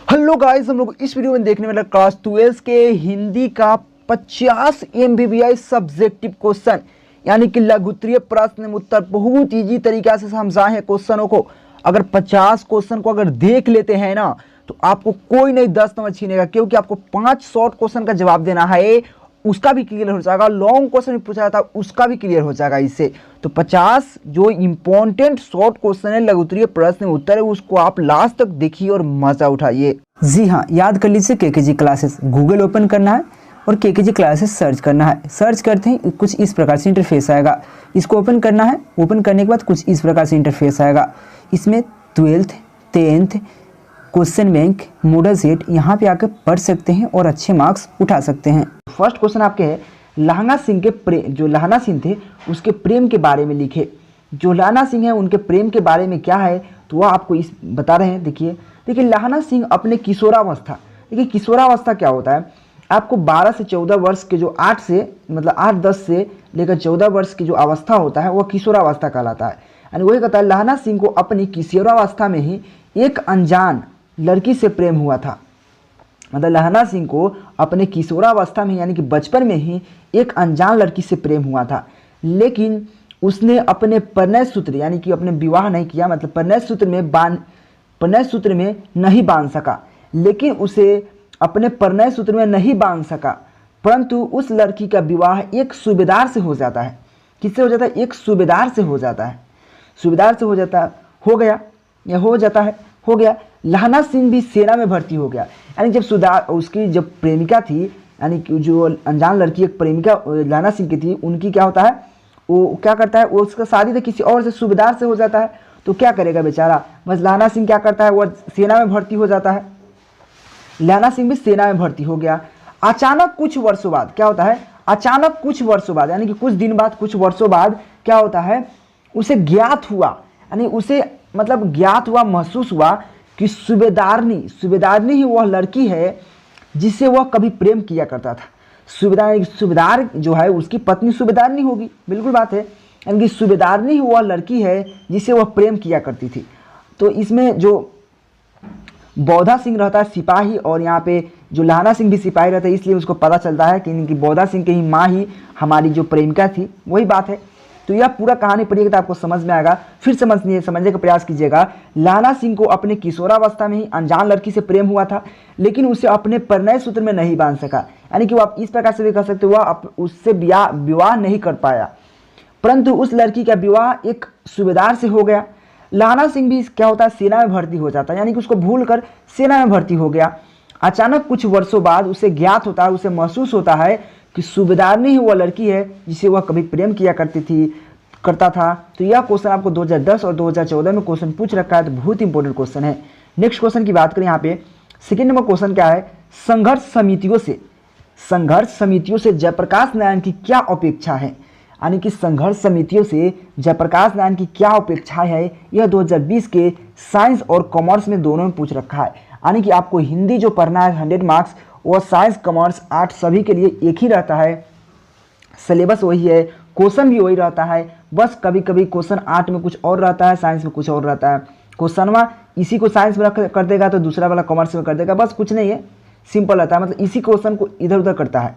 Hello guys, हम लोग इस वीडियो में देखने वाला क्लास 12 के हिंदी का 50 MBBI सब्जेक्टिव क्वेश्चन यानी कि लघुत्तरीय प्रश्न उत्तर बहुत इजी तरीका से समझाए हैं क्वेश्चनों को। अगर 50 क्वेश्चन को अगर देख लेते हैं ना तो आपको कोई नहीं 10 नंबर छीनेगा, क्योंकि आपको 5 शॉर्ट क्वेश्चन का जवाब देना है, उसका भी क्लियर हो जाएगा। लॉन्ग क्वेश्चन भी पूछा जाता है उसका भी क्लियर हो जाएगा इससे। तो 50 जो इंपॉर्टेंट शॉर्ट क्वेश्चन है लघुत्तरीय प्रश्न उत्तर है उसको आप लास्ट तक देखिए और मजा उठाइए। जी हाँ, याद कर लीजिए केकेजी क्लासेस गूगल ओपन करना है और केकेजी क्लासेस सर्च करना है। सर्च करते ही कुछ इस प्रकार से इंटरफेस आएगा, इसको ओपन करना है। ओपन करने के बाद कुछ इस प्रकार से इंटरफेस आएगा। इसमें 12th 10th question bank model set यहाँ पे आकर पढ़ सकते हैं और अच्छे मार्क्स उठा सकते हैं। फर्स्ट क्वेश्चन आपके है लहना सिंह के प्रेम, जो लहना सिंह थे उसके प्रेम के बारे में लिखे। जो लहना सिंह है उनके प्रेम के बारे में क्या है तो वह आपको इस बता रहे हैं। देखिए लहना सिंह अपने किशोरावस्था, देखिए किशोरावस्था क्या होता है, आपको 12 से 14 वर्ष के जो 8 से मतलब 8-10 से लेकर 14 वर्ष की जो अवस्था होता है वह किशोरावस्था कहलाता है। यानी वही कहता है लहना सिंह को अपनी किशोरावस्था में ही एक अनजान लड़की से प्रेम हुआ था। मतलब लहना सिंह को अपने किशोरावस्था में यानी कि बचपन में ही एक अनजान लड़की से प्रेम हुआ था, लेकिन उसने अपने परिणय सूत्र यानी कि अपने विवाह नहीं किया, मतलब परिणय सूत्र में नहीं बांध सका, लेकिन उसे अपने परिणय सूत्र में नहीं बांध सका, परंतु उस लड़की का विवाह एक सूबेदार से हो जाता है। किससे हो जाता है? एक सूबेदार से हो जाता है। सूबेदार से हो गया। लहना सिंह भी सेना में भर्ती हो गया। यानी जब प्रेमिका थी, यानी कि जो अनजान लड़की एक प्रेमिका लहना सिंह की थी, उनकी क्या होता है, वो क्या करता है, वो उसका शादी तो किसी और से सूबेदार से हो जाता है। तो क्या करेगा बेचारा, बस लहना सिंह क्या करता है, वह सेना में भर्ती हो जाता है। लहना सिंह भी सेना में भर्ती हो गया। अचानक कुछ वर्षों बाद क्या होता है, अचानक कुछ वर्षों बाद यानी कि कुछ दिन बाद कुछ वर्षों बाद क्या होता है, उसे ज्ञात हुआ, यानी उसे मतलब ज्ञात हुआ, महसूस हुआ कि सूबेदारनी ही वह लड़की है जिससे वह कभी प्रेम किया करता था। सूबेदार जो है उसकी पत्नी सूबेदारनी होगी, बिल्कुल बात है, यानी कि सूबेदारनी ही वह लड़की है जिससे वह प्रेम किया करती थी। तो इसमें जो बौधा सिंह रहता है सिपाही, और यहाँ पे जो लहना सिंह भी सिपाही रहता है, इसलिए उसको पता चलता है कि इनकी बौधा सिंह की ही माँ ही हमारी जो प्रेमिका थी, वही बात है। तो यह पूरा कहानी पढ़िएगा तो आपको समझ में आएगा। फिर समझने का प्रयास कीजिएगा। लहना सिंह को अपने किशोरावस्था में ही अनजान लड़की से प्रेम हुआ था, लेकिन उसे अपने परिणय सूत्र में नहीं बांध सका। यानी कि वो आप इस प्रकार से भी कह सकते हो, वह उससे विवाह नहीं कर पाया, परंतु उस लड़की का विवाह एक सूबेदार से हो गया। लहना सिंह भी क्या होता है, सेना में भर्ती हो जाता है, यानी कि उसको भूल कर सेना में भर्ती हो गया। अचानक कुछ वर्षों बाद उसे ज्ञात होता है, उसे महसूस होता है कि सूबेदारनी ही वह लड़की है जिसे वह कभी प्रेम किया करता था। तो यह क्वेश्चन आपको 2010 और 2014 में क्वेश्चन पूछ रखा है, तो बहुत इंपॉर्टेंट क्वेश्चन है। नेक्स्ट क्वेश्चन की बात करें, यहाँ पे सेकेंड नंबर क्वेश्चन क्या है, संघर्ष समितियों से जयप्रकाश नारायण की क्या अपेक्षा है। यानी कि संघर्ष समितियों से जयप्रकाश नारायण की क्या अपेक्षा है, यह 2020 के साइंस और कॉमर्स में दोनों में पूछ रखा है। यानी कि आपको हिंदी जो पढ़ना है 100 मार्क्स, और साइंस कॉमर्स आर्ट सभी के लिए एक ही रहता है, सिलेबस वही है, क्वेश्चन भी वही रहता है। बस कभी कभी क्वेश्चन आर्ट में कुछ और रहता है, साइंस में कुछ और रहता है। क्वेश्चनवा इसी को साइंस में कर देगा तो दूसरा वाला कॉमर्स में कर देगा, बस कुछ नहीं है, सिंपल रहता है। मतलब इसी क्वेश्चन को इधर उधर करता है,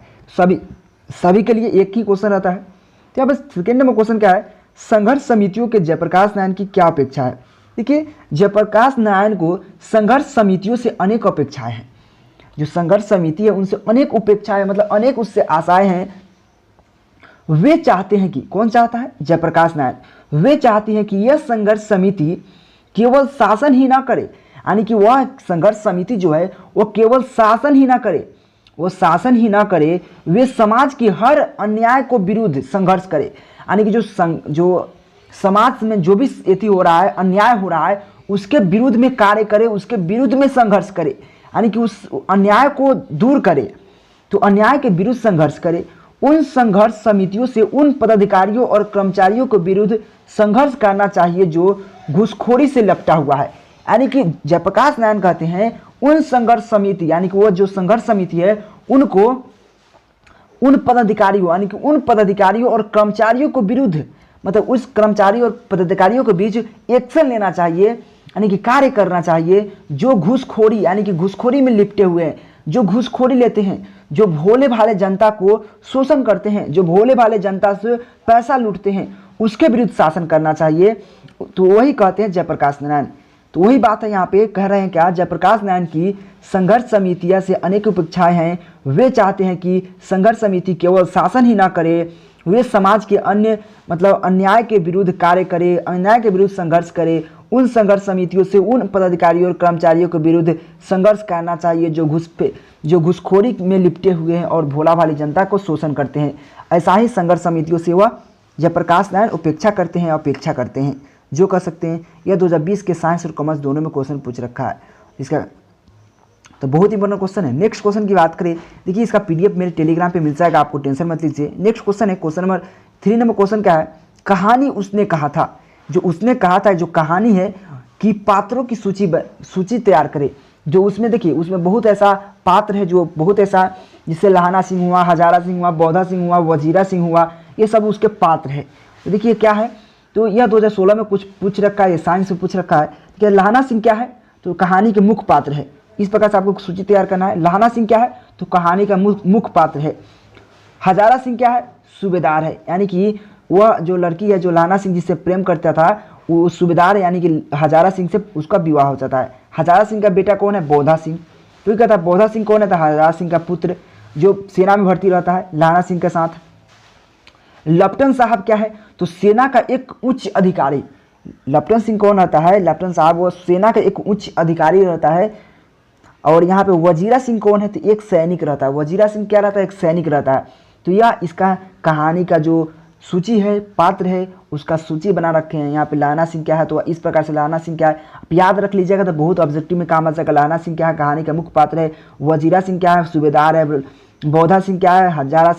सभी के लिए एक ही क्वेश्चन रहता है। तो यहाँ पर सेकेंड नंबर क्वेश्चन क्या है, संघर्ष समितियों के जयप्रकाश नारायण की क्या अपेक्षा है। देखिए जयप्रकाश नारायण को संघर्ष समितियों से अनेक अपेक्षाएं हैं। जो संघर्ष समिति है उनसे अनेक अपेक्षाएं, मतलब अनेक उससे आशाएं हैं। वे चाहते हैं कि, कौन चाहता है, जयप्रकाश नारायण, वे चाहते हैं कि यह संघर्ष समिति केवल शासन ही ना करे, यानी कि वह संघर्ष समिति जो है वो केवल शासन ही ना करे, वे समाज की हर अन्याय को विरुद्ध संघर्ष करे। यानी कि जो समाज में जो भी एथी हो रहा है, अन्याय हो रहा है, उसके विरुद्ध में कार्य करे, उसके विरुद्ध में संघर्ष करे, यानी कि उस अन्याय को दूर करे। तो अन्याय के विरुद्ध संघर्ष करे। उन संघर्ष समितियों से उन पदाधिकारियों और कर्मचारियों के विरुद्ध संघर्ष करना चाहिए जो घूसखोरी से लपटा हुआ है। यानी कि जयप्रकाश नारायण कहते हैं उन संघर्ष समिति, यानी कि वो जो संघर्ष समिति है उनको उन पदाधिकारियों, यानी कि उन पदाधिकारियों और कर्मचारियों को विरुद्ध, मतलब उस कर्मचारी और पदाधिकारियों के बीच एक्शन लेना चाहिए यानी कि कार्य करना चाहिए जो घूसखोरी यानी कि घूसखोरी में लिपटे हुए हैं, जो घूसखोरी लेते हैं, जो भोले भाले जनता को शोषण करते हैं, जो भोले भाले जनता से पैसा लूटते हैं, उसके विरुद्ध शासन करना चाहिए। तो वही कहते हैं जयप्रकाश नारायण। तो वही बात है यहाँ पे कह रहे हैं क्या, जयप्रकाश नारायण की संघर्ष समितियाँ से अनेक अपेक्षाएं हैं। वे चाहते हैं कि संघर्ष समिति केवल शासन ही ना करे, वे समाज के अन्य मतलब अन्याय के विरुद्ध कार्य करे, अन्याय के विरुद्ध संघर्ष करे। उन संघर्ष समितियों से उन पदाधिकारियों और कर्मचारियों के विरुद्ध संघर्ष करना चाहिए जो घूसखोरी में लिपटे हुए हैं और भोला भाली जनता को शोषण करते हैं। ऐसा ही संघर्ष समितियों से वह जयप्रकाश नारायण अपेक्षा करते हैं जो कर सकते हैं। यह 2020 के साइंस और कॉमर्स दोनों में क्वेश्चन पूछ रखा है इसका, तो बहुत इंपॉर्टेंट क्वेश्चन है। नेक्स्ट क्वेश्चन की बात करें, देखिए इसका पीडीएफ मेरे टेलीग्राम पे मिल जाएगा, आपको टेंशन मत लीजिए। नेक्स्ट क्वेश्चन है क्वेश्चन नंबर 3 नंबर क्वेश्चन क्या है, कहानी उसने कहा था। जो उसने कहा था जो कहानी है कि पात्रों की सूची तैयार करे। जो उसमें देखिए उसमें बहुत ऐसा पात्र है जो बहुत ऐसा, जिससे लहाना सिंह हुआ, हजारा सिंह हुआ, बौधा सिंह हुआ, वजीरा सिंह हुआ, ये सब उसके पात्र है। तो देखिए क्या है, तो यह 2016 में कुछ पूछ रखा है, ये साइंस में पूछ रखा है कि लहाना सिंह क्या है, तो कहानी के मुख्य पात्र है। इस प्रकार से आपको सूची तैयार करना है। लहाना सिंह क्या है, तो कहानी का मुख्य पात्र है। हजारा सिंह क्या है, सूबेदार है, यानी कि वह जो लड़की है जो लहाना सिंह जिससे प्रेम करता था वो सूबेदार है, यानी कि हजारा सिंह से उसका विवाह हो जाता है। हजारा सिंह का बेटा कौन है, बौधा सिंह। तो ये कहता है बौधा सिंह कौन है, तो हजारा सिंह का पुत्र जो सेना में भर्ती रहता है लहाना सिंह के साथ। लेफ्टिनेंट साहब क्या है, तो सेना का एक उच्च अधिकारी। लेफ्टिनेंट सिंह कौन रहता है, लेफ्टिनेंट साहब वो सेना का एक उच्च अधिकारी रहता है। और यहाँ पे वजीरा सिंह कौन है, तो एक सैनिक रहता है। वजीरा सिंह क्या रहता है, एक सैनिक रहता है। तो यह इसका कहानी का जो सूची है, पात्र है, उसका सूची बना रखे हैं। यहाँ पे लहाना सिंह क्या है, तो इस प्रकार से लहाना सिंह क्या है आप याद रख लीजिएगा, तो बहुत ऑब्जेक्टिव में काम आ जाएगा। लहाना सिंह क्या है, कहानी का मुख्य पात्र है। वजीरा सिंह क्या है, सूबेदार है। बौधा सिंह क्या है, हजारा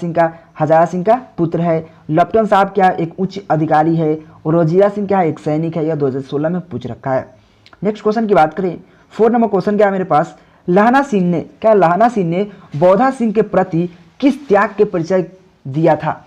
सिंह का पुत्र है। लेफ्टिनेंट साहब क्या है, एक उच्च अधिकारी है। और वजीरा सिंह क्या है, एक सैनिक है। यह 2016 में पूछ रखा है। नेक्स्ट क्वेश्चन की बात करें, 4 नंबर क्वेश्चन क्या है मेरे पास, लहाना सिंह ने बौधा सिंह के प्रति किस त्याग के परिचय दिया था।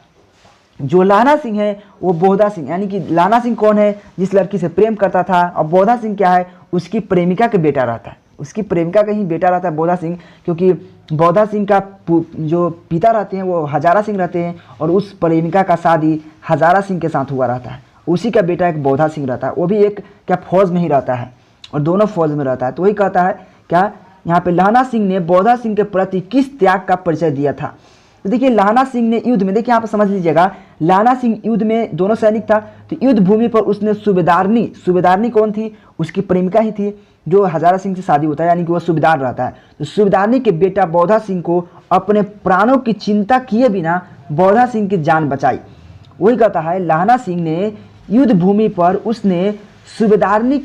जो लहाना सिंह है वो बौधा सिंह, यानी कि लहाना सिंह कौन है, जिस लड़की से प्रेम करता था, और बौधा सिंह क्या है, उसकी प्रेमिका के बेटा रहता है। उसकी प्रेमिका का ही बेटा रहता है बौधा सिंह, क्योंकि बौधा सिंह का जो पिता रहते हैं वो हजारा सिंह रहते हैं, और उस प्रेमिका का शादी हजारा सिंह के साथ हुआ रहता है। उसी का बेटा एक बौधा सिंह रहता है, वो भी एक क्या फौज में ही रहता है, और दोनों फौज में रहता है। तो वही कहता है क्या, यहाँ पे लहाना सिंह ने बौधा सिंह के प्रति किस त्याग का परिचय दिया था। तो देखिए लहाना सिंह ने युद्ध में, देखिए यहाँ पर समझ लीजिएगा, लहाना सिंह युद्ध में दोनों सैनिक था, तो युद्ध भूमि पर उसने सूबेदारनी कौन थी, उसकी प्रेमिका ही थी, जो हजारा सिंह से शादी होता है, यानी कि वह सूबेदार रहता है। तो सूबेदारनी के बेटा बौधा सिंह को अपने प्राणों की चिंता किए बिना बौधा सिंह की जान बचाई। वही कहता है लहाना सिंह ने युद्ध भूमि पर उसने सूबेदारनी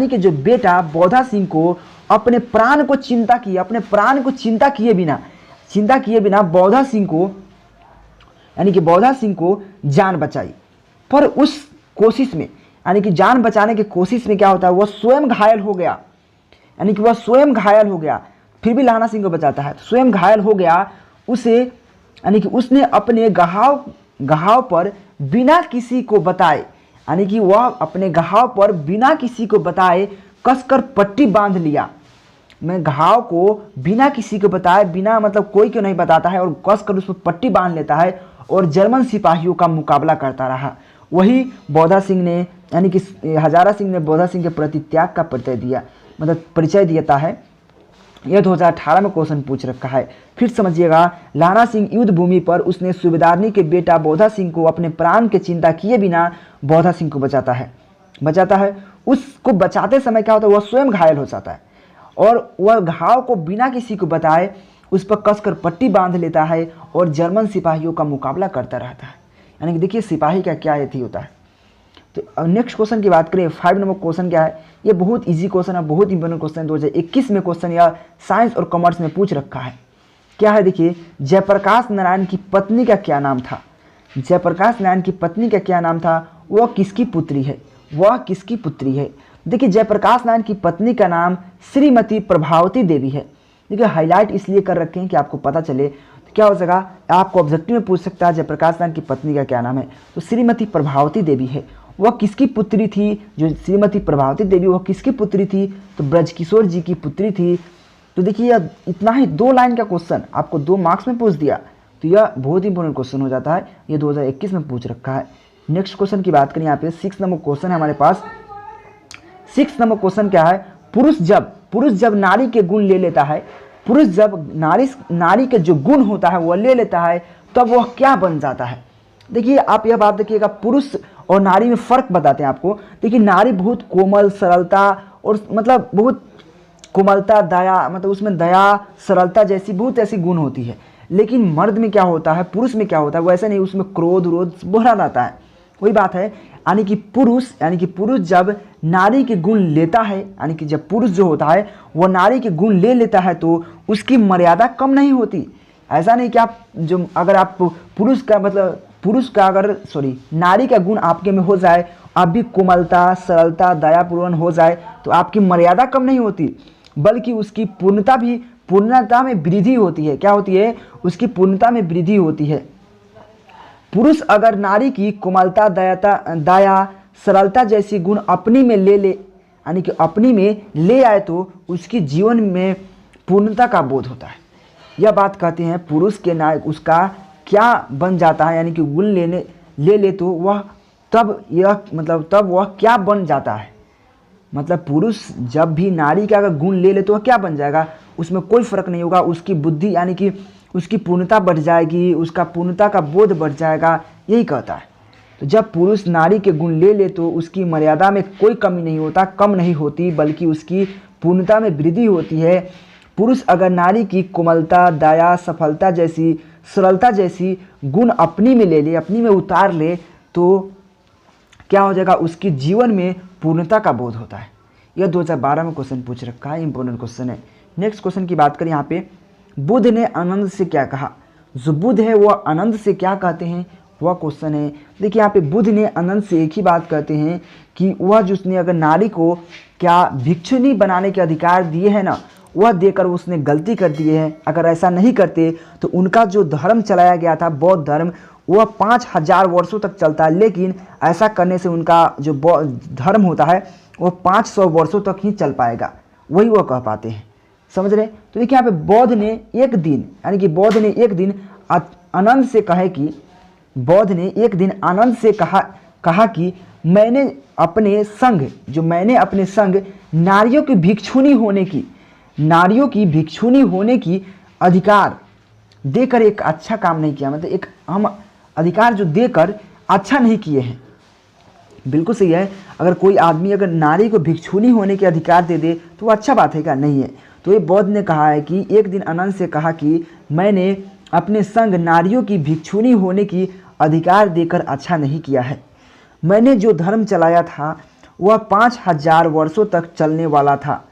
के जो बेटा बौधा सिंह को अपने प्राण को चिंता किए बिना बौधा सिंह को, यानी कि बौधा सिंह को जान बचाई। पर उस कोशिश में, यानी कि जान बचाने की कोशिश में क्या होता है, वह स्वयं घायल हो गया, यानी कि वह स्वयं घायल हो गया, फिर भी लहाना सिंह को बचाता है। स्वयं घायल हो गया उसे, यानी कि उसने अपने घाव पर बिना किसी को बताए, यानी कि वह अपने घाव पर बिना किसी को बताए कसकर पट्टी बांध लिया। मैं घाव को बिना किसी को बताए, बिना मतलब कोई क्यों नहीं बताता है, और कसकर उस पर पट्टी बांध लेता है और जर्मन सिपाहियों का मुकाबला करता रहा। वही बौधा सिंह ने, यानी कि हजारा सिंह ने बौधा सिंह के प्रति त्याग का परिचय देता है। यह 2018 में क्वेश्चन पूछ रखा है। फिर समझिएगा, लहाना सिंह युद्ध भूमि पर उसने सूबेदारनी के बेटा बौधा सिंह को अपने प्राण की चिंता किए बिना बौधा सिंह को बचाता है। उसको बचाते समय क्या होता है, वह स्वयं घायल हो जाता है, और वह घाव को बिना किसी को बताए उस पर कसकर पट्टी बांध लेता है और जर्मन सिपाहियों का मुकाबला करता रहता है। यानी कि देखिए सिपाही का क्या यथी होता है। तो नेक्स्ट क्वेश्चन की बात करें, 5 नंबर क्वेश्चन क्या है, ये बहुत इजी क्वेश्चन है, बहुत इंपॉर्टेंट क्वेश्चन है। 2021 में क्वेश्चन या साइंस और कॉमर्स में पूछ रखा है। क्या है, देखिए जयप्रकाश नारायण की पत्नी का क्या नाम था। जयप्रकाश नारायण की पत्नी का क्या नाम था, वह किसकी पुत्री है। देखिए जयप्रकाश नारायण की पत्नी का नाम श्रीमती प्रभावती देवी है। देखिए हाईलाइट इसलिए कर रखे हैं कि आपको पता चले, तो क्या हो सका, आपको ऑब्जेक्टिव में पूछ सकता है जयप्रकाश नारायण की पत्नी का क्या नाम है, तो श्रीमती प्रभावती देवी है। वह किसकी पुत्री थी? जो श्रीमती प्रभावती देवी वह किसकी पुत्री थी? तो ब्रजकिशोर जी की पुत्री थी। तो देखिए यह इतना ही 2 लाइन का क्वेश्चन आपको 2 मार्क्स में पूछ दिया, तो यह बहुत इंपॉर्टेंट क्वेश्चन हो जाता है। ये 2021 में पूछ रखा है। नेक्स्ट क्वेश्चन की बात करें, यहाँ पे 6 नंबर क्वेश्चन है हमारे पास। 6 नंबर क्वेश्चन क्या है? पुरुष जब नारी के गुण ले लेता है, पुरुष जब नारी के जो गुण होता है वह ले लेता है, तब वह क्या बन जाता है? देखिए आप यह बात देखिएगा, पुरुष और नारी में फर्क बताते हैं आपको। देखिए नारी बहुत कोमल, सरलता और मतलब बहुत कोमलता, दया, मतलब उसमें दया, सरलता जैसी बहुत ऐसी गुण होती है। लेकिन मर्द में क्या होता है, पुरुष में क्या होता है, वैसा नहीं, उसमें क्रोध विरोध भरा रहता है। वही बात है, यानी कि पुरुष जब नारी के गुण लेता है, यानी कि जब पुरुष जो होता है वह नारी के गुण ले लेता है तो उसकी मर्यादा कम नहीं होती। ऐसा नहीं कि आप जो अगर आप नारी का गुण आपके में हो जाए, आप भी कोमलता, सरलता, दयापूर्वक हो जाए तो आपकी मर्यादा कम नहीं होती, बल्कि उसकी पूर्णता में वृद्धि होती है। क्या होती है? उसकी पूर्णता में वृद्धि होती है। पुरुष अगर नारी की कोमलता, दया, सरलता जैसी गुण अपनी में ले यानी कि अपनी में ले आए तो उसकी जीवन में पूर्णता का बोध होता है। यह बात कहते हैं पुरुष के नायक उसका क्या बन जाता है, यानी कि गुण ले ले तो वह तब वह क्या बन जाता है। मतलब पुरुष जब भी नारी का अगर गुण ले ले तो वह क्या बन जाएगा, उसमें कोई फर्क नहीं होगा। उसकी बुद्धि यानी कि उसकी पूर्णता बढ़ जाएगी, उसका पूर्णता का बोध बढ़ जाएगा, यही कहता है। तो जब पुरुष नारी के गुण ले ले तो उसकी मर्यादा में कोई कमी नहीं होता, कम नहीं होती, बल्कि उसकी पूर्णता में वृद्धि होती है। पुरुष अगर नारी की कोमलता, दया, सफलता जैसी, सरलता जैसी गुण अपनी में ले ले, अपनी में उतार ले, तो क्या हो जाएगा, उसकी जीवन में पूर्णता का बोध होता है। यह 2012 में क्वेश्चन पूछ रखा है, इंपॉर्टेंट क्वेश्चन है। नेक्स्ट क्वेश्चन की बात करें, यहाँ पे बुद्ध ने आनंद से क्या कहा? जो बुद्ध है वह आनंद से क्या कहते हैं, वह क्वेश्चन है। देखिए यहाँ पे बुद्ध ने आनंद से एक ही बात कहते हैं कि वह जिसने अगर नारी को क्या भिक्षुणी बनाने के अधिकार दिए हैं ना, वह देकर उसने गलती कर दी है। अगर ऐसा नहीं करते तो उनका जो धर्म चलाया गया था, बौद्ध धर्म, वह 5000 वर्षों तक चलता है। लेकिन ऐसा करने से उनका जो धर्म होता है वो 500 वर्षों तक ही चल पाएगा, वही वो कह पाते हैं। समझ रहे? तो देखिए यहाँ पे बौद्ध ने एक दिन आनंद से कहे कि बौद्ध ने एक दिन आनंद से कहा कि मैंने अपने संग नारियों की भिक्षुणी होने की अधिकार देकर एक अच्छा काम नहीं किया। मतलब एक हम अधिकार जो देकर अच्छा नहीं किए हैं। बिल्कुल सही है, अगर कोई आदमी अगर नारी को भिक्षुणी होने के अधिकार दे दे तो वो अच्छा बात है क्या? नहीं है। तो ये बौद्ध ने कहा है कि एक दिन आनंद से कहा कि मैंने अपने संग नारियों की भिक्षुणी होने की अधिकार देकर अच्छा नहीं किया है। मैंने जो धर्म चलाया था वह 5000 वर्षों तक चलने वाला था,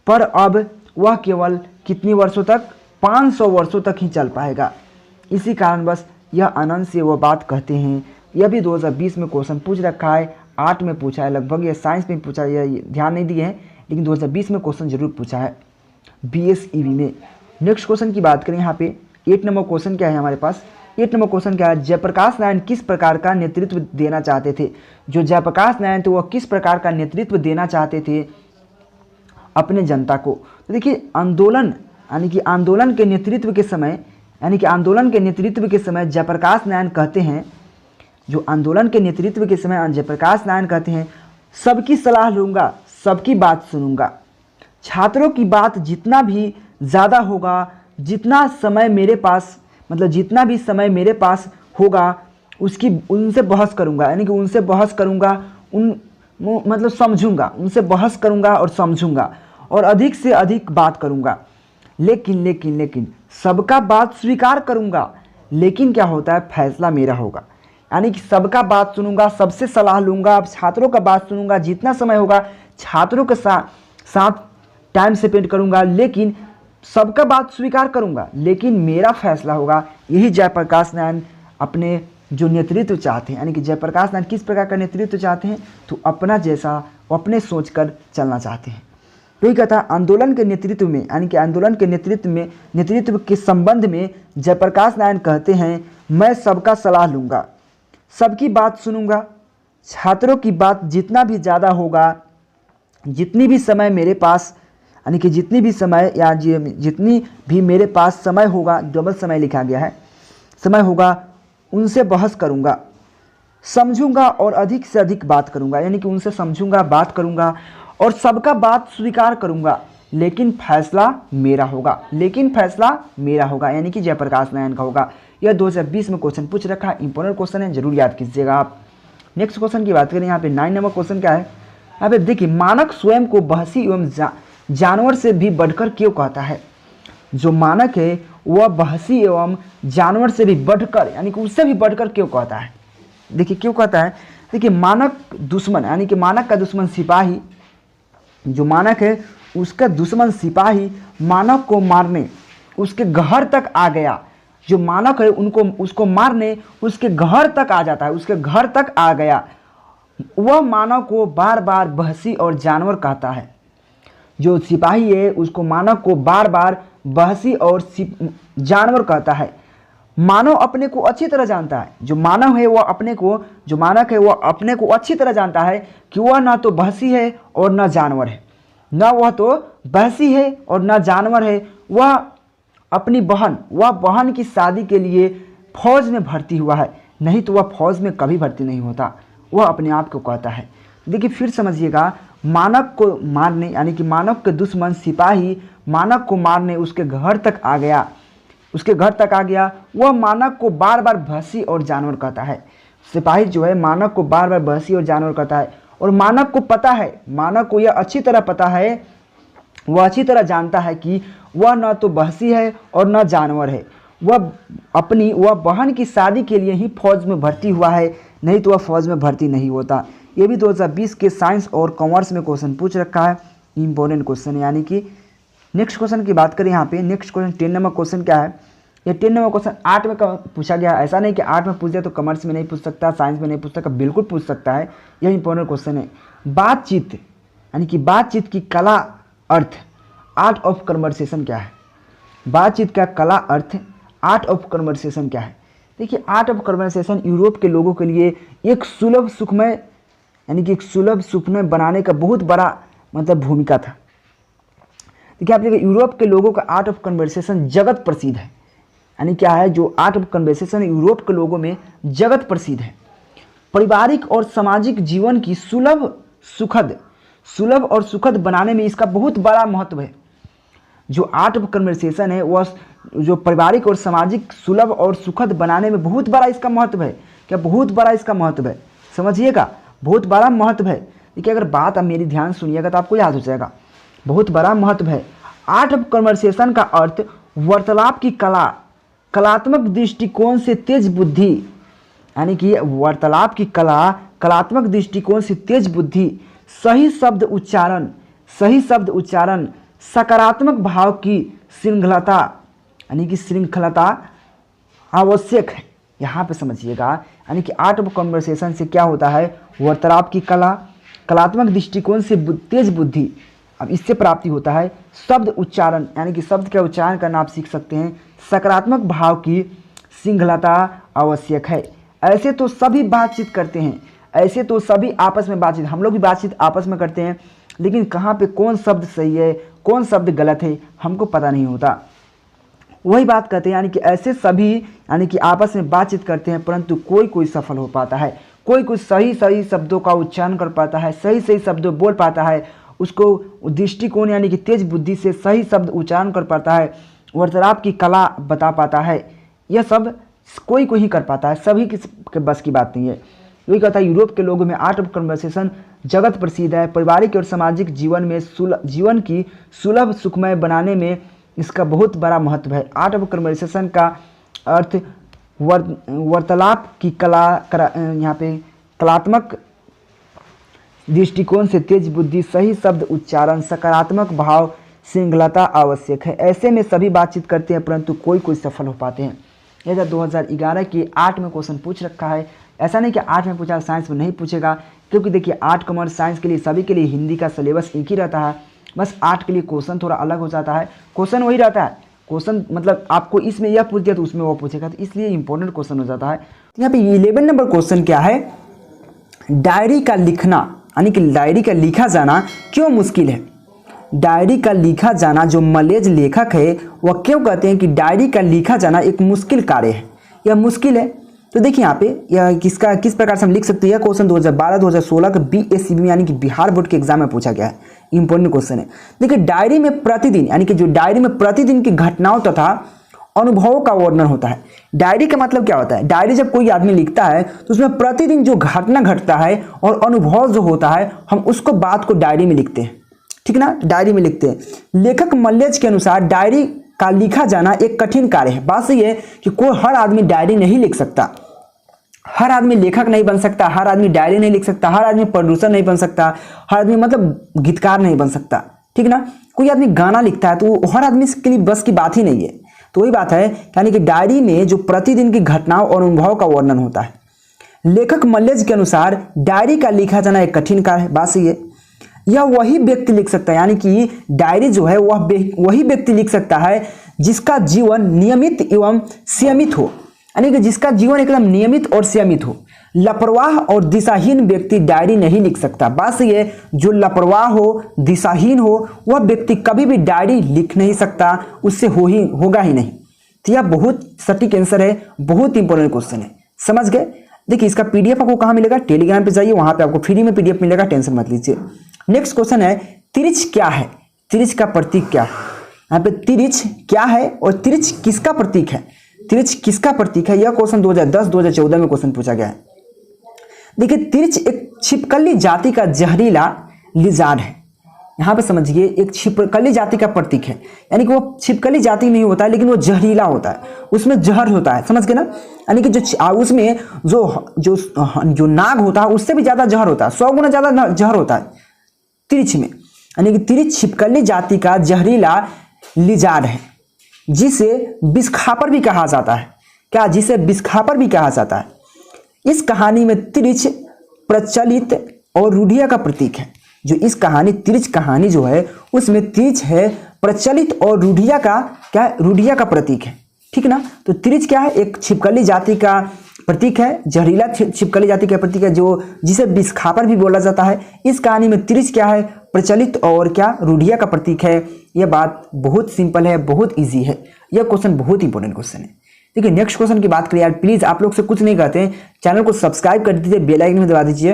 पर अब वह केवल कितने वर्षों तक? 500 वर्षों तक ही चल पाएगा। इसी कारण बस यह आनंद से वह बात कहते हैं। यह भी 2020 में क्वेश्चन पूछ रखा है, 8 में पूछा है लगभग, यह साइंस में पूछा है, यह ध्यान नहीं दिए हैं, लेकिन 2020 में क्वेश्चन जरूर पूछा है BSEB में। नेक्स्ट क्वेश्चन की बात करें, यहाँ पे 8 नंबर क्वेश्चन क्या है हमारे पास? 8 नंबर क्वेश्चन क्या है? जयप्रकाश नारायण किस प्रकार का नेतृत्व देना चाहते थे? जो जयप्रकाश नारायण थे वह किस प्रकार का नेतृत्व देना चाहते थे अपने जनता को? तो देखिए आंदोलन के नेतृत्व के समय जयप्रकाश नारायण कहते हैं, जो आंदोलन के नेतृत्व के समय जयप्रकाश नारायण कहते हैं, सबकी सलाह लूँगा, सबकी बात सुनूंगा, छात्रों की बात जितना भी ज़्यादा होगा, जितना भी समय मेरे पास होगा उनसे बहस करूंगा, यानी कि उनसे बहस करूंगा, समझूंगा, उनसे बहस करूंगा और समझूंगा और अधिक से अधिक बात करूंगा। लेकिन सबका बात स्वीकार करूंगा, लेकिन क्या होता है, फैसला मेरा होगा। यानी कि सबका बात सुनूंगा, सबसे सलाह लूंगा, छात्रों का बात सुनूंगा, जितना समय होगा छात्रों के साथ टाइम स्पेंड करूंगा, लेकिन सबका बात स्वीकार करूंगा, लेकिन मेरा फैसला होगा। यही जयप्रकाश नारायण अपने जो नेतृत्व चाहते हैं, यानी कि जयप्रकाश नारायण किस प्रकार का नेतृत्व चाहते हैं, तो अपना जैसा अपने सोचकर चलना चाहते हैं। तो ये कहता है आंदोलन के नेतृत्व में, यानी कि आंदोलन के नेतृत्व के संबंध में जयप्रकाश नारायण कहते हैं, मैं सबका सलाह लूँगा, सबकी बात सुनूंगा, छात्रों की बात जितना भी ज़्यादा होगा, जितनी भी समय मेरे पास, यानी कि जितनी भी समय या जितनी भी मेरे पास समय होगा, डबल समय लिखा गया है, समय होगा, उनसे बहस करूँगा, समझूंगा और अधिक से अधिक बात करूंगा। यानी कि उनसे समझूंगा, बात करूंगा और सबका बात स्वीकार करूंगा, लेकिन फैसला मेरा होगा, लेकिन फैसला मेरा होगा, यानी कि जयप्रकाश नारायण का होगा। यह 2020 में क्वेश्चन पूछ रखा है, इंपॉर्टेंट क्वेश्चन है, जरूर याद कीजिएगा आप। नेक्स्ट क्वेश्चन की बात करें, यहाँ पे 9 नंबर क्वेश्चन क्या है, यहाँ पे देखिए, मानक स्वयं को बहसी एवं जानवर से भी बढ़कर क्यों कहता है। जो मानक है वह बहसी एवं जानवर से भी बढ़कर, यानी कि उससे भी बढ़कर क्यों कहता है। देखिए क्यों कहता है, देखिए मानक दुश्मन, यानी कि मानक का दुश्मन सिपाही, जो मानक है उसका दुश्मन सिपाही मानक को मारने उसके घर तक आ गया। जो मानक है उसको मारने उसके घर तक आ जाता है, उसके घर तक आ गया। वह मानव को बार बार बहसी और जानवर कहता है। जो सिपाही है उसको मानव को बार बार बहसी और जानवर कहता है। मानव अपने को अच्छी तरह जानता है, जो मानव है वह अपने को, जो मानक है वह अपने को अच्छी तरह जानता है कि वह ना तो बहसी है और ना जानवर है, ना वह तो बहसी है और ना जानवर है। वह अपनी बहन की शादी के लिए फौज में भर्ती हुआ है, नहीं तो वह फौज में कभी भर्ती नहीं होता, वह अपने आप को कहता है। देखिए फिर समझिएगा, मानव को मारने, यानी कि मानव के दुश्मन सिपाही मानव को मारने उसके घर तक आ गया, उसके घर तक आ गया। वह मानव को बार बार बहसी और जानवर कहता है। सिपाही जो है मानव को बार बार बहसी और जानवर कहता है, और मानव को पता है, मानव को यह अच्छी तरह पता है, वह अच्छी तरह जानता है कि वह न तो बहसी है और न जानवर है। वह बहन की शादी के लिए ही फौज में भर्ती हुआ है, नहीं तो वह फौज में भर्ती नहीं होता। ये भी 2020 के साइंस और कॉमर्स में क्वेश्चन पूछ रखा है, इंपॉर्टेंट क्वेश्चन। यानी कि नेक्स्ट क्वेश्चन की बात करें, यहाँ पे नेक्स्ट क्वेश्चन 10 नंबर क्वेश्चन क्या है, ये 10 नंबर क्वेश्चन 8 में पूछा गया। ऐसा नहीं कि 8 में पूछ दिया तो कॉमर्स में नहीं पूछ सकता, साइंस में नहीं पूछ सकता, बिल्कुल पूछ सकता है। यह इंपॉर्टेंट क्वेश्चन है। बातचीत, यानी कि बातचीत की कला अर्थ, आर्ट ऑफ कन्वर्सेशन क्या है। बातचीत का कला अर्थ, आर्ट ऑफ कन्वर्सेशन क्या है। देखिए आर्ट ऑफ कन्वर्सेशन यूरोप के लोगों के लिए एक सुलभ सुखमय, यानी कि एक सुलभ सुखमय बनाने का बहुत बड़ा मतलब भूमिका था। देखिए आप देखिए, यूरोप के लोगों का आर्ट ऑफ कन्वर्सेशन जगत प्रसिद्ध है। यानी क्या है, जो आर्ट ऑफ कन्वर्सेशन यूरोप के लोगों में जगत प्रसिद्ध है। पारिवारिक और सामाजिक जीवन की सुलभ और सुखद बनाने में इसका बहुत बड़ा महत्व है। जो आर्ट ऑफ कन्वर्सेशन है वह जो पारिवारिक और सामाजिक सुलभ और सुखद बनाने में बहुत बड़ा इसका महत्व है। क्या बहुत बड़ा इसका महत्व है, समझिएगा, बहुत बड़ा महत्व है। देखिए अगर बात आप मेरी ध्यान सुनिएगा तो आपको याद हो जाएगा, बहुत बड़ा महत्व है। आर्ट ऑफ कन्वर्सेशन का अर्थ वार्तालाप की कला, कलात्मक दृष्टिकोण से तेज बुद्धि, यानी कि वार्तालाप की कला, कलात्मक दृष्टिकोण से तेज बुद्धि, सही शब्द उच्चारण, सकारात्मक भाव की श्रृंखलता, यानी कि श्रृंखलता आवश्यक है। यहाँ पे समझिएगा, यानी कि आर्ट ऑफ कन्वर्सेशन से क्या होता है, वार्तालाप की कला, कलात्मक दृष्टिकोण से तेज बुद्धि, अब इससे प्राप्ति होता है शब्द उच्चारण, यानी कि शब्द का उच्चारण करना आप सीख सकते हैं, सकारात्मक भाव की श्रृंखलता आवश्यक है। ऐसे तो सभी बातचीत करते हैं, ऐसे तो सभी आपस में बातचीत, हम लोग भी बातचीत आपस में करते हैं, लेकिन कहाँ पे कौन शब्द सही है कौन शब्द गलत है हमको पता नहीं होता। वही बात कहते हैं, यानी कि ऐसे सभी, यानी कि आपस में बातचीत करते हैं, परंतु कोई सफल हो पाता है, कोई सही शब्दों का उच्चारण कर पाता है, सही शब्दों बोल पाता है, उसको दृष्टिकोण यानी कि तेज बुद्धि से सही शब्द उच्चारण कर पाता है, वार्तालाप की कला बता पाता है। यह सब कोई ही कर पाता है, सभी के बस की बात नहीं है। यही कहता है यूरोप के लोगों में आर्ट ऑफ कन्वर्सेशन जगत प्रसिद्ध है। पारिवारिक और सामाजिक जीवन की सुलभ सुखमय बनाने में इसका बहुत बड़ा महत्व है। आर्ट ऑफ कन्वर्सेशन का अर्थ वार्तालाप की कला, यहाँ पे कलात्मक दृष्टिकोण से तेज बुद्धि, सही शब्द उच्चारण, सकारात्मक भाव, श्रृंखलता आवश्यक है। ऐसे में सभी बातचीत करते हैं परंतु कोई सफल हो पाते हैं। यह 2011 की 8 में क्वेश्चन पूछ रखा है। ऐसा नहीं कि 8 में पूछा साइंस में नहीं पूछेगा, क्योंकि देखिए आर्ट कॉमर्स साइंस के लिए सभी के लिए हिंदी का सिलेबस एक ही रहता है, बस आर्ट के लिए क्वेश्चन थोड़ा अलग हो जाता है। क्वेश्चन वही रहता है, क्वेश्चन मतलब आपको इसमें यह पूछ दिया तो उसमें वो पूछेगा, तो इसलिए इंपॉर्टेंट क्वेश्चन हो जाता है। यहाँ पे 11 नंबर क्वेश्चन क्या है, डायरी का लिखना यानी कि डायरी का लिखा जाना क्यों मुश्किल है? डायरी का लिखा जाना जो मलेज लेखक है वह क्यों कहते हैं कि डायरी का लिखा जाना एक मुश्किल कार्य है, यह मुश्किल है? तो देखिए यहाँ पे यह किस प्रकार से हम लिख सकते हैं। यह क्वेश्चन 2012-2016 के BACB में यानी कि बिहार बोर्ड के एग्जाम में पूछा गया है, इंपॉर्टेंट क्वेश्चन है। देखिए डायरी में प्रतिदिन यानी कि जो डायरी में प्रतिदिन की घटनाओं तथा अनुभवों का वर्णन होता है। डायरी का मतलब क्या होता है? डायरी जब कोई आदमी लिखता है तो उसमें प्रतिदिन जो घटना घटता है और अनुभव जो होता है हम उसको बात को डायरी में लिखते हैं, ठीक ना, डायरी में लिखते हैं। लेखक मल्लेज के अनुसार डायरी का लिखा जाना एक कठिन कार्य है। बात सही है कि कोई हर आदमी डायरी नहीं लिख सकता, हर आदमी लेखक नहीं बन सकता, हर आदमी डायरी नहीं लिख सकता, हर आदमी प्रोड्यूसर नहीं बन सकता, हर आदमी मतलब गीतकार नहीं बन सकता, ठीक ना। कोई आदमी गाना लिखता है तो हर आदमी के लिए बस की बात ही नहीं है। तो वही बात है यानी कि डायरी में जो प्रतिदिन की घटनाओं और अनुभव का वर्णन होता है। लेखक मल्लेज के अनुसार डायरी का लिखा जाना एक कठिन कार्य है। बात सही है। यह वही व्यक्ति लिख सकता है यानी कि डायरी जो है वह वही व्यक्ति लिख सकता है जिसका जीवन नियमित एवं संयमित हो, यानी कि जिसका जीवन एकदम नियमित और संयमित हो। लापरवाह और दिशाहीन व्यक्ति डायरी नहीं लिख सकता। बात सही है। जो लापरवाह हो, दिशाहीन हो, वह व्यक्ति कभी भी डायरी लिख नहीं सकता, उससे होगा ही नहीं। तो यह बहुत सटीक आंसर है, बहुत इंपॉर्टेंट क्वेश्चन है, समझ गए। देखिए इसका PDF आपको कहाँ मिलेगा? टेलीग्राम पे जाइए, वहां पे आपको फ्री में PDF मिलेगा, टेंशन मत लीजिए। नेक्स्ट क्वेश्चन है तिरछ क्या है? तिरछ का प्रतीक क्या है? यहाँ पे तिरछ क्या है और तिरछ किसका प्रतीक है? तिरछ किसका प्रतीक है? यह क्वेश्चन 2010-2014 में क्वेश्चन पूछा गया है। देखिए तिरछ एक छिपकली जाति का जहरीला लिजार्ड है। यहाँ पे समझिए एक छिपकली जाति का प्रतीक है, यानी कि वो छिपकली जाति नहीं होता है लेकिन वो जहरीला होता है, उसमें जहर होता है, समझ गए ना। यानी कि जो उसमें जो नाग होता है उससे भी ज्यादा जहर होता है, 100 गुना ज्यादा जहर होता है तिरछ में। यानी कि तिरछ छिपकली जाति का जहरीला लिजार्ड है जिसे विषखापर भी कहा जाता है। क्या? जिसे विषखापर भी कहा जाता है। इस कहानी में तिरछ प्रचलित और रूढ़िया का प्रतीक है। जो इस कहानी तिरछ कहानी जो है उसमें तिरछ है प्रचलित और रूढ़िया का क्या? रूढ़िया का प्रतीक है, ठीक ना। तो तिरछ क्या है? एक छिपकली जाति का प्रतीक है, जहरीला छिपकली जाति का प्रतीक है जो जिसे विषखापर भी बोला जाता है। इस कहानी में तिरछ क्या है? प्रचलित और क्या? रूढ़िया का प्रतीक है। यह बात बहुत सिंपल है, बहुत इजी है। यह क्वेश्चन बहुत इंपॉर्टेंट क्वेश्चन है। देखिए नेक्स्ट क्वेश्चन की बात करिए यार, प्लीज आप लोग से कुछ नहीं कहते हैं, चैनल को सब्सक्राइब कर दीजिए, बेल आइकन में दबा दीजिए।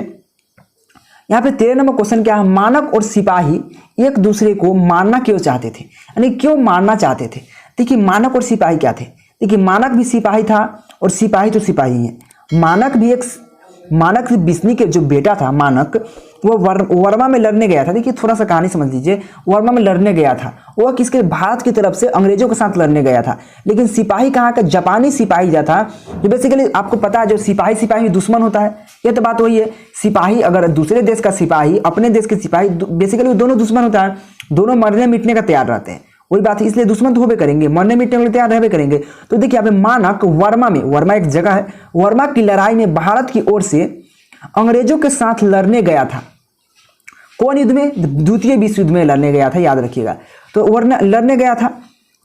यहाँ पे 13 नंबर क्वेश्चन क्या है? मानक और सिपाही एक दूसरे को मारना क्यों चाहते थे, यानी क्यों मारना चाहते थे? देखिए मानक और सिपाही क्या थे? देखिए मानक भी सिपाही था और सिपाही तो सिपाही है। मानक बिस्नी के जो बेटा था मानक, वो वर्मा में लड़ने गया था। देखिए थोड़ा सा कहानी समझ लीजिए। वर्मा में लड़ने गया था, वह किसके? भारत की तरफ से अंग्रेजों के साथ लड़ने गया था। लेकिन सिपाही कहाँ का? जापानी सिपाही जो था, जो बेसिकली आपको पता है जो सिपाही दुश्मन होता है, यह तो बात वही है। सिपाही अगर दूसरे देश का सिपाही अपने देश के सिपाही, बेसिकली दोनों दुश्मन होता है, दोनों मरने मिटने का तैयार रहते हैं, वही बात है। इसलिए दुश्मन तो होबे करेंगे, मरने मिटने के लिए तैयार रहबे करेंगे। तो देखिए यहाँ पे मानक वर्मा एक जगह है, वर्मा की लड़ाई में भारत की ओर से अंग्रेजों के साथ लड़ने गया था। कौन युद्ध में? द्वितीय विश्व युद्ध में लड़ने गया था, याद रखिएगा। तो वर्मा लड़ने गया था,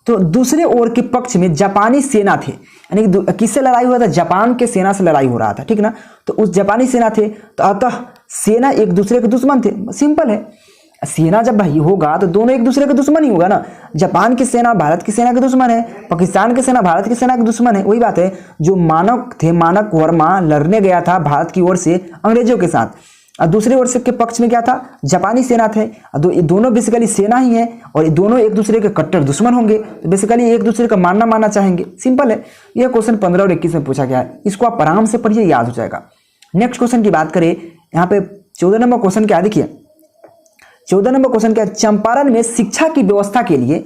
तो दूसरे ओर के पक्ष में जापानी सेना थे, यानी कि किससे लड़ाई हुआ था? जापान के सेना से लड़ाई हो रहा था, ठीक ना। तो उस जापानी सेना थे, तो अतः सेना एक दूसरे के दुश्मन थे। सिंपल है, सेना जब भाई होगा तो दोनों एक दूसरे के दुश्मन ही होगा ना। जापान की सेना भारत की सेना के दुश्मन है, पाकिस्तान की सेना भारत की सेना के दुश्मन है। वही बात है, जो मानक थे, मानक वर्मा लड़ने गया था भारत की ओर से अंग्रेजों के साथ, और दूसरे ओर से के पक्ष में क्या था? जापानी सेना थे। ये दोनों बेसिकली सेना ही है और ये दोनों एक दूसरे के कट्टर दुश्मन होंगे, तो बेसिकली एक दूसरे का मारना चाहेंगे। सिंपल है। यह क्वेश्चन 15 और 21 में पूछा गया है, इसको आप आराम से पढ़िए, याद हो जाएगा। नेक्स्ट क्वेश्चन की बात करें, यहाँ पे 14 नंबर क्वेश्चन क्या है? देखिए 14 नंबर क्वेश्चन क्या है? चंपारण में शिक्षा की व्यवस्था के लिए,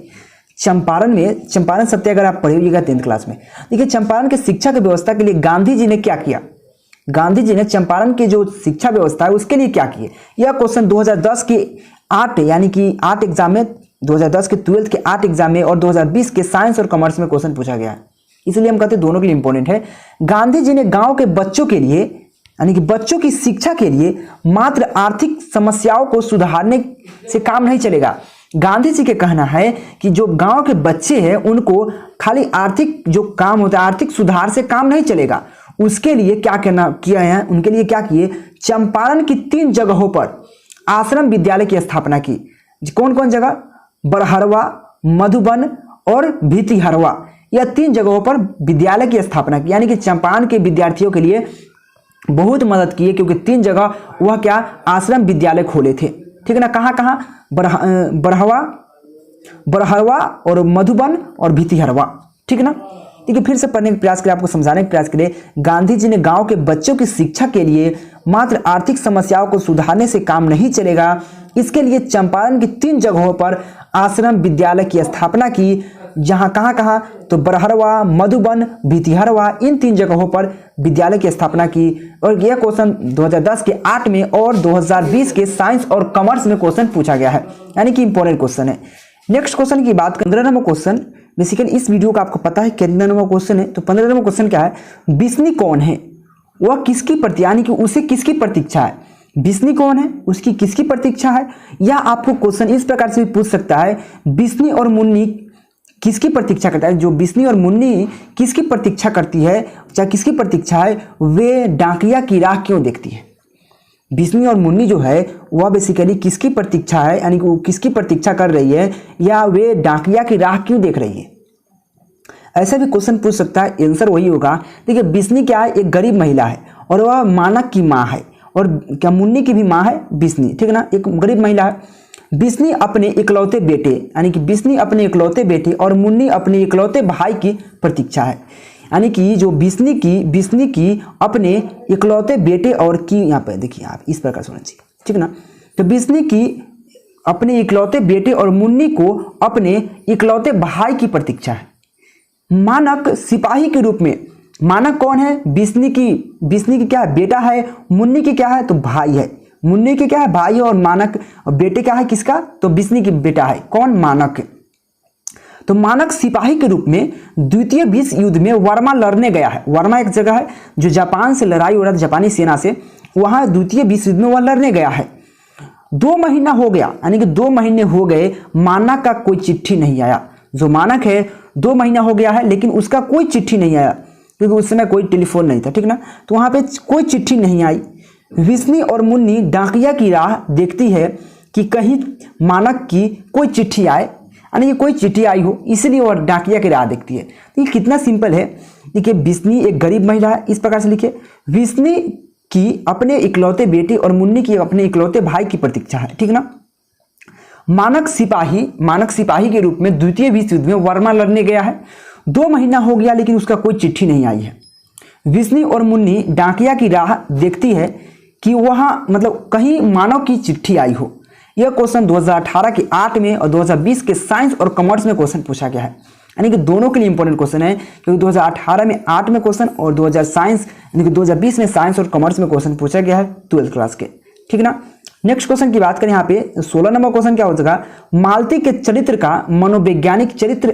चंपारण सत्याग्रह आप पढ़िएगा 10th क्लास में। देखिए चंपारण के शिक्षा की व्यवस्था के लिए गांधी जी ने क्या किया? गांधी जी ने चंपारण की जो शिक्षा व्यवस्था है उसके लिए क्या किए? यह क्वेश्चन 2010 के 8 यानी कि 8 एग्जाम में, 2010 के 12th के 8 एग्जाम में और 2020 के साइंस और कॉमर्स में क्वेश्चन पूछा गया है, इसलिए हम कहते हैं दोनों के लिए इंपॉर्टेंट है। गांधी जी ने गांव के बच्चों के लिए, यानी कि बच्चों की शिक्षा के लिए मात्र आर्थिक समस्याओं को सुधारने से काम नहीं चलेगा। गांधी जी के कहना है कि जो गांव के बच्चे हैं उनको खाली आर्थिक जो काम होता है, आर्थिक सुधार से काम नहीं चलेगा, उसके लिए क्या करना किया है, उनके लिए क्या किए, चंपारण की 3 जगहों पर आश्रम विद्यालय की स्थापना की। कौन कौन जगह, बरहरवा, मधुबन और भितिहरवा, यह 3 जगहों पर विद्यालय की स्थापना की। यानी कि चंपारण के विद्यार्थियों के लिए बहुत मदद की है, क्योंकि 3 जगह वह क्या आश्रम विद्यालय खोले थे। ठीक है ना, कहाँ कहाँ, बरहरवा और मधुबन और भितिहरवा। ठीक है ना। ठीक है, फिर से पढ़ने का प्रयास करें, आपको समझाने का प्रयास करें। गांधी जी ने गांव के बच्चों की शिक्षा के लिए मात्र आर्थिक समस्याओं को सुधारने से काम नहीं चलेगा, इसके लिए चंपारण की 3 जगहों पर आश्रम विद्यालय की स्थापना की। जहां कहाँ कहाँ, तो बरहरवा, मधुबन, भितिहरवा, इन 3 जगहों पर विद्यालय की स्थापना की। और यह क्वेश्चन 2010 के 8 में और 2020 के साइंस और कॉमर्स में क्वेश्चन पूछा गया है, यानी कि इंपॉर्टेंट क्वेश्चन है। नेक्स्ट क्वेश्चन की बात, 15 नंबर क्वेश्चन। बेसिकली इस वीडियो का आपको पता है कितना नंबर क्वेश्चन है, तो 15 नंबर क्वेश्चन क्या है, बिस्नी कौन है, वह किसकी प्रति, यानी कि उसे किसकी प्रतीक्षा है। बिस्नी कौन है, उसकी किसकी प्रतीक्षा है। या आपको क्वेश्चन इस प्रकार से भी पूछ सकता है, बिस्नी और मुन्नी किसकी प्रतीक्षा करता है। जो बिस्नी और मुन्नी किसकी प्रतीक्षा करती है, चाहे किसकी प्रतीक्षा है, वे डाकिया की राह क्यों देखती है। बिस्नी और मुन्नी जो है वह बेसिकली किसकी प्रतीक्षा है, यानी कि वो किसकी प्रतीक्षा कर रही है, या वे डाकिया की राह क्यों देख रही है। ऐसा भी क्वेश्चन पूछ सकता है, आंसर वही होगा। देखिए, बिस्नी क्या है, एक गरीब महिला है और वह मानक की माँ है, और क्या मुन्नी की भी माँ है बिस्नी। ठीक है ना, एक गरीब महिला है। बिस्नी अपने इकलौते बेटे, यानी कि बिस्नी अपने इकलौते बेटे और मुन्नी अपने इकलौते भाई की प्रतीक्षा है। यानी कि जो बिस्नी की अपने इकलौते बेटे और की, यहाँ पर देखिए आप इस प्रकार से होना चाहिए। ठीक है ना, तो बिस्नी की अपने इकलौते बेटे और मुन्नी को अपने इकलौते भाई की प्रतीक्षा है। मानक सिपाही के रूप में, मानक कौन है, बिस्नी की क्या है, बेटा है, मुन्नी की क्या है, तो भाई है। मुन्नी की क्या है, भाई है, और मानक बेटे क्या है किसका, तो बिस्नी की बेटा है, कौन, मानक। तो मानक सिपाही के रूप में द्वितीय विश्व युद्ध में वर्मा लड़ने गया है। वर्मा एक जगह है जो जापान से लड़ाई हो रहा था, जापानी सेना से, वहां द्वितीय विश्व युद्ध में वह लड़ने गया है। 2 महीना हो गया, यानी कि 2 महीने हो गए, मानक का कोई चिट्ठी नहीं आया। जो मानक है 2 महीना हो गया है, लेकिन उसका कोई चिट्ठी नहीं आया, क्योंकि उस समय कोई टेलीफोन नहीं था। ठीक ना, तो वहां पे कोई चिट्ठी नहीं आई। बिस्नी और मुन्नी डाकिया की राह देखती है कि कहीं मानक की कोई चिट्ठी आए, यानी कि कोई चिट्ठी आई हो, इसलिए वह डाकिया की राह देखती है। तो ये कितना सिंपल है। देखिए, बिस्नी एक गरीब महिला है, इस प्रकार से लिखिए, बिस्नी की अपने इकलौते बेटे और मुन्नी की अपने इकलौते भाई की प्रतीक्षा है। ठीक ना। मानक सिपाही के रूप में द्वितीय विश्व युद्ध में वर्मा लड़ने गया है। 2 महीना हो गया, लेकिन उसका कोई चिट्ठी नहीं आई है। बिस्नी और मुन्नी डाकिया की राह देखती है कि वहां मतलब कहीं मानव की चिट्ठी आई हो। यह क्वेश्चन 2018 के 8 में और 2020 के साइंस और कॉमर्स में क्वेश्चन पूछा गया है, यानी कि दोनों के लिए इंपॉर्टेंट क्वेश्चन है, क्योंकि 2018 में 8 में क्वेश्चन और 2020 में साइंस और कॉमर्स में क्वेश्चन पूछा गया है 12th क्लास के। ठीक ना। नेक्स्ट क्वेश्चन की बात करें, यहाँ पे 16 नंबर क्वेश्चन क्या हो जाएगा, मालती के चरित्र का मनोवैज्ञानिक चरित्र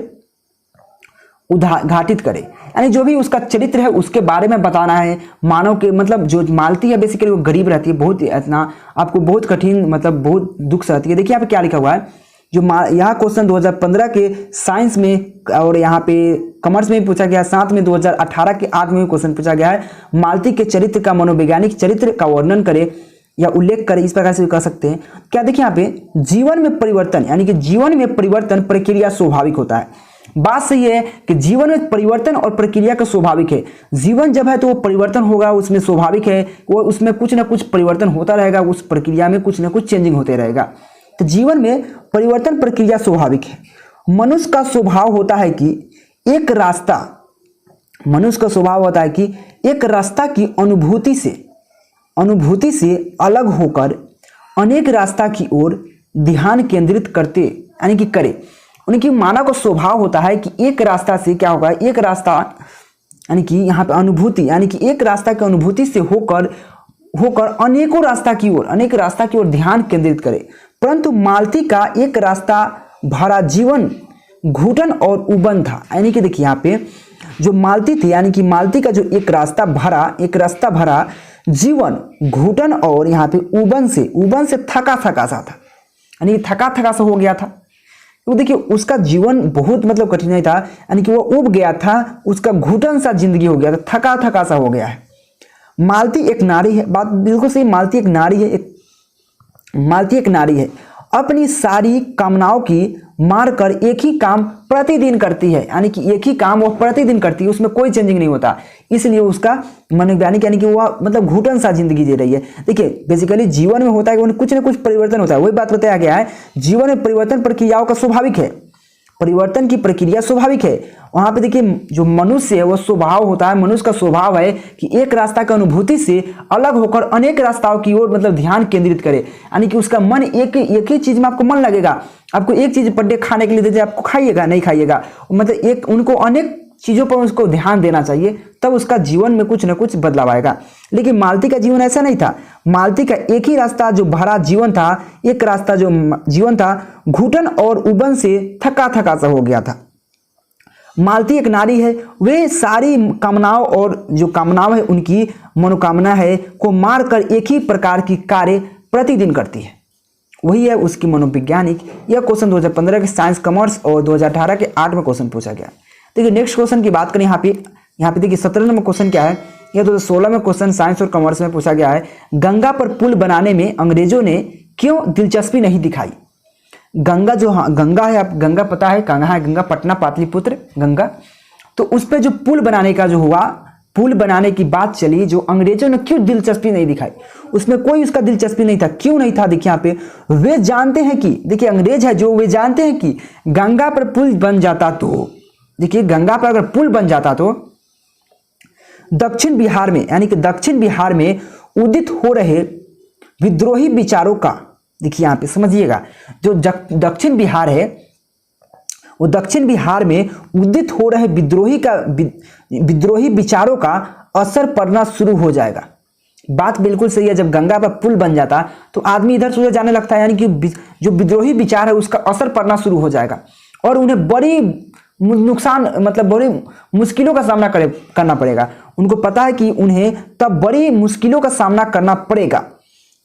उद्घाटित करे। यानी जो भी उसका चरित्र है उसके बारे में बताना है। मानव के मतलब जो मालती है बेसिकली वो गरीब रहती है, बहुत इतना आपको बहुत कठिन मतलब बहुत दुख से रहती है। देखिए यहाँ पे क्या लिखा हुआ है, जो यहाँ क्वेश्चन 2015 के साइंस में और यहाँ पे कॉमर्स में भी पूछा गया है, साथ में 2018 के 8 में भी क्वेश्चन पूछा गया है। मालती के चरित्र का मनोवैज्ञानिक चरित्र का वर्णन करे या उल्लेख करे, इस प्रकार से भी कर सकते हैं। क्या देखिए यहाँ पे जीवन में परिवर्तन, यानी कि जीवन में परिवर्तन प्रक्रिया स्वाभाविक होता है। बात सही है कि जीवन में परिवर्तन और प्रक्रिया का स्वाभाविक है। जीवन जब है तो वो परिवर्तन होगा, उसमें स्वाभाविक है, वो उसमें कुछ ना कुछ परिवर्तन होता रहेगा, उस प्रक्रिया में कुछ ना कुछ चेंजिंग होते रहेगा। तो जीवन में परिवर्तन प्रक्रिया स्वाभाविक है। मनुष्य का स्वभाव होता है कि एक रास्ता की अनुभूति से अलग होकर अनेक रास्ता की ओर ध्यान केंद्रित करते यानी कि करे। उनकी मानव का स्वभाव होता है कि एक रास्ता से क्या होगा, एक रास्ता यानी कि यहाँ पे अनुभूति यानी कि एक रास्ता की अनुभूति से होकर अनेक रास्ता की ओर ध्यान केंद्रित करे। परंतु मालती का एक रास्ता भरा जीवन घुटन और उबन था। यानी कि देखिए यहाँ पे जो मालती थी, यानी कि मालती का जो एक रास्ता भरा जीवन घुटन और यहाँ पे उबन से थका सा था, यानी कि थका सा हो गया था। तो देखिए उसका जीवन बहुत मतलब कठिनाई था, यानी कि वो उब गया था, उसका घुटन सा जिंदगी हो गया था, थका थका सा हो गया है। मालती एक नारी है, बात बिल्कुल सही, मालती एक नारी है, मालती एक नारी है, अपनी सारी कामनाओं की मारकर एक ही काम प्रतिदिन करती है, यानी कि एक ही काम वो प्रतिदिन करती है, उसमें कोई चेंजिंग नहीं होता, इसलिए उसका मनोवैज्ञानिक यानी कि वो मतलब घुटन सा जिंदगी जी रही है। देखिए बेसिकली जीवन में होता है कि कुछ ना कुछ परिवर्तन होता है, वही बात बताया गया है, जीवन में परिवर्तन प्रक्रियाओं का स्वाभाविक है, परिवर्तन की प्रक्रिया स्वाभाविक है। वहां पे देखिए जो मनुष्य है वो स्वभाव होता है, मनुष्य का स्वभाव है कि एक रास्ता की अनुभूति से अलग होकर अनेक रास्ताओं की ओर मतलब ध्यान केंद्रित करे, यानी कि उसका मन एक ही चीज में आपको मन लगेगा, आपको एक चीज पर डे खाने के लिए देते आपको खाइएगा नहीं खाइएगा, मतलब एक उनको अनेक चीजों पर उसको ध्यान देना चाहिए, तब उसका जीवन में कुछ ना कुछ बदलाव आएगा। लेकिन मालती का जीवन ऐसा नहीं था, मालती का एक ही रास्ता जो भरा जीवन था, एक रास्ता जो जीवन था घुटन और उबन से थका थका सा हो गया था। मालती एक नारी है, वे सारी कामनाओं और जो कामनाएं है उनकी मनोकामना है को मारकर एक ही प्रकार की कार्य प्रतिदिन करती है, वही है उसकी मनोवैज्ञानिक। यह क्वेश्चन 2015 के साइंस कॉमर्स और 2018 के 8 में क्वेश्चन पूछा गया। देखिए नेक्स्ट क्वेश्चन की बात करें यहाँ पे देखिए 17 नंबर क्वेश्चन क्या है, यह 2016 में क्वेश्चन साइंस और कॉमर्स में पूछा गया है। गंगा पर पुल बनाने में अंग्रेजों ने क्यों दिलचस्पी नहीं दिखाई? गंगा जो गंगा है, आप गंगा पता है कहाँ है, गंगा पटना पाटलिपुत्र गंगा, तो उस पर जो पुल बनाने का जो हुआ, पुल बनाने की बात चली, जो अंग्रेजों ने क्यों दिलचस्पी नहीं दिखाई, उसमें कोई उसका दिलचस्पी नहीं था। क्यों नहीं था? देखिए यहाँ पे वे जानते हैं कि, देखिए अंग्रेज है जो, वे जानते हैं कि गंगा पर पुल बन जाता तो, देखिए गंगा पर अगर पुल बन जाता तो दक्षिण बिहार में, यानी कि दक्षिण बिहार में उदित हो रहे विद्रोही विचारों का, देखिए यहाँ पे समझिएगा, जो दक्षिण बिहार है वो दक्षिण बिहार में उदित हो रहे विद्रोही विचारों का असर पड़ना शुरू हो जाएगा। बात बिल्कुल सही है, जब गंगा पर पुल बन जाता तो आदमी इधर से उधर जाने लगता है, यानी कि जो विद्रोही विचार है उसका असर पड़ना शुरू हो जाएगा और उन्हें बड़ी नुकसान मतलब बड़ी मुश्किलों का सामना करना पड़ेगा। उनको पता है कि उन्हें तब बड़ी मुश्किलों का सामना करना पड़ेगा,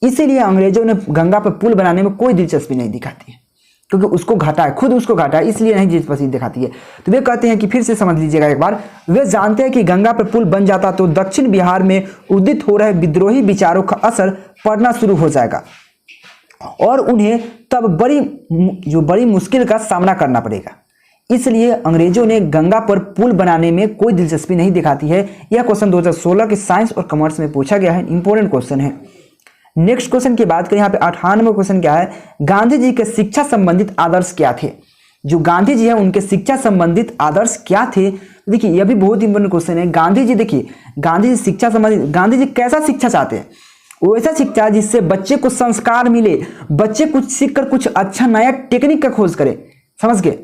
इसीलिए अंग्रेजों ने गंगा पर पुल बनाने में कोई दिलचस्पी नहीं दिखाती है, क्योंकि उसको घाटा है, खुद उसको घाटा है, इसलिए नहीं दिलचस्पी दिखाती है। तो वे कहते हैं कि फिर से समझ लीजिएगा एक बार, वे जानते हैं कि गंगा पर पुल बन जाता तो दक्षिण बिहार में उदित हो रहे विद्रोही विचारों का असर पड़ना शुरू हो जाएगा और उन्हें तब बड़ी मुश्किल का सामना करना पड़ेगा, इसलिए अंग्रेजों ने गंगा पर पुल बनाने में कोई दिलचस्पी नहीं दिखाती है। यह क्वेश्चन 2016 के साइंस और कॉमर्स में पूछा गया है, इंपॉर्टेंट क्वेश्चन है। नेक्स्ट क्वेश्चन की बात करें, यहाँ पे 98वां क्वेश्चन क्या है, गांधी जी के शिक्षा संबंधित आदर्श क्या थे? जो गांधी जी है उनके शिक्षा संबंधित आदर्श क्या थे? देखिए यह भी बहुत इंपॉर्टेंट क्वेश्चन है। गांधी जी, देखिए गांधी जी शिक्षा संबंधित, गांधी जी कैसा शिक्षा चाहते हैं? वो ऐसा शिक्षा जिससे बच्चे को संस्कार मिले, बच्चे कुछ सीखकर कुछ अच्छा नया टेक्निक का खोज करे, समझ गए,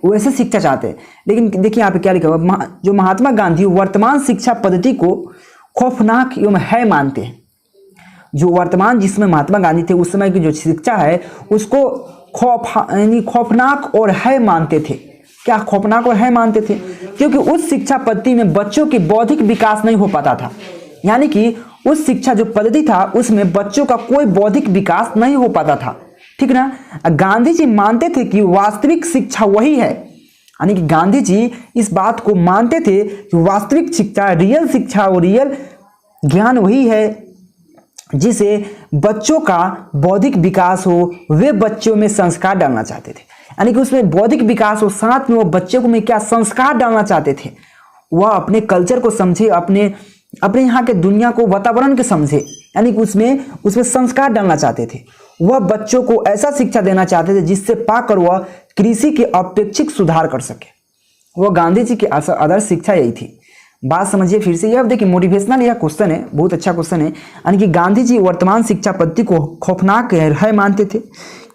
वो ऐसे शिक्षा चाहते हैं। लेकिन देखिए यहाँ पे क्या लिखा हुआ, जो महात्मा गांधी वर्तमान शिक्षा पद्धति को खौफनाक एवं है मानते हैं। जो वर्तमान जिसमें महात्मा गांधी थे उस समय की जो शिक्षा है उसको खौफनाक और है मानते थे। क्या खौफनाक और है मानते थे? क्योंकि उस शिक्षा पद्धति में बच्चों की बौद्धिक विकास नहीं हो पाता था, यानी कि उस शिक्षा जो पद्धति था उसमें बच्चों का कोई बौद्धिक विकास नहीं हो पाता था, ठीक ना। गांधी जी मानते थे कि वास्तविक शिक्षा वही है, यानी कि गांधी जी इस बात को मानते थे कि वास्तविक शिक्षा, रियल शिक्षा और रियल ज्ञान वही है जिसे बच्चों का बौद्धिक विकास हो। वे बच्चों में संस्कार डालना चाहते थे, यानी कि उसमें बौद्धिक विकास हो, साथ में वो बच्चों को में क्या संस्कार डालना चाहते थे। वह अपने कल्चर को समझे, अपने यहाँ के दुनिया को, वातावरण को समझे, यानी कि उसमें संस्कार डालना चाहते थे। वह बच्चों को ऐसा शिक्षा देना चाहते थे जिससे पाकर वह कृषि के अपेक्षित सुधार कर सके। वह गांधी जी की आदर्श शिक्षा यही थी। बात समझिए फिर से, यह देखिए मोटिवेशनल यह क्वेश्चन है, बहुत अच्छा क्वेश्चन है। यानी कि गांधी जी वर्तमान शिक्षा पद्धति को खौफनाक है मानते थे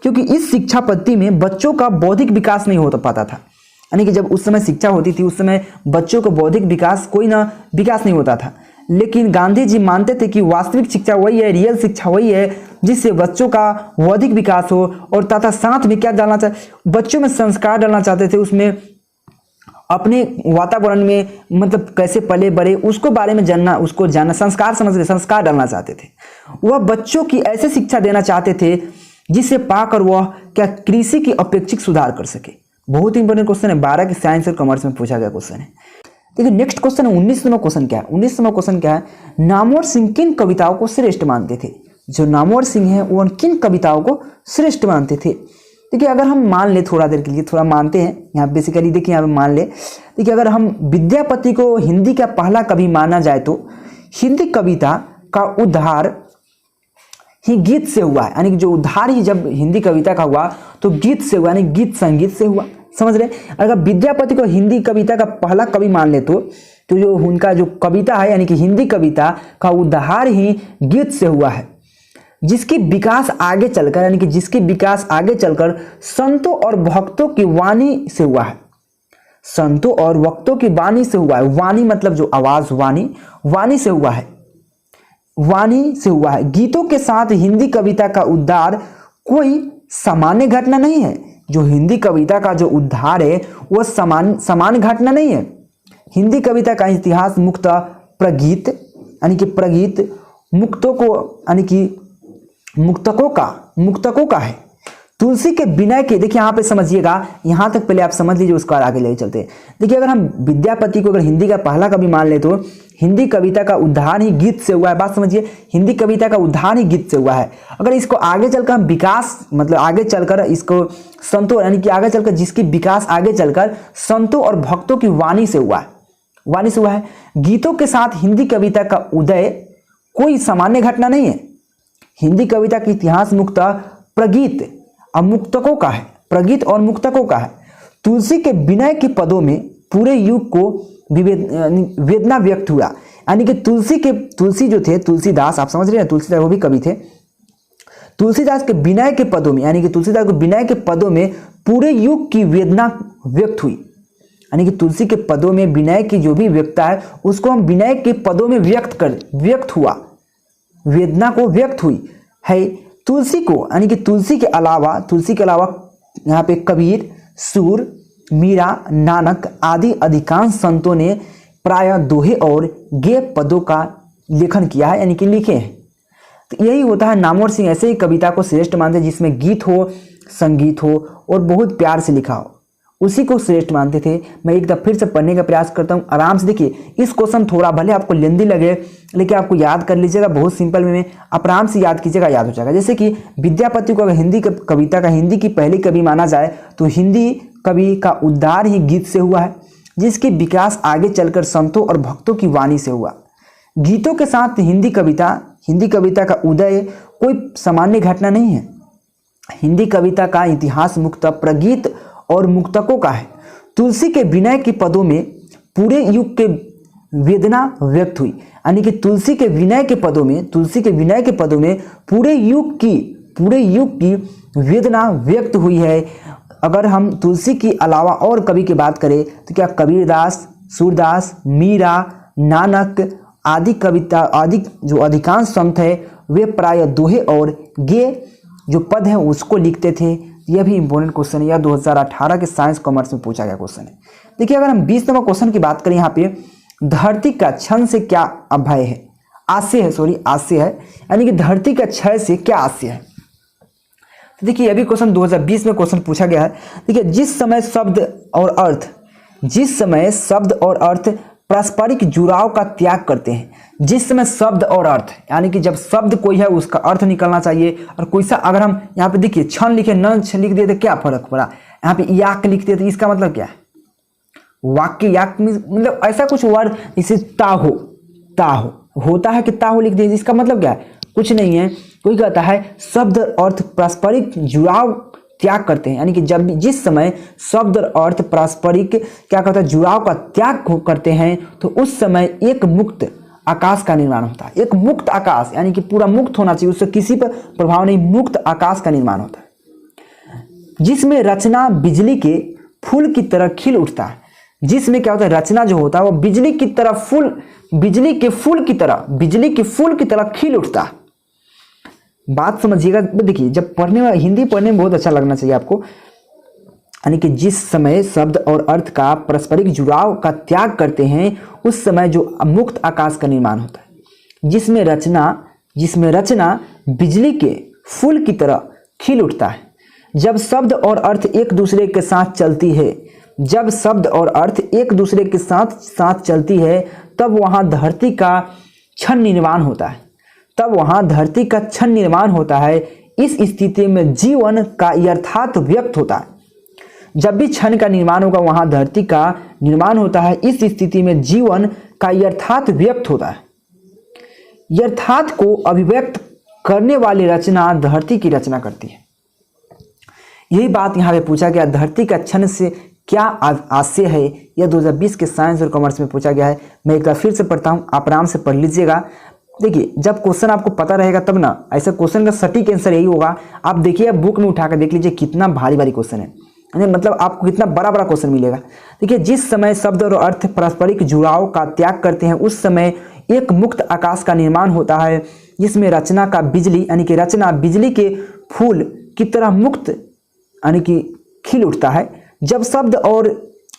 क्योंकि इस शिक्षा पद्धति में बच्चों का बौद्धिक विकास नहीं हो पाता था, यानी कि जब उस समय शिक्षा होती थी उस समय बच्चों को बौद्धिक विकास विकास नहीं होता था। लेकिन गांधी जी मानते थे कि वास्तविक शिक्षा वही है, रियल शिक्षा वही है जिससे बच्चों का बौद्धिक विकास हो और तथा साथ में क्या डालना चाहते, बच्चों में संस्कार डालना चाहते थे, उसमें अपने वातावरण में मतलब कैसे पले बड़े उसको बारे में जानना, उसको जानना, संस्कार समझ के संस्कार डालना चाहते थे। वह बच्चों की ऐसे शिक्षा देना चाहते थे जिसे पाकर वह क्या कृषि की अपेक्षित सुधार कर सके। बहुत इंपॉर्टेंट क्वेश्चन है, 12 के साइंस और कॉमर्स में पूछा गया क्वेश्चन है। देखिए नेक्स्ट क्वेश्चन है 19वां क्वेश्चन क्या है। 19वां क्वेश्चन क्या है, नामवर सिंह किन कविताओं को श्रेष्ठ मानते थे। जो नामवर सिंह है वो किन कविताओं को श्रेष्ठ मानते थे। देखिए अगर हम मान ले थोड़ा देर के लिए, थोड़ा मानते हैं यहाँ बेसिकली, देखिए यहाँ पे मान ले, देखिए अगर हम विद्यापति को हिंदी का पहला कवि माना जाए तो हिंदी कविता का उद्धार ही गीत से हुआ है, यानी कि जो उद्धार ही जब हिंदी कविता का हुआ तो गीत से हुआ, यानी गीत संगीत से हुआ। समझ रहे, अगर विद्यापति को हिंदी कविता का पहला कवि मान ले तो जो उनका जो कविता है यानी कि हिंदी कविता का उद्धार ही गीत से हुआ है, जिसकी विकास आगे चलकर, यानी कि जिसकी विकास आगे चलकर संतों और भक्तों की वाणी से हुआ है। संतों और भक्तों की वाणी से हुआ है। वाणी मतलब जो आवाज, वाणी से हुआ है, वाणी से हुआ है। गीतों के साथ हिंदी कविता का उद्धार कोई सामान्य घटना नहीं है। जो हिंदी कविता का जो उद्धार है वो सामान्य घटना नहीं है। हिंदी कविता का इतिहास मुक्तः प्रगीत, यानी कि प्रगीत मुक्तों को, यानी कि मुक्तकों का है। तुलसी के विनय के, देखिए यहाँ पे समझिएगा, यहाँ तक पहले आप समझ लीजिए, उसके बाद आगे ले चलते हैं। देखिए अगर हम विद्यापति को अगर हिंदी का पहला कवि मान ले तो हिंदी कविता का उद्धार ही गीत से हुआ है। बात समझिए, हिंदी कविता का उद्धार ही गीत से हुआ है। अगर इसको आगे चलकर हम विकास, मतलब आगे चलकर इसको संतों, यानी कि आगे चलकर जिसकी विकास आगे चलकर संतों और भक्तों की वाणी से हुआ है। गीतों के साथ हिंदी कविता का उदय कोई सामान्य घटना नहीं है। हिंदी कविता का इतिहास मुक्तः प्रगीत और मुक्तकों का है, प्रगीत और मुक्तकों का है। तुलसी के विनय के पदों में पूरे युग को वेदना व्यक्त हुआ, यानी कि तुलसी जो थे, तुलसीदास, आप समझ रहे हैं, तुलसीदास वो भी कवि थे। तुलसीदास के विनय के पदों में, यानी कि तुलसीदास के विनय के पदों में पूरे युग की वेदना व्यक्त हुई, यानी कि तुलसी के पदों में विनय की जो भी व्यक्ता है उसको हम विनय के पदों में व्यक्त हुआ, वेदना को व्यक्त हुई है। तुलसी को, यानी कि तुलसी के अलावा यहाँ पे कबीर, सूर, मीरा, नानक आदि अधिकांश संतों ने प्रायः दोहे और गेय पदों का लेखन किया है, यानी कि लिखे हैं। तो यही होता है, नामवर सिंह ऐसे ही कविता को श्रेष्ठ मानते हैं जिसमें गीत हो, संगीत हो और बहुत प्यार से लिखा हो, उसी को श्रेष्ठ मानते थे। मैं एक दफा फिर से पढ़ने का प्रयास करता हूँ, आराम से देखिए। इस क्वेश्चन थोड़ा भले आपको लेंदी लगे लेकिन आपको याद कर लीजिएगा, बहुत सिंपल में आप आराम से याद कीजिएगा, याद हो जाएगा। जैसे कि विद्यापति को अगर हिंदी कविता का हिंदी की पहली कवि माना जाए तो हिंदी कवि का उद्धार ही गीत से हुआ है, जिसकी विकास आगे चलकर संतों और भक्तों की वाणी से हुआ। गीतों के साथ हिंदी कविता का उदय कोई सामान्य घटना नहीं है। हिंदी कविता का इतिहास मुक्तः प्रगीत और मुक्तकों का है। तुलसी के विनय के पदों में पूरे युग के वेदना व्यक्त हुई, यानी कि तुलसी के विनय के पदों में पूरे युग की वेदना व्यक्त हुई है। अगर हम तुलसी के अलावा और कवि की बात करें तो क्या कबीरदास, सूरदास, मीरा, नानक आदि जो अधिकांश संत है वे प्राय दोहे और गेय जो पद है उसको लिखते थे। यह भी इंपॉर्टेंट क्वेश्चन है, यह 2018 के साइंस कॉमर्स में पूछा गया क्वेश्चन है। देखिए अगर हम 20 नंबर क्वेश्चन की बात करें, यहाँ पे धरती का क्षण से क्या अभय है, आशय है, यानी कि धरती का क्षय से क्या आशय है। तो देखिए यह भी क्वेश्चन 2020 में क्वेश्चन पूछा गया है। देखिए जिस समय शब्द और अर्थ पारस्परिक जुड़ाव का त्याग करते हैं, जिस समय शब्द और अर्थ, यानी कि जब शब्द कोई है उसका अर्थ निकलना चाहिए, और कोई सा अगर हम यहाँ पे देखिए क्षण लिखे न लिख देते क्या फर्क पड़ा, यहाँ पे याक लिखते तो इसका मतलब क्या है, वाक्य याक मतलब ऐसा कुछ वर्ड, जैसे ताहो होता है कि ताहो लिख दिए, इसका मतलब क्या है, कुछ नहीं है। कोई कहता है शब्द अर्थ पारस्परिक जुड़ाव त्याग करते हैं, यानी कि जब जिस समय शब्द और अर्थ पारस्परिक क्या कहता है जुड़ाव का त्याग करते हैं तो उस समय एक मुक्त आकाश का निर्माण होता है। एक मुक्त आकाश, यानी कि पूरा मुक्त होना चाहिए, उससे किसी पर प्रभाव नहीं, मुक्त आकाश का निर्माण होता है, जिसमें रचना बिजली के फूल की तरह खिल उठता है। जिसमें क्या होता है, रचना जो होता है वो बिजली के फूल की तरह खिल उठता है। बात समझिएगा, देखिए जब हिंदी पढ़ने में बहुत अच्छा लगना चाहिए आपको, यानी कि जिस समय शब्द और अर्थ का पारस्परिक जुड़ाव का त्याग करते हैं उस समय जो मुक्त आकाश का निर्माण होता है, जिसमें रचना बिजली के फूल की तरह खिल उठता है। जब शब्द और अर्थ एक दूसरे के साथ चलती है, जब शब्द और अर्थ एक दूसरे के साथ चलती है, तब वहाँ धरती का क्षण निर्माण होता है, तब वहाँ धरती का क्षण निर्माण होता है। इस स्थिति में जीवन का यथार्थ व्यक्त होता है। जब भी क्षण का निर्माण होगा वहाँ धरती का निर्माण होता है। इस स्थिति में जीवन का यथार्थ व्यक्त होता है। यथार्थ को अभिव्यक्त करने वाली रचना धरती की रचना करती है। यही बात यहाँ पे पूछा गया, धरती का क्षण से क्या आशय है, यह 2020 के साइंस और कॉमर्स में पूछा गया है। मैं एक बार फिर से पढ़ता हूँ, आप आराम से पढ़ लीजिएगा। देखिए, जब क्वेश्चन आपको पता रहेगा तब ना, ऐसा क्वेश्चन का सटीक आंसर यही होगा। आप देखिए, बुक में उठाकर देख लीजिए कितना भारी भारी क्वेश्चन है, मतलब आपको कितना बड़ा बड़ा क्वेश्चन मिलेगा। देखिए, जिस समय शब्द और अर्थ पारस्परिक जुड़ाव का त्याग करते हैं उस समय एक मुक्त आकाश का निर्माण होता है, जिसमें रचना का बिजली यानी कि रचना बिजली के फूल की तरह मुक्त यानी कि खिल उठता है। जब शब्द और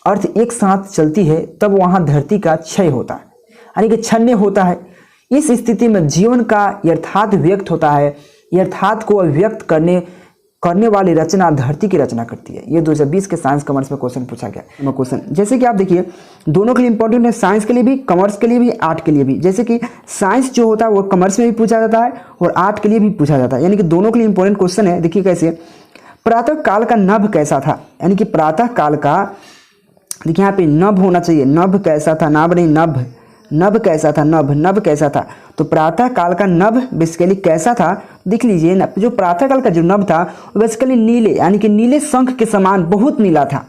अर्थ एक साथ चलती है तब वहाँ धरती का क्षय होता है यानी कि क्षण्य होता है। इस स्थिति में जीवन का यथार्थ व्यक्त होता है। यथार्थ को अभिव्यक्त करने वाली रचना धरती की रचना करती है। ये 2020 के साइंस कॉमर्स में क्वेश्चन पूछा गया। क्वेश्चन जैसे कि आप देखिए, दोनों के लिए इंपॉर्टेंट है, साइंस के लिए भी, कॉमर्स के लिए भी, आर्ट के लिए भी। जैसे कि साइंस जो होता है वो कॉमर्स में भी पूछा जाता है और आर्ट के लिए भी पूछा जाता है, यानी कि दोनों के लिए इंपॉर्टेंट क्वेश्चन है। देखिए कैसे, प्रातः काल का नभ कैसा था, यानी कि प्रातः काल का, देखिए यहाँ पे नभ होना चाहिए, नभ कैसा था, नाभ नहीं नभ, नभ कैसा था, नभ कैसा था। तो प्रातः काल का नभ बेसिकली कैसा था, देख लीजिए ना, जो प्रातः काल का जो नभ था वो बेसिकली नीले यानी कि नीले शंख के समान बहुत नीला था।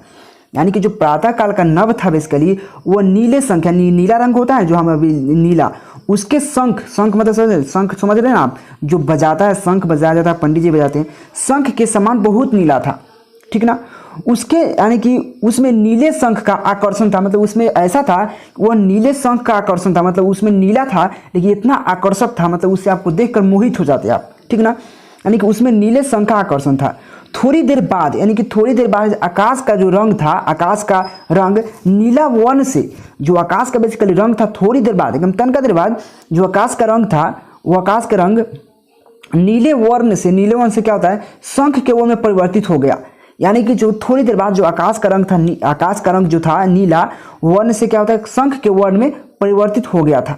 यानी कि जो प्रातः काल का नभ था बेसिकली वो नीले शंख, यानी नीला रंग होता है जो हम अभी नीला, उसके शंख, शंख मतलब शंख समझ रहे हैं आप, जो बजाता है, शंख बजाया जाता है, पंडित जी बजाते हैं, शंख के समान बहुत नीला था, ठीक ना। उसके यानी कि उसमें नीले शंख का आकर्षण था, मतलब उसमें ऐसा था वो नीले शंख का आकर्षण था, मतलब उसमें नीला था लेकिन इतना आकर्षक था, मतलब उससे आपको देखकर मोहित हो जाते आप, ठीक ना। यानी कि उसमें नीले शंख का आकर्षण था। थोड़ी देर बाद, यानी कि थोड़ी देर बाद आकाश का जो रंग था, आकाश का रंग नीला वर्ण से, जो आकाश का बेसिकली रंग था, थोड़ी देर बाद, एकदम तनका देर बाद जो आकाश का रंग था वो आकाश का रंग नीले वर्ण से, नीले वर्ण से क्या होता है, शंख के वर्ण में परिवर्तित हो गया। यानी कि जो थोड़ी देर बाद जो आकाश का रंग था, आकाश का रंग जो था नीला वर्ण से क्या होता है, शंख के वर्ण में परिवर्तित हो गया था,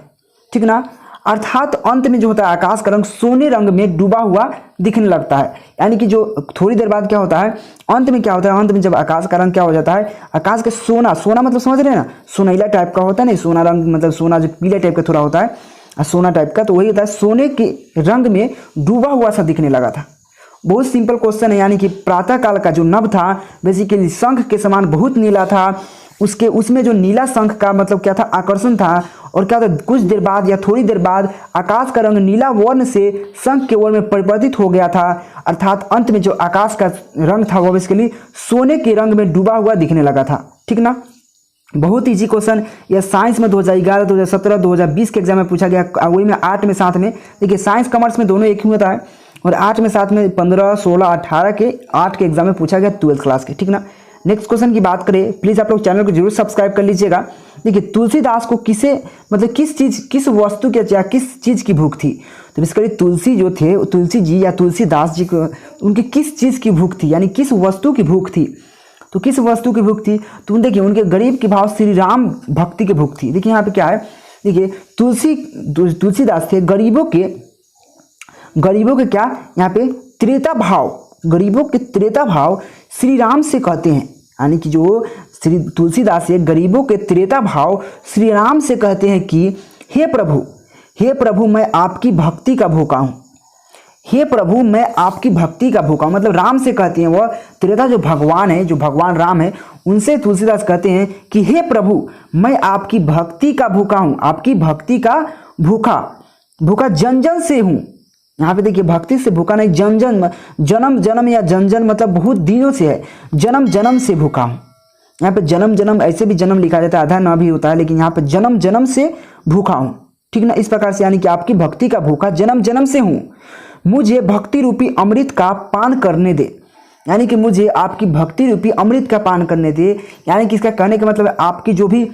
ठीक ना। अर्थात अंत में जो होता है आकाश का रंग सोने रंग में डूबा हुआ दिखने लगता है। यानी कि जो थोड़ी देर बाद क्या होता है, अंत में क्या होता है, अंत में जब आकाश का रंग क्या हो जाता है, आकाश का सोना, सोना मतलब समझ रहे हैं ना, सोनैला टाइप का होता है, नहीं सोना रंग मतलब सोना जो पीले टाइप का थोड़ा होता है, सोना टाइप का, तो वही होता है, सोने के रंग में डूबा हुआ सा दिखने लगा था। बहुत सिंपल क्वेश्चन है। यानी कि प्रातः काल का जो नभ था बेसिकली शंख के समान बहुत नीला था, उसमें जो नीला शंख का मतलब क्या था, आकर्षण था, और क्या था, कुछ देर बाद या थोड़ी देर बाद आकाश का रंग नीला वर्ण से शंख के वर्ण में परिवर्तित हो गया था। अर्थात अंत में जो आकाश का रंग था वो बेसिकली सोने के रंग में डूबा हुआ दिखने लगा था, ठीक ना। बहुत इजी क्वेश्चन, यह साइंस में 2011, 2017, 2020 के एग्जाम में पूछा गया, वही में आर्ट में साथ में। देखिए साइंस कॉमर्स में दोनों एक ही होता है, और आर्ट में साथ में 15, 16, 18 के आर्ट के एग्जाम में पूछा गया 12th क्लास के, ठीक ना। नेक्स्ट क्वेश्चन की बात करें, प्लीज आप लोग चैनल को जरूर सब्सक्राइब कर लीजिएगा। देखिए तुलसीदास को किसे मतलब किस वस्तु के या किस चीज की भूख थी, तो बेसिकली तुलसी जो थे, तुलसी जी या तुलसीदास जी को उनकी किस चीज की भूख थी, यानी किस वस्तु की भूख थी। तो किस वस्तु की भूख थी, तो देखिए उनके गरीब के भाव श्री राम भक्ति की भूख थी। देखिए यहाँ पे क्या है, देखिए तुलसीदास थे गरीबों के क्या यहाँ पे त्रेता भाव, गरीबों के त्रेता भाव श्री राम से कहते हैं। यानी कि जो श्री तुलसीदास है गरीबों के त्रेता भाव श्री राम से कहते हैं कि हे प्रभु मैं आपकी भक्ति का भूखा हूँ, हे प्रभु मैं आपकी भक्ति का भूखा हूँ। मतलब राम से कहते हैं, वह त्रेता जो भगवान है, जो भगवान राम है, उनसे तुलसीदास कहते हैं कि हे प्रभु मैं आपकी भक्ति का भूखा हूँ, आपकी भक्ति का भूखा जन जन से हूँ। यहाँ पे देखिए भक्ति से भूखा नहीं, जन्म जन्म या जन मतलब बहुत दिनों से है, जन्म से भूखा हूँ। यहाँ पे जन्म ऐसे भी जन्म लिखा जाता है, आधा ना भी होता है, लेकिन यहाँ पे जन्म से भूखा हूँ, ठीक ना। इस प्रकार से यानी कि आपकी भक्ति का भूखा जन्म से हूँ, मुझे भक्ति रूपी अमृत का पान करने दे। यानी कि मुझे आपकी भक्ति रूपी अमृत का पान करने दे। यानी कि इसका कहने का मतलब आपकी जो भी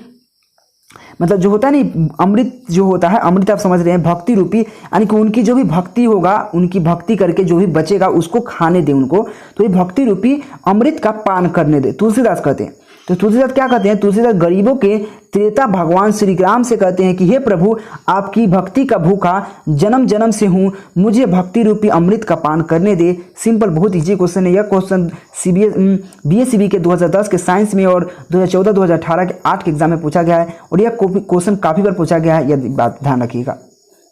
मतलब जो होता है नहीं अमृत, जो होता है अमृत आप समझ रहे हैं, भक्ति रूपी, यानी कि उनकी जो भी भक्ति होगा, उनकी भक्ति करके जो भी बचेगा उसको खाने दे उनको, तो ये भक्ति रूपी अमृत का पान करने दे, तुलसीदास कहते हैं। तो तुलसीदास क्या कहते हैं, तुलसीदास गरीबों के त्रेता भगवान श्री राम से कहते हैं कि हे प्रभु, आपकी भक्ति का भूखा जन्म जन्म से हूँ, मुझे भक्ति रूपी अमृत का पान करने दे। सिंपल, बहुत इजी क्वेश्चन है। यह क्वेश्चन BSCB के 2010 के साइंस में और 2014-2018 के 8 के एग्जाम में पूछा गया है, और यह क्वेश्चन काफ़ी बार पूछा गया है, यह बात ध्यान रखिएगा।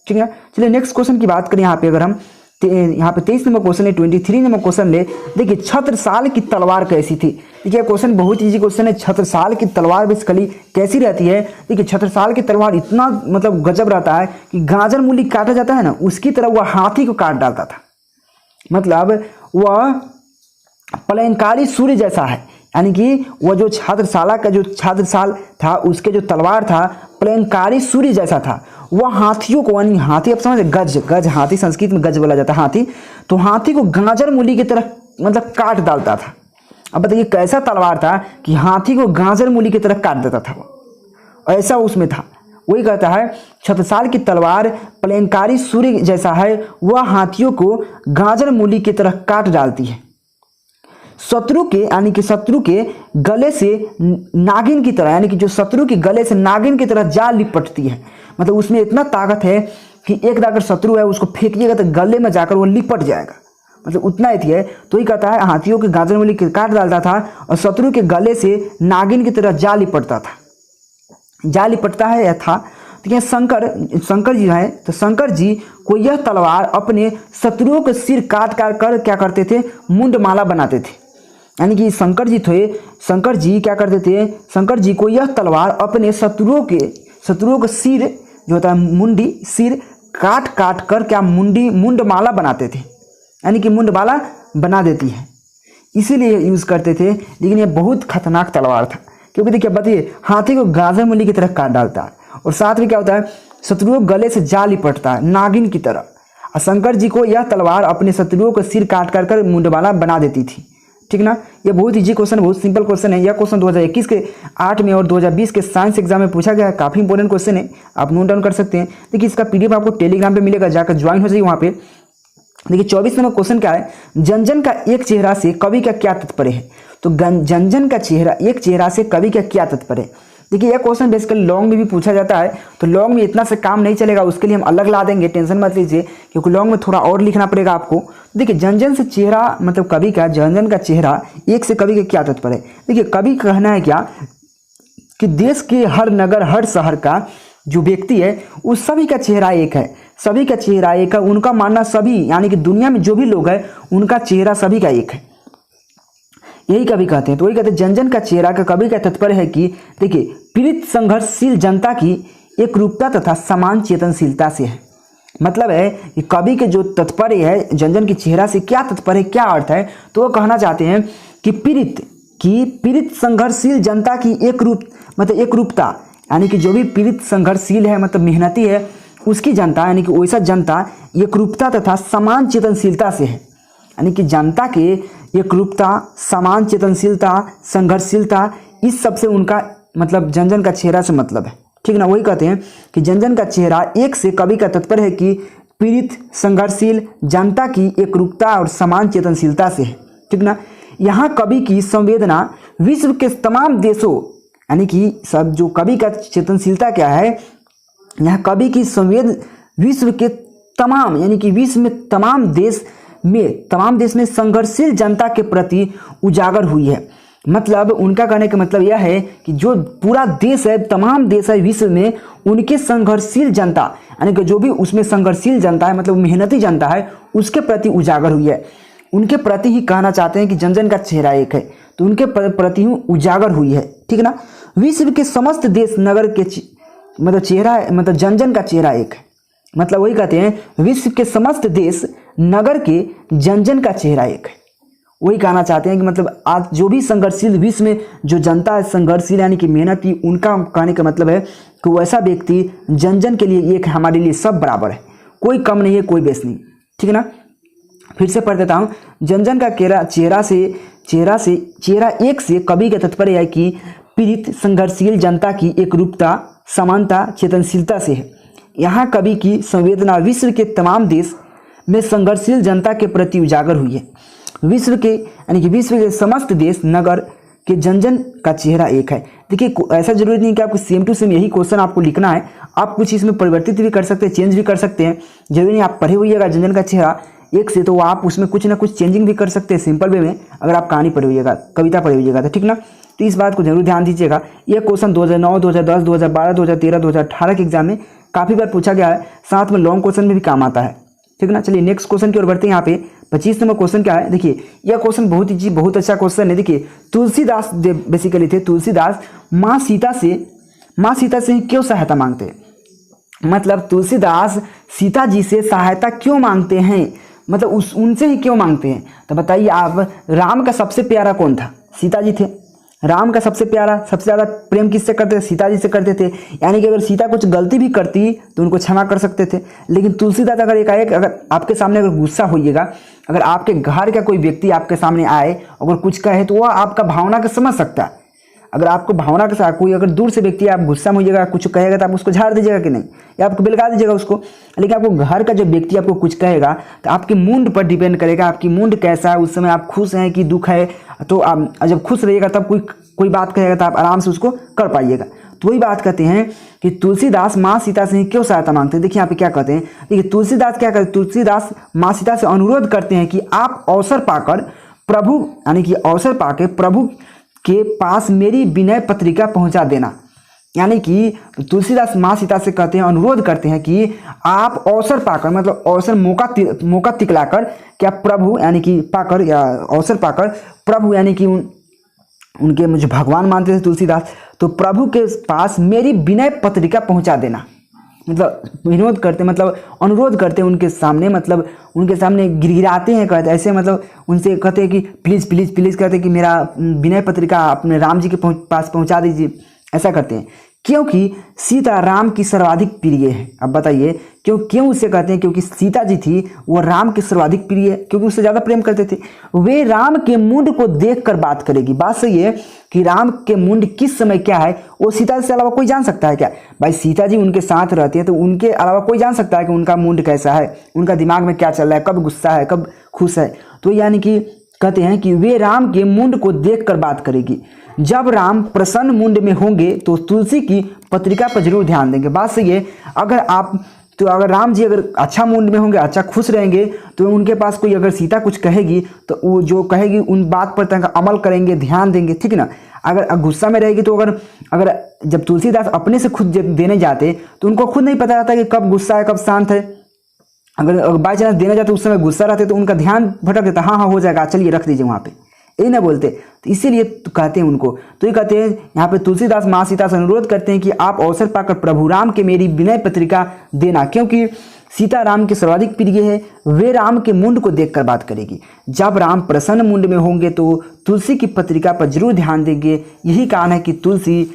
ठीक है, चलिए नेक्स्ट क्वेश्चन की बात करें। यहाँ पे अगर हम यहाँ पे 23 नंबर क्वेश्चन है, 23 नंबर क्वेश्चन ले, देखिए छत्रसाल की तलवार कैसी थी। देखिए क्वेश्चन बहुत इजी क्वेश्चन है। छत्रसाल की तलवार बेसिकली कैसी रहती है, देखिए छत्रसाल की तलवार इतना मतलब गजब रहता है कि गाजर मूली काटा जाता है ना, उसकी तरह वह हाथी को काट डालता था। मतलब वह पलंकारी सूर्य जैसा है, यानी कि वह जो छत्रसाल का जो छत्रसाल था उसके जो तलवार था पलंकारी सूर्य जैसा था। वह हाथियों को, यानी हाथी आप समझे, गज हाथी, संस्कृत में गज बोला जाता है हाथी, तो हाथी को गाजर मूली की तरह मतलब काट डालता था। अब बताइए कैसा तलवार था कि हाथी को गाजर मूली की तरह काट देता था, वो ऐसा उसमें था। वही कहता है छत्रसाल की तलवार पलंकारी सूर्य जैसा है, वह हाथियों को गाजर मूली की तरह काट डालती है। शत्रु के, यानी कि शत्रु के गले से नागिन की तरह, यानी कि जो शत्रु के गले से नागिन की तरह जा लिपटती है। मतलब उसमें इतना ताकत है कि एक अगर शत्रु है उसको फेंकिएगा तो गले में जाकर वो लिपट जाएगा, मतलब उतना ही है। तो ही कहता है हाथियों के गाजर मूली काट डालता था और शत्रु के गले से नागिन की तरह जा लिपटता था, जा लिपटता है या था। तो ये शंकर जी है, तो शंकर जी को यह तलवार अपने शत्रुओं के सिर काट कर क्या करते थे, मुंडमाला बनाते थे। यानी कि शंकर जी क्या करते थे, शंकर जी को यह तलवार अपने शत्रुओं के सिर जो होता है मुंडी, सिर काट कर क्या मुंडमाला बनाते थे, यानी कि मुंडमाला बना देती है, इसीलिए यूज़ करते थे। लेकिन ये बहुत खतरनाक तलवार था, क्योंकि देखिए बताइए हाथी को गाजर मूली की तरह काट डालता है और साथ में क्या होता है शत्रुओं गले से जा लिपटता है नागिन की तरह। और शंकर जी को यह तलवार अपने शत्रुओं का सिर काट कर मुंडमाला बना देती थी। ठीक ना, ये बहुत इजी क्वेश्चन, बहुत सिंपल क्वेश्चन है। यह क्वेश्चन 2021 के 8 में और 2020 के साइंस एग्जाम में पूछा गया है, काफ़ी इंपॉर्टेंट क्वेश्चन है, आप नोट डाउन कर सकते हैं। देखिए इसका PDF आपको टेलीग्राम पे मिलेगा, जाकर ज्वाइन हो जाइए वहाँ पे। देखिए 24 नंबर क्वेश्चन क्या है, जन का एक चेहरा से कवि का क्या तात्पर्य है। तो जन का चेहरा, एक चेहरा से कवि का क्या तात्पर्य है। देखिए यह क्वेश्चन बेसिकली लॉन्ग में भी पूछा जाता है, तो लॉन्ग में इतना से काम नहीं चलेगा, उसके लिए हम अलग ला देंगे, टेंशन मत लीजिए, क्योंकि लॉन्ग में थोड़ा और लिखना पड़ेगा आपको। देखिए जन से चेहरा मतलब कवि का, जन का चेहरा एक से कवि का क्या तात्पर्य है। देखिए कवि का कहना है क्या कि देश के हर नगर हर शहर का जो व्यक्ति है उस सभी का चेहरा एक है, सभी का चेहरा एक है। उनका मानना सभी, यानी कि दुनिया में जो भी लोग हैं उनका चेहरा सभी का एक है, यही कवि कहते हैं। तो वही कहते हैं जन का चेहरा का कवि का तात्पर्य है कि देखिए पीड़ित संघर्षशील जनता की एक रूपता तथा समान चेतनशीलता से है। मतलब है कि कवि के जो तात्पर्य है जन की चेहरा से क्या तात्पर्य, क्या अर्थ है, तो वो कहना चाहते हैं कि पीड़ित संघर्षशील जनता की एक रूपता, यानी कि जो भी पीड़ित संघर्षशील है मतलब मेहनती है उसकी जनता, यानी कि वैसा जनता एक रूपता तथा समान चेतनशीलता से है। यानी कि जनता के एक रूपता, समान चेतनशीलता, संघर्षशीलता, इस सब से उनका मतलब जन का चेहरा से मतलब है। ठीक ना, वही कहते हैं कि जन का चेहरा एक से कवि का तात्पर्य है कि पीड़ित संघर्षशील जनता की एक रूपता और समान चेतनशीलता से है। ठीक ना, यहाँ कवि की संवेदना विश्व के तमाम देशों, यानी कि सब जो कवि का चेतनशीलता क्या है, यहाँ कवि की संवेद विश्व के तमाम, यानी कि विश्व में तमाम देश में संघर्षशील जनता के प्रति उजागर हुई है। मतलब उनका कहने का मतलब यह है कि जो पूरा देश है, तमाम देश है विश्व में, उनके संघर्षशील जनता, यानी कि जो भी उसमें संघर्षशील जनता है मतलब मेहनती जनता है उसके प्रति उजागर हुई है। उनके प्रति ही कहना चाहते हैं कि जन का चेहरा एक है, तो उनके प्रति ही उजागर हुई है। ठीक ना, विश्व के समस्त देश नगर के मतलब चेहरा, मतलब जन का चेहरा एक है। मतलब वही कहते हैं विश्व के समस्त देश नगर के जन का चेहरा एक है। वही कहना चाहते हैं कि मतलब आज जो भी संघर्षशील विश्व में जो जनता है संघर्षशील, यानी कि मेहनती, उनका कहने का मतलब है कि वैसा व्यक्ति जन के लिए एक, हमारे लिए सब बराबर है, कोई कम नहीं है, कोई बेस नहीं। ठीक है ना, फिर से पढ़ देता हूँ। जन का चेहरा एक से कवि का तात्पर्य है कि पीड़ित संघर्षशील जनता की एकरूपता, समानता, चेतनशीलता से है। यहाँ कवि की संवेदना विश्व के तमाम देश में संघर्षशील जनता के प्रति उजागर हुई है। विश्व के यानी कि विश्व के समस्त देश नगर के जन जन का चेहरा एक है। देखिए ऐसा जरूरी नहीं कि आपको सेम टू सेम यही क्वेश्चन आपको लिखना है, आप कुछ इसमें परिवर्तित भी कर सकते हैं, चेंज भी कर सकते हैं। जरूरी नहीं आप पढ़े होइएगा जन जन का चेहरा एक से तो आप उसमें कुछ ना कुछ चेंजिंग भी कर सकते हैं सिंपल वे में, अगर आप कहानी पढ़े होइएगा, कविता पढ़े होइएगा तो ठीक ना। तो इस बात को जरूर ध्यान दीजिएगा। यह क्वेश्चन 2009, 2010, 2012, 2013, 2018 के एग्जाम में काफ़ी बार पूछा गया है, साथ में लॉन्ग क्वेश्चन में भी काम आता है, ठीक ना। चलिए नेक्स्ट क्वेश्चन की ओर बढ़ते हैं। यहाँ पे 25 नंबर क्वेश्चन क्या है, देखिए यह क्वेश्चन बहुत अच्छा क्वेश्चन है। देखिए तुलसीदास बेसिकली थे, तुलसीदास माँ सीता से क्यों सहायता मांगते हैं, मतलब तुलसीदास सीता जी से सहायता क्यों मांगते हैं, मतलब उनसे ही क्यों मांगते हैं। तो बताइए आप, राम का सबसे प्यारा कौन था, सीता जी थे। राम का सबसे प्यारा, सबसे ज़्यादा प्रेम किससे करते थे, सीता जी से करते थे। यानी कि अगर सीता कुछ गलती भी करती तो उनको क्षमा कर सकते थे। लेकिन तुलसीदास अगर एकाएक अगर आपके सामने अगर गुस्सा होइएगा, अगर आपके घर का कोई व्यक्ति आपके सामने आए अगर कुछ कहे तो वह आपका भावना को समझ सकता है। अगर आपको भावना के साथ कोई अगर दूर से व्यक्ति आप गुस्सा में होइएगा, कुछ कहेगा तो आप उसको झाड़ दीजिएगा कि नहीं, या आपको बिलगा दीजिएगा उसको। लेकिन आपको घर का जो व्यक्ति आपको कुछ कहेगा तो आपके मूड पर डिपेंड करेगा, आपकी मूड कैसा है, उस समय आप खुश हैं कि दुख है। तो आप जब खुश रहिएगा तब कोई बात कहेगा तो आप आराम से उसको कर पाइएगा। तो वही बात कहते हैं कि तुलसीदास माँ सीता से क्यों सहायता मांगते हैं। देखिए यहाँ पे क्या कहते हैं, देखिए तुलसीदास क्या करते, तुलसीदास माँ सीता से अनुरोध करते हैं कि आप अवसर पाकर प्रभु यानी कि अवसर पाकर प्रभु के पास मेरी विनय पत्रिका पहुंचा देना। यानी कि तुलसीदास माँ सीता से कहते हैं, अनुरोध करते हैं कि आप अवसर पाकर, मतलब अवसर मौका तिकलाकर क्या प्रभु यानी कि पाकर या अवसर पाकर प्रभु यानी कि उनके मुझे भगवान मानते थे तुलसीदास, तो प्रभु के पास मेरी विनय पत्रिका पहुंचा देना। मतलब विनोद करते, मतलब अनुरोध करते हैं उनके सामने, मतलब उनके सामने गिड़गिड़ाते हैं, कहते ऐसे, मतलब उनसे कहते हैं कि प्लीज़ प्लीज़ प्लीज़ कहते हैं कि मेरा विनय पत्रिका अपने राम जी के पास पहुंचा दीजिए। ऐसा करते हैं क्योंकि सीता राम की सर्वाधिक प्रिय है। अब बताइए क्यों उससे कहते हैं, क्योंकि सीता जी थी वो राम की सर्वाधिक प्रिय, क्योंकि उससे ज़्यादा प्रेम करते थे। वे राम के मुंड को देखकर बात करेगी। बात सही है कि राम के मुंड किस समय क्या है वो सीता से अलावा कोई जान सकता है क्या। भाई सीता जी उनके साथ रहती है तो उनके अलावा कोई जान सकता है कि उनका मुंड कैसा है, उनका दिमाग में क्या चल रहा है, कब गुस्सा है, कब खुश है। तो यानी कि कहते हैं कि वे राम के मुंड को देखकर बात करेगी। जब राम प्रसन्न मुंड में होंगे तो तुलसी की पत्रिका पर जरूर ध्यान देंगे। बात सही है, अगर राम जी अगर अच्छा मूड में होंगे, अच्छा खुश रहेंगे, तो उनके पास कोई अगर सीता कुछ कहेगी तो वो जो कहेगी उन बात पर अमल करेंगे, ध्यान देंगे, ठीक ना। अगर गुस्सा में रहेगी तो अगर जब तुलसीदास अपने से खुद देने जाते तो उनको खुद नहीं पता रहता कि कब गुस्सा है कब शांत है। अगर बाई चांस देने जाते उस समय गुस्सा रहते तो उनका ध्यान भटक देता, हाँ हो जाएगा, चलिए रख दीजिए वहाँ पे, यही ना बोलते। तो इसीलिए तो कहते हैं उनको, तो ये कहते हैं यहाँ पे तुलसीदास माँ सीता से अनुरोध करते हैं कि आप अवसर पाकर प्रभु राम के मेरी विनय पत्रिका देना, क्योंकि सीता राम के सर्वाधिक प्रिय है। वे राम के मुंड को देखकर बात करेगी। जब राम प्रसन्न मुंड में होंगे तो तुलसी की पत्रिका पर जरूर ध्यान देंगे। यही कारण है कि तुलसी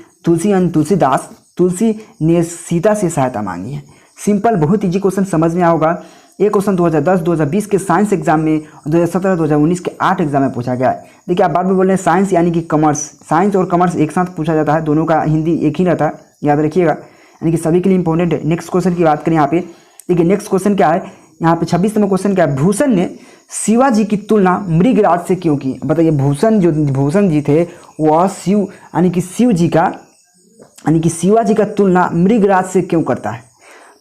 ने सीता से सहायता मांगी है। सिंपल, बहुत ईजी क्वेश्चन, समझ में आओगा। ये क्वेश्चन 2010, 2020 के साइंस एग्जाम में, 2017, 2019 के 8 एग्जाम में पूछा गया है। देखिए आप बार बार बोल रहे हैं साइंस यानी कि कॉमर्स, साइंस और कॉमर्स एक साथ पूछा जाता है, दोनों का हिंदी एक ही रहता है, याद रखिएगा, यानी कि सभी के लिए इंपॉर्टेंट है। नेक्स्ट क्वेश्चन की बात करें यहाँ पे, देखिए नेक्स्ट क्वेश्चन क्या है, यहाँ पे 26 नंबर क्वेश्चन क्या है, भूषण ने शिवाजी की तुलना मृगराज से क्यों की। बताइए भूषण जी थे वह यानी कि शिवाजी का तुलना मृगराज से क्यों करता है।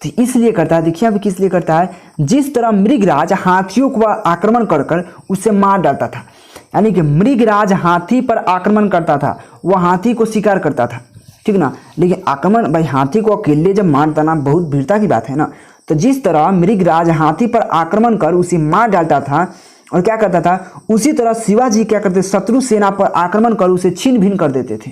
तो इसलिए करता है, देखिए अब किस लिए करता है, जिस तरह मृगराज हाथियों को आक्रमण कर उससे मार डालता था। यानी कि मृगराज हाथी पर आक्रमण करता था, वह हाथी को शिकार करता था, ठीक ना। लेकिन आक्रमण, भाई हाथी को अकेले जब मारता ना, बहुत वीरता की बात है ना। तो जिस तरह मृगराज हाथी पर आक्रमण कर उसे मार डालता था और क्या करता था, उसी तरह शिवाजी क्या करते, शत्रु सेना पर आक्रमण कर उसे छीन भिन्न कर देते थे।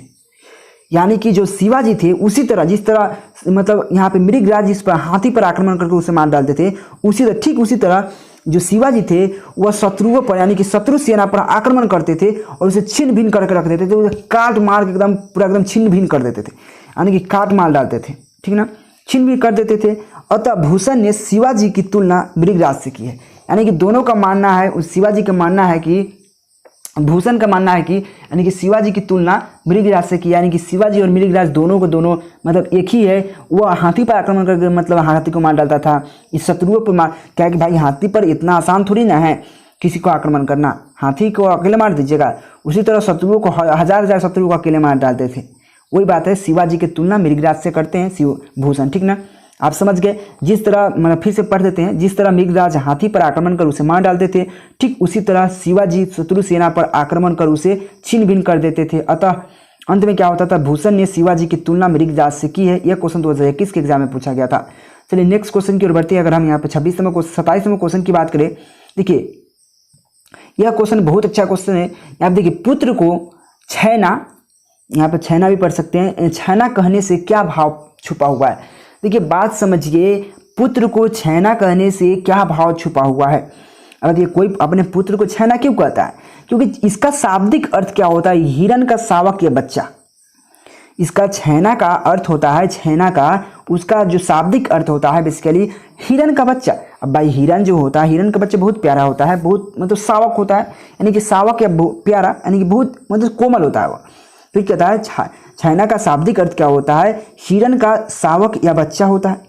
यानी कि जो शिवाजी थे उसी तरह, जिस तरह मतलब यहाँ पे मृगराज जिस पर हाथी पर आक्रमण करके उसे मार डालते थे, ठीक उसी तरह जो शिवाजी थे वह शत्रुओं पर यानी कि शत्रु सेना पर आक्रमण करते थे और उसे छीन भिन्न करके रख देते थे, उसे काट मार के एकदम छीन भिन्न कर देते थे, यानी कि काट मार डालते थे, ठीक ना, छीन भिन्न कर देते थे। अतः भूषण ने शिवाजी की तुलना मृगराज से की है। यानी कि दोनों का मानना है, उस शिवाजी का मानना है कि भूषण का मानना है कि यानी कि शिवाजी की तुलना मृगराज से की, यानी कि शिवाजी और मृगराज दोनों को दोनों मतलब एक ही है। वो हाथी पर आक्रमण करके मतलब हाथी को मार डालता था, इस शत्रुओं पर मार, क्या कि भाई हाथी पर इतना आसान थोड़ी ना है किसी को आक्रमण करना, हाथी को अकेले मार दीजिएगा, उसी तरह शत्रुओं को हजार हजार शत्रुओं को अकेले मार डालते थे। वही बात है, शिवाजी की तुलना मृगराज से करते हैं शिव भूषण, ठीक ना, आप समझ गए। जिस तरह मतलब फिर से पढ़ देते हैं, जिस तरह मृगराज हाथी पर आक्रमण कर उसे मार डालते थे, ठीक उसी तरह शिवाजी शत्रु सेना पर आक्रमण कर उसे छीन भिन्न कर देते थे। अतः अंत में क्या होता था, भूषण ने शिवाजी की तुलना मृगराज से की है। यह क्वेश्चन 2021 के एग्जाम में पूछा गया था। चलिए नेक्स्ट क्वेश्चन की ओर बढ़ते हैं। अगर हम यहाँ पे 27वें क्वेश्चन की बात करें, देखिए यह क्वेश्चन बहुत अच्छा क्वेश्चन है। यहाँ पे देखिए, पुत्र को छैना, यहाँ पे छैना भी पढ़ सकते हैं, छैना कहने से क्या भाव छुपा हुआ है। देखिए बात समझिए, पुत्र को छैना कहने से क्या भाव छुपा हुआ है। अब ये कोई अपने पुत्र को छैना क्यों कहता है, क्योंकि इसका शाब्दिक अर्थ क्या होता है, हिरण का शावक या बच्चा। इसका छैना का अर्थ होता है, छैना का उसका जो शाब्दिक अर्थ होता है बेसिकली हिरण का बच्चा। अब भाई हिरण जो होता है, हिरण का बच्चा बहुत प्यारा होता है, बहुत मतलब शावक होता है, यानी कि शावक या प्यारा यानी कि बहुत मतलब कोमल होता है वो। फिर कहता है छैना का शाब्दिक अर्थ क्या होता है, हिरण का शावक या बच्चा होता है।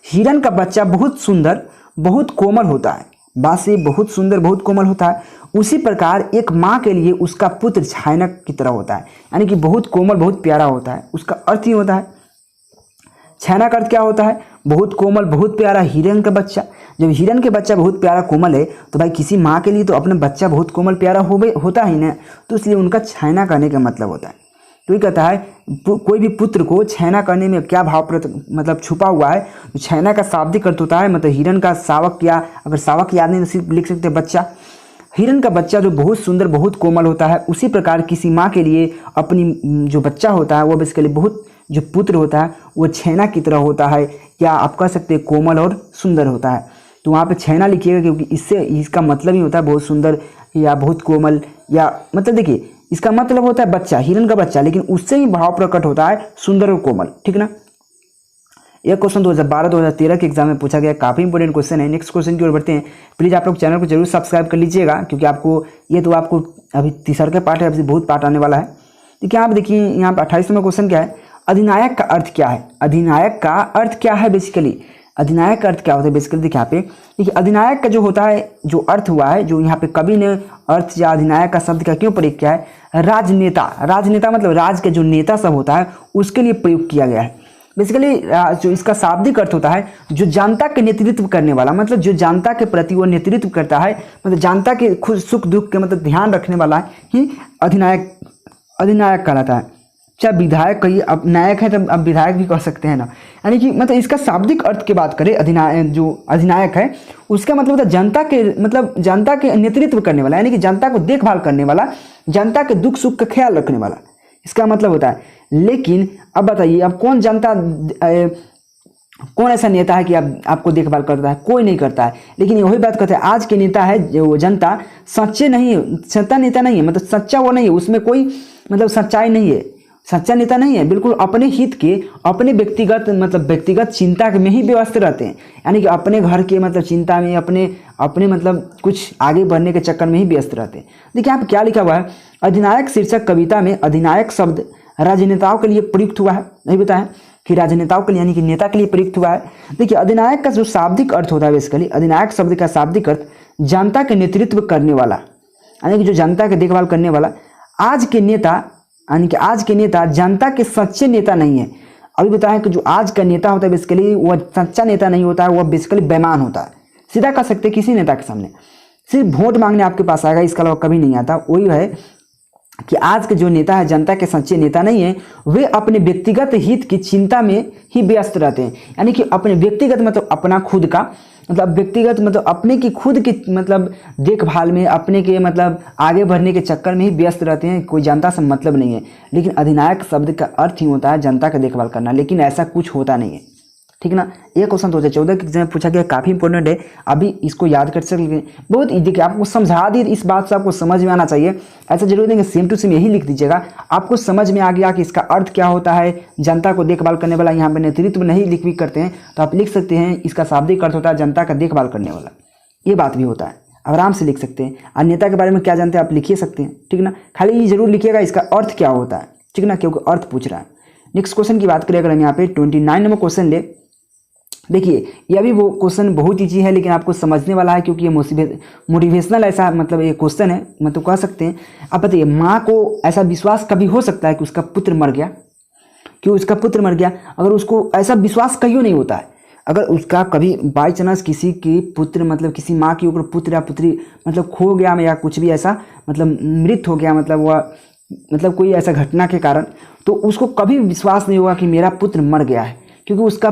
हिरण का बच्चा बहुत सुंदर बहुत कोमल होता है, बात से बहुत सुंदर बहुत कोमल होता है। उसी प्रकार एक माँ के लिए उसका पुत्र छैना की तरह होता है, यानी कि बहुत कोमल बहुत प्यारा होता है। उसका अर्थ ही होता है, छैना का अर्थ क्या होता है, बहुत कोमल बहुत प्यारा हिरण का बच्चा। जब हिरण के बच्चा बहुत प्यारा कोमल है तो भाई किसी माँ के लिए तो अपना बच्चा बहुत कोमल प्यारा होता ही ना, तो इसलिए उनका छैना कहने का मतलब होता है। तो ये कहता है कोई भी पुत्र को छैना करने में क्या भाव मतलब छुपा हुआ है। तो छैना का शाब्दिक अर्थ होता है मतलब हिरण का शावक, या अगर शावक याद नहीं तो सिर्फ लिख सकते बच्चा। हिरण का बच्चा जो बहुत सुंदर बहुत कोमल होता है, उसी प्रकार किसी माँ के लिए अपनी जो बच्चा होता है वो बेसिकली बहुत जो पुत्र होता है वो छैना की तरह होता है, या आप कह सकते हैं कोमल और सुंदर होता है। तो वहाँ पे छैना लिखिएगा, क्योंकि इससे इसका मतलब ही होता है बहुत सुंदर या बहुत कोमल, या मतलब देखिए इसका मतलब होता है बच्चा, हिरण का बच्चा, लेकिन उससे ही भाव प्रकट होता है सुंदर और कोमल, ठीक ना। यह क्वेश्चन 2012-2013 के एग्जाम में पूछा गया, काफी इंपोर्टेंट क्वेश्चन है। नेक्स्ट क्वेश्चन की ओर बढ़ते हैं। प्लीज आप लोग चैनल को जरूर सब्सक्राइब कर लीजिएगा, क्योंकि आपको ये तो आपको अभी तीसरा का पार्ट है, अभी बहुत पार्ट आने वाला है। देखिए आप देखिए यहाँ पे 28वां क्वेश्चन क्या है, अधिनायक का अर्थ क्या है। अधिनायक का अर्थ क्या है बेसिकली, अधिनायक का अर्थ क्या होता है बेसिकली देखिए यहाँ पे, देखिए अधिनायक का जो होता है जो अर्थ हुआ है, जो यहाँ पे कवि ने अर्थ या अधिनायक का शब्द का क्यों प्रयोग किया है, राजनेता। राजनेता मतलब राज के जो नेता सब होता है उसके लिए प्रयोग किया गया है। बेसिकली जो इसका शाब्दिक अर्थ होता है जो जनता के नेतृत्व करने वाला, मतलब जो जनता के प्रति वो नेतृत्व करता है, मतलब जनता के खुद सुख दुख के मतलब ध्यान रखने वाला ही अधिनायक कहलाता है। चाहे विधायक कहिए, अब नायक है तो अब विधायक भी कह सकते हैं ना। यानी कि मतलब इसका शाब्दिक अर्थ की बात करें, जो अधिनायक है उसका मतलब होता है जनता के नेतृत्व करने वाला, यानी कि जनता को देखभाल करने वाला, जनता के दुख सुख का ख्याल रखने वाला, इसका मतलब होता है। लेकिन अब बताइए, अब कौन ऐसा नेता है कि आपको देखभाल करता है, कोई नहीं करता है। लेकिन वही बात कहते हैं, आज के नेता है जो जनता सच्चे नहीं है, सच्चा नेता नहीं है, मतलब सच्चा वो नहीं है, उसमें कोई मतलब सच्चाई नहीं है, सच्चा नेता नहीं है, बिल्कुल अपने हित के अपने व्यक्तिगत चिंता में ही व्यस्त रहते हैं, यानी कि अपने घर के मतलब चिंता में अपने मतलब कुछ आगे बढ़ने के चक्कर में ही व्यस्त रहते हैं। देखिए यहाँ पे क्या लिखा हुआ है, अधिनायक शीर्षक कविता में अधिनायक शब्द राजनेताओं के लिए प्रयुक्त हुआ है, नहीं बताया कि राजनेताओं के लिए यानी कि नेता के लिए प्रयुक्त हुआ है। देखिए अधिनायक का जो शाब्दिक अर्थ होता है बेसिकली, अधिनायक शब्द का शाब्दिक अर्थ जनता के नेतृत्व करने वाला, यानी कि जो जनता के देखभाल करने वाला। आज के नेता यानी कि आज के नेता जनता के सच्चे नेता नहीं है। अभी बताया कि जो आज का नेता होता है बेसिकली वह सच्चा नेता नहीं होता है, वह बेसिकली बेईमान होता है। सीधा कह सकते किसी नेता के सामने सिर्फ वोट मांगने आपके पास आएगा, इसके अलावा कभी नहीं आता। वही है कि आज के जो नेता है जनता के सच्चे नेता नहीं है, वे अपने व्यक्तिगत हित की चिंता में ही व्यस्त रहते हैं, यानी कि अपने व्यक्तिगत मतलब अपना खुद का मतलब व्यक्तिगत मतलब अपने की खुद की मतलब देखभाल में, अपने के मतलब आगे बढ़ने के चक्कर में ही व्यस्त रहते हैं, कोई जनता से मतलब नहीं है। लेकिन अधिनायक शब्द का अर्थ ही होता है जनता का देखभाल करना, लेकिन ऐसा कुछ होता नहीं है, ठीक ना। ये क्वेश्चन 2014 के एग्जाम में पूछा गया, काफी इंपॉर्टेंट है, अभी इसको याद कर सकते, बहुत देखिए आपको समझा दी, इस बात से आपको समझ में आना चाहिए। ऐसा जरूरी नहीं कि सेम टू सेम यही लिख दीजिएगा, आपको समझ में आ गया कि इसका अर्थ क्या होता है, जनता को देखभाल करने वाला। यहाँ पे नेतृत्व नहीं लिख भी करते हैं तो आप लिख सकते हैं इसका शाब्दिक अर्थ होता है जनता का देखभाल करने वाला, ये बात भी होता है। आराम से लिख सकते हैं। अन्यथा के बारे में क्या जानते हैं आप लिखिए सकते हैं, ठीक ना। खाली ये जरूर लिखिएगा इसका अर्थ क्या होता है, ठीक ना, क्योंकि अर्थ पूछ रहा है। नेक्स्ट क्वेश्चन की बात करें अगर हम यहाँ पे 29 नंबर क्वेश्चन ले, देखिए यह भी वो क्वेश्चन बहुत ईजी है लेकिन आपको समझने वाला है क्योंकि ये मोटिवेशनल ऐसा मतलब ये क्वेश्चन है, मतलब कह सकते हैं। आप बताइए, माँ को ऐसा विश्वास कभी हो सकता है कि उसका पुत्र मर गया? क्यों उसका पुत्र मर गया? अगर उसको ऐसा विश्वास कहीं नहीं होता है, अगर उसका कभी बाई चांस किसी की पुत्र मतलब किसी माँ के ऊपर पुत्र या पुत्री मतलब खो गया या कुछ भी ऐसा मतलब मृत हो गया, मतलब वह मतलब कोई ऐसा घटना के कारण, तो उसको कभी विश्वास नहीं होगा कि मेरा पुत्र मर गया है, क्योंकि उसका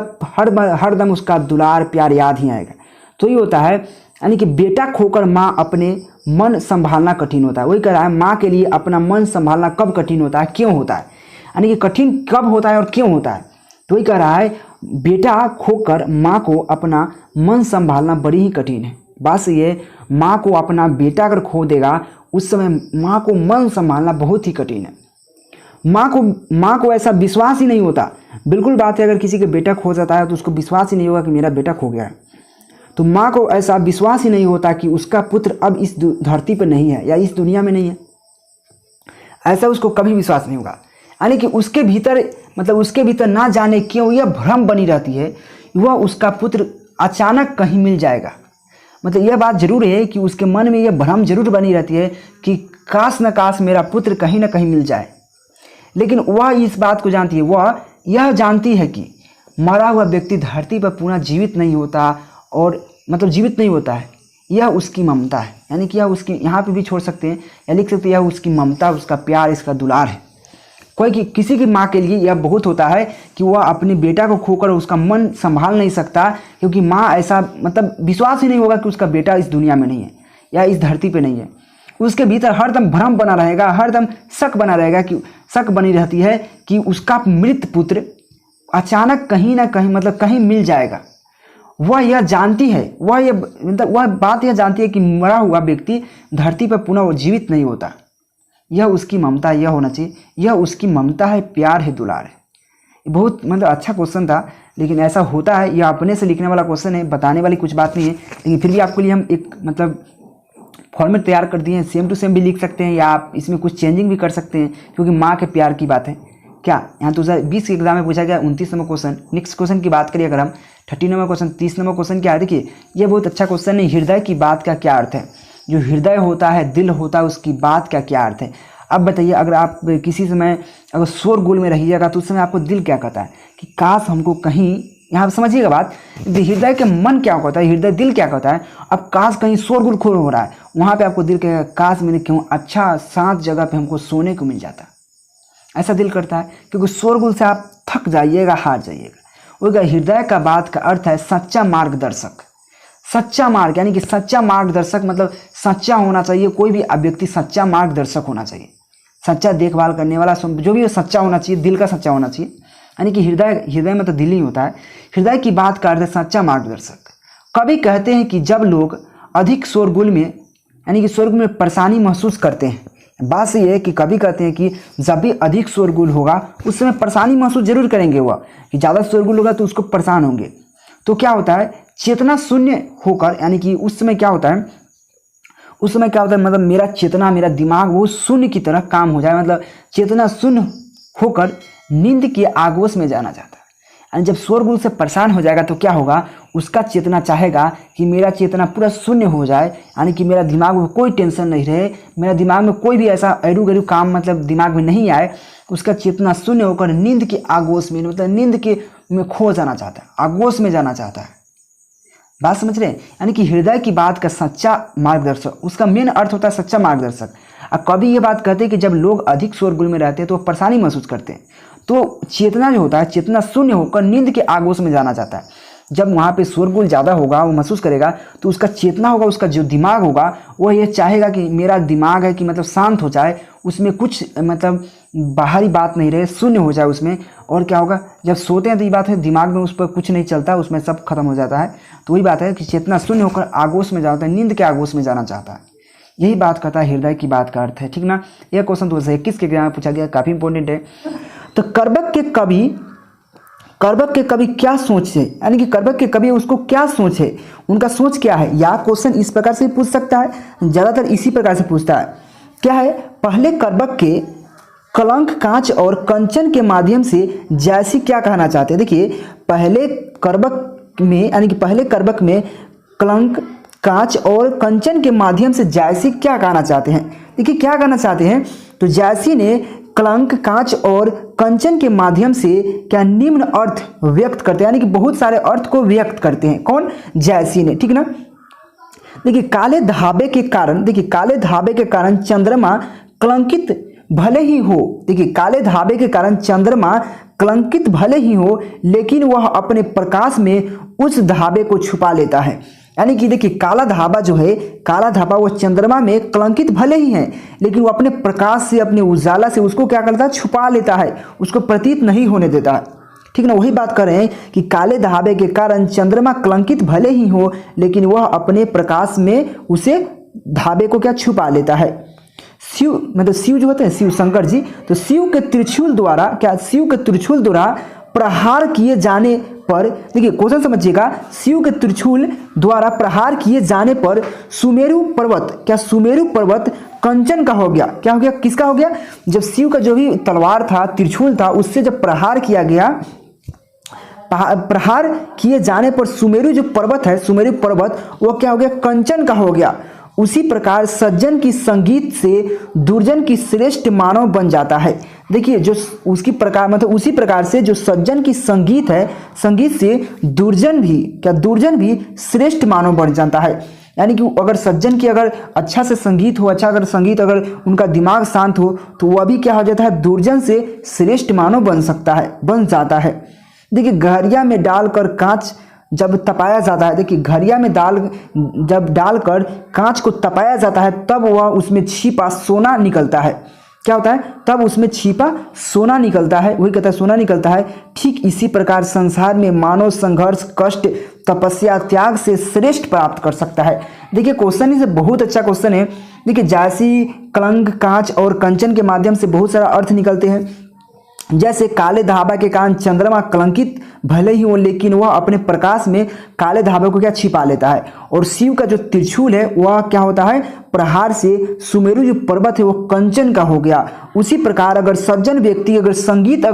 हरदम उसका दुलार प्यार याद ही आएगा। तो ये होता है, यानी कि बेटा खोकर माँ अपने मन संभालना कठिन होता है। वही कह रहा है, माँ के लिए अपना मन संभालना कब कठिन होता है, क्यों होता है, यानी कि कठिन कब होता है और क्यों होता है। तो वही कह रहा है, बेटा खोकर माँ को अपना मन संभालना बड़ी ही कठिन है। बस ये माँ को अपना बेटा अगर खो देगा उस समय माँ को मन संभालना बहुत ही कठिन है। माँ को ऐसा विश्वास ही नहीं होता। बिल्कुल बात है, अगर किसी के बेटा खो जाता है तो उसको विश्वास ही नहीं होगा कि मेरा बेटा खो गया है। तो माँ को ऐसा विश्वास ही नहीं होता कि उसका पुत्र अब इस धरती पर नहीं है या इस दुनिया में नहीं है, ऐसा उसको कभी विश्वास नहीं होगा। यानी कि उसके भीतर मतलब उसके भीतर ना जाने क्यों यह भ्रम बनी रहती है, वह उसका पुत्र अचानक कहीं मिल जाएगा। मतलब यह बात जरूर है कि उसके मन में यह भ्रम जरूर बनी रहती है कि काश न काश मेरा पुत्र कहीं ना कहीं मिल जाए। लेकिन वह इस बात को जानती है, वह यह जानती है कि मरा हुआ व्यक्ति धरती पर पुनः जीवित नहीं होता और मतलब जीवित नहीं होता है। यह उसकी ममता है, यानी कि यह उसकी, यहाँ पे भी छोड़ सकते हैं या लिख सकते हैं, यह उसकी ममता, उसका प्यार, इसका दुलार है। कोई किसी की माँ के लिए यह बहुत होता है कि वह अपने बेटा को खोकर उसका मन संभाल नहीं सकता, क्योंकि माँ ऐसा मतलब विश्वास ही नहीं होगा कि उसका बेटा इस दुनिया में नहीं है या इस धरती पे नहीं है। उसके भीतर हरदम भ्रम बना रहेगा, हरदम शक बना रहेगा कि शक बनी रहती है कि उसका मृत पुत्र अचानक कहीं ना कहीं मतलब कहीं मिल जाएगा। वह यह जानती है, वह बात यह जानती है कि मरा हुआ व्यक्ति धरती पर पुनः जीवित नहीं होता। यह उसकी ममता, यह होना चाहिए, यह उसकी ममता है, प्यार है, दुलार है। बहुत मतलब अच्छा क्वेश्चन था, लेकिन ऐसा होता है, यह अपने से लिखने वाला क्वेश्चन है, बताने वाली कुछ बात नहीं है, लेकिन फिर भी आपके लिए हम एक मतलब फॉर्मेट तैयार कर दिए हैं। सेम टू सेम भी लिख सकते हैं या आप इसमें कुछ चेंजिंग भी कर सकते हैं, क्योंकि माँ के प्यार की बात है। क्या यहाँ 2020 के एग्जाम में पूछा गया 29 नंबर क्वेश्चन। नेक्स्ट क्वेश्चन की बात करिए अगर हम 30 नंबर क्वेश्चन, 30 नंबर क्वेश्चन क्या है, देखिए ये बहुत अच्छा क्वेश्चन है। हृदय की बात का क्या अर्थ है? जो हृदय होता है, दिल होता है, उसकी बात का क्या अर्थ है? अब बताइए, अगर आप किसी समय अगर शोरगुल में रहिएगा तो उस समय आपको दिल क्या कहता है कि काश हमको कहीं, यहाँ समझिएगा बात, हृदय के मन क्या कहता है, हृदय दिल क्या कहता है, अब काश कहीं शोरगुल खोर हो रहा है, वहाँ पे आपको दिल कहेगा काश मैंने क्यों अच्छा शांत जगह पे हमको सोने को मिल जाता। ऐसा दिल करता है, क्योंकि शोरगुल से आप थक जाइएगा, हार जाइएगा। वो हृदय का बात का अर्थ है सच्चा मार्गदर्शक। सच्चा मार्ग यानी कि सच्चा मार्गदर्शक मतलब सच्चा होना चाहिए। कोई भी व्यक्ति सच्चा मार्गदर्शक होना चाहिए, सच्चा देखभाल करने वाला, जो भी सच्चा होना चाहिए, दिल का सच्चा होना चाहिए। यानी कि हृदय में तो दिल ही होता है। हृदय की बात का अर्थ है सच्चा मार्गदर्शक। कभी कहते हैं कि जब लोग अधिक शोरगुल में यानी कि शोरगुल में परेशानी महसूस करते हैं, बात ये है कि कभी कहते हैं कि जब भी अधिक शोरगुल होगा उस समय परेशानी महसूस जरूर करेंगे, हुआ कि ज़्यादा शोरगुल होगा तो उसको परेशान होंगे। तो क्या होता है, चेतना शून्य होकर, यानी कि उस समय क्या होता है, मतलब मेरा चेतना, मेरा दिमाग वो शून्य की तरह काम हो जाए, मतलब चेतना शून्य होकर नींद के आगोश में जाना चाहता है। यानी जब शोरगुल से परेशान हो जाएगा तो क्या होगा, उसका चेतना चाहेगा कि मेरा चेतना पूरा शून्य हो जाए, यानी कि मेरा दिमाग में कोई टेंशन नहीं रहे, मेरा दिमाग में कोई भी ऐसा एरू गरू काम मतलब दिमाग में नहीं आए। उसका चेतना शून्य होकर नींद के आगोश में, मतलब नींद के में खो जाना चाहता है, आगोश में जाना चाहता है। बात समझ रहे हैं? यानी कि हृदय की बात का सच्चा मार्गदर्शक, उसका मेन अर्थ होता है सच्चा मार्गदर्शक। अब कभी ये बात कहते हैं कि जब लोग अधिक शोरगुल में रहते हैं तो परेशानी महसूस करते हैं, तो चेतना जो होता है, चेतना शून्य होकर नींद के आगोश में जाना चाहता है। जब वहाँ पे शोरगुल ज़्यादा होगा, वो महसूस करेगा, तो उसका चेतना होगा, उसका जो दिमाग होगा वो ये चाहेगा कि मेरा दिमाग है कि मतलब शांत हो जाए, उसमें कुछ मतलब बाहरी बात नहीं रहे, शून्य हो जाए उसमें। और क्या होगा, जब सोते हैं तो ये बात है दिमाग में उस पर कुछ नहीं चलता, उसमें सब खत्म हो जाता है। तो वही बात है कि चेतना शून्य होकर आगोश में जाता है, नींद के आगोश में जाना चाहता है। यही बात कहता है हृदय की बात का अर्थ है, ठीक ना। यह क्वेश्चन 2021 के एग्जाम में पूछा गया, काफ़ी इंपॉर्टेंट है। तो कर्बक के कवि कर्बक के कवि क्या सोच है, यानी कि कर्बक के कवि उसको क्या सोच है, उनका सोच क्या है। या क्वेश्चन इस प्रकार से पूछ सकता है, ज़्यादातर इसी प्रकार से पूछता है। क्या है, पहले कर्बक के कलंक, कांच और कंचन के माध्यम से जायसी क्या कहना चाहते हैं। देखिए पहले कर्बक में, यानी कि पहले कर्बक में कलंक, कांच और कंचन के माध्यम से जायसी क्या कहना चाहते हैं। देखिए क्या कहना चाहते हैं, तो जायसी ने कलंक, कांच और कंचन के माध्यम से क्या निम्न अर्थ व्यक्त करते हैं, यानी कि बहुत सारे अर्थ को व्यक्त करते हैं। कौन, जायसी ने, ठीक ना। देखिए काले धाबे के कारण, देखिए काले धाबे के कारण चंद्रमा कलंकित भले ही हो, देखिए काले धाबे के कारण चंद्रमा कलंकित भले ही हो, लेकिन वह अपने प्रकाश में उस धाबे को छुपा लेता है। यानी कि देखिए काला धाबा जो है, काला धाबा वो चंद्रमा में कलंकित भले ही है, लेकिन वो अपने प्रकाश से, अपने उजाला से उसको क्या करता है, छुपा लेता है, उसको प्रतीत नहीं होने देता है, ठीक ना। वही बात कर रहे हैं कि काले धाबे के कारण चंद्रमा कलंकित भले ही हो, लेकिन वह अपने प्रकाश में उसे धाबे को क्या छुपा लेता है। शिव, मतलब शिव जो होते हैं, शिव शंकर जी, तो शिव के त्रिशूल द्वारा क्या, शिव के त्रिशूल द्वारा प्रहार किए जाने पर, देखिए क्वेश्चन समझिएगा, शिव के त्रिशूल द्वारा प्रहार किए जाने पर सुमेरु पर्वत, क्या सुमेरु पर्वत कंचन का हो गया। क्या हो गया, किसका हो गया, जब शिव का जो भी तलवार था, त्रिशूल था, उससे जब प्रहार किया गया, प्रहार किए जाने पर सुमेरु जो पर्वत है, सुमेरु पर्वत वो क्या हो गया, कंचन का हो गया। उसी प्रकार सज्जन की संगीत से दुर्जन की श्रेष्ठ मानव बन जाता है। देखिए जो उसकी प्रकार, मतलब उसी प्रकार से जो सज्जन की संगीत है, संगीत से दुर्जन भी, क्या दुर्जन भी श्रेष्ठ मानव बन जाता है। यानी कि अगर सज्जन की अगर अच्छा से संगीत हो, अच्छा अगर संगीत, अगर उनका दिमाग शांत हो, तो वह भी क्या हो जाता है, दुर्जन से श्रेष्ठ मानव बन सकता है, बन जाता है। देखिए घड़िया में डालकर कांच जब तपाया जाता है, देखिए घड़िया में जब डालकर कांच को तपाया जाता है, तब वह उसमें छिपा सोना निकलता है। क्या होता है, तब उसमें छिपा सोना निकलता है, वही कहता है सोना निकलता है। ठीक इसी प्रकार संसार में मानव संघर्ष, कष्ट, तपस्या, त्याग से श्रेष्ठ प्राप्त कर सकता है। देखिए क्वेश्चन ही से बहुत अच्छा क्वेश्चन है। देखिए जायसी, कलंक, कांच और कंचन के माध्यम से बहुत सारा अर्थ निकलते हैं। जैसे काले धाबा के कारण चंद्रमा कलंकित भले ही हो, लेकिन वह अपने प्रकाश में काले धाबे को क्या छिपा लेता है। और शिव का जो त्रिशूल है वह क्या होता है, प्रहार से सुमेरु जो पर्वत है वो कंचन का हो गया। उसी प्रकार अगर सज्जन व्यक्ति अगर संगीत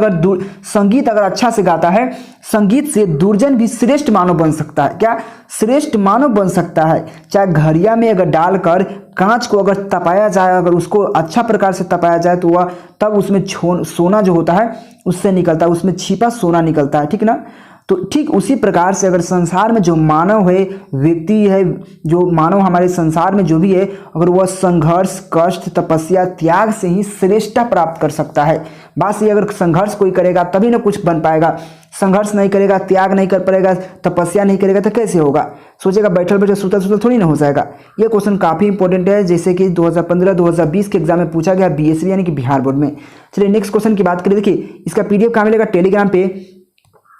अगर अच्छा से गाता है, संगीत से दुर्जन भी श्रेष्ठ मानव बन सकता है। क्या, श्रेष्ठ मानव बन सकता है। चाहे घड़िया में अगर डालकर कांच को अगर तपाया जाए, अगर उसको अच्छा प्रकार से तपाया जाए, तो वह तब उसमें सोना जो होता है उससे निकलता है, उसमें छिपा सोना निकलता है, ठीक ना। तो ठीक उसी प्रकार से अगर संसार में जो मानव है, व्यक्ति है, जो मानव हमारे संसार में जो भी है, अगर वह संघर्ष, कष्ट, तपस्या, त्याग से ही श्रेष्ठता प्राप्त कर सकता है। बस ये अगर संघर्ष कोई करेगा तभी ना कुछ बन पाएगा, संघर्ष नहीं करेगा, त्याग नहीं कर पाएगा, तपस्या नहीं करेगा तो कैसे होगा। सोचेगा बैठल बैठल सुतल सुतल थोड़ी ना हो जाएगा। ये क्वेश्चन काफ़ी इंपॉर्टेंट है, जैसे कि 2015-2020 के एग्जाम में पूछा गया, बीएसवी यानी कि बिहार बोर्ड में। चलिए नेक्स्ट क्वेश्चन की बात करें। देखिए इसका पीडीएफ कहाँ मिलेगा, टेलीग्राम पे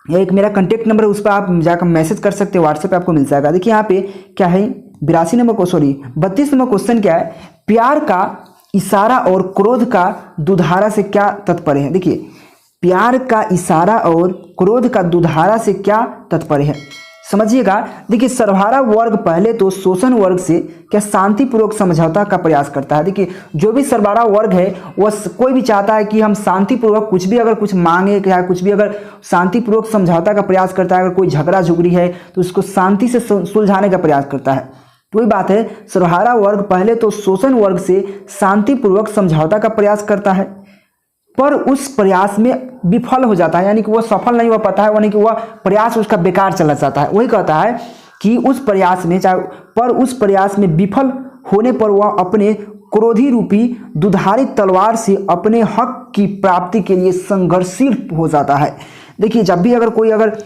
एक मेरा कॉन्टैक्ट नंबर है, उस पर आप जाकर मैसेज कर सकते हो, व्हाट्सएप पे आपको मिल जाएगा। देखिए यहाँ पे क्या है, 32 नंबर क्वेश्चन क्या है, प्यार का इशारा और क्रोध का दुधारा से क्या तात्पर्य है। देखिए प्यार का इशारा और क्रोध का दुधारा से क्या तात्पर्य है, समझिएगा। देखिए सर्वहारा वर्ग पहले तो शोषण वर्ग से क्या शांतिपूर्वक समझौता का प्रयास करता है। देखिए जो भी सर्वहारा वर्ग है वह कोई भी चाहता है कि हम शांतिपूर्वक कुछ भी अगर कुछ मांगे, क्या कुछ भी अगर शांतिपूर्वक समझौता का प्रयास करता है। अगर कोई झगड़ा झुगड़ी है तो उसको शांति से सुलझाने का प्रयास करता है। तो वही बात है, सर्वहारा वर्ग पहले तो शोषण वर्ग से शांतिपूर्वक समझौता का प्रयास करता है, पर उस प्रयास में विफल हो जाता है, यानी कि वह सफल नहीं हो पाता है, यानी कि वह प्रयास उसका बेकार चला जाता है। वही कहता है कि उस प्रयास में उस प्रयास में विफल होने पर वह अपने क्रोधी रूपी दुधारी तलवार से अपने हक की प्राप्ति के लिए संघर्षशील हो जाता है। देखिए जब भी अगर कोई अगर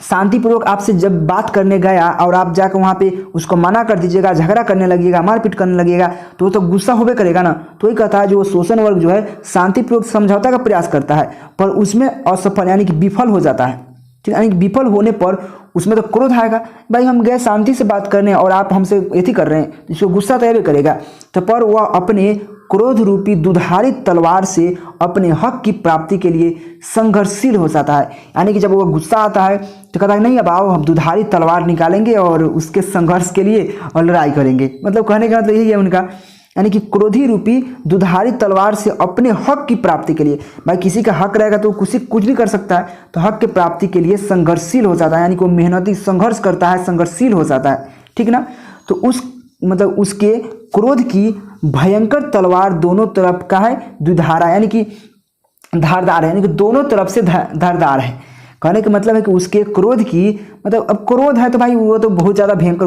शांतिपूर्वक आपसे जब बात करने गया और आप जाकर वहाँ पे उसको मना कर दीजिएगा, झगड़ा करने लगेगा, मारपीट करने लगेगा, तो वो तो गुस्सा होबे करेगा ना। तो वही कहता है जो शोषण वर्ग जो है शांतिपूर्वक समझौता का प्रयास करता है पर उसमें असफल यानी कि विफल हो जाता है। ठीक, यानी कि विफल होने पर उसमें तो क्रोध आएगा, भाई हम गए शांति से बात करने और आप हमसे ऐसी कर रहे हैं, इसको गुस्सा तो भी करेगा। तो पर वह अपने क्रोध रूपी दुधारी तलवार से अपने हक की प्राप्ति के लिए संघर्षशील हो जाता है। यानी कि जब वो गुस्सा आता है तो कहता है नहीं अब आओ हम दुधारी तलवार निकालेंगे और उसके संघर्ष के लिए और लड़ाई करेंगे। मतलब कहने का मतलब यही है उनका, यानी कि क्रोधी रूपी दुधारी तलवार से अपने हक की प्राप्ति के लिए, भाई किसी का हक रहेगा तो कुछ भी कर सकता है, तो हक की प्राप्ति के लिए संघर्षशील हो जाता है, यानी कि वो मेहनती संघर्ष करता है, संघर्षशील हो जाता है, ठीक ना। तो उसके क्रोध की भयंकर तलवार दोनों तरफ का है द्विधारा, यानी कि धारदार है, यानी कि दोनों तरफ से धारदार है। कहने का मतलब है कि उसके क्रोध की, मतलब अब क्रोध है तो भाई वो तो बहुत ज़्यादा भयंकर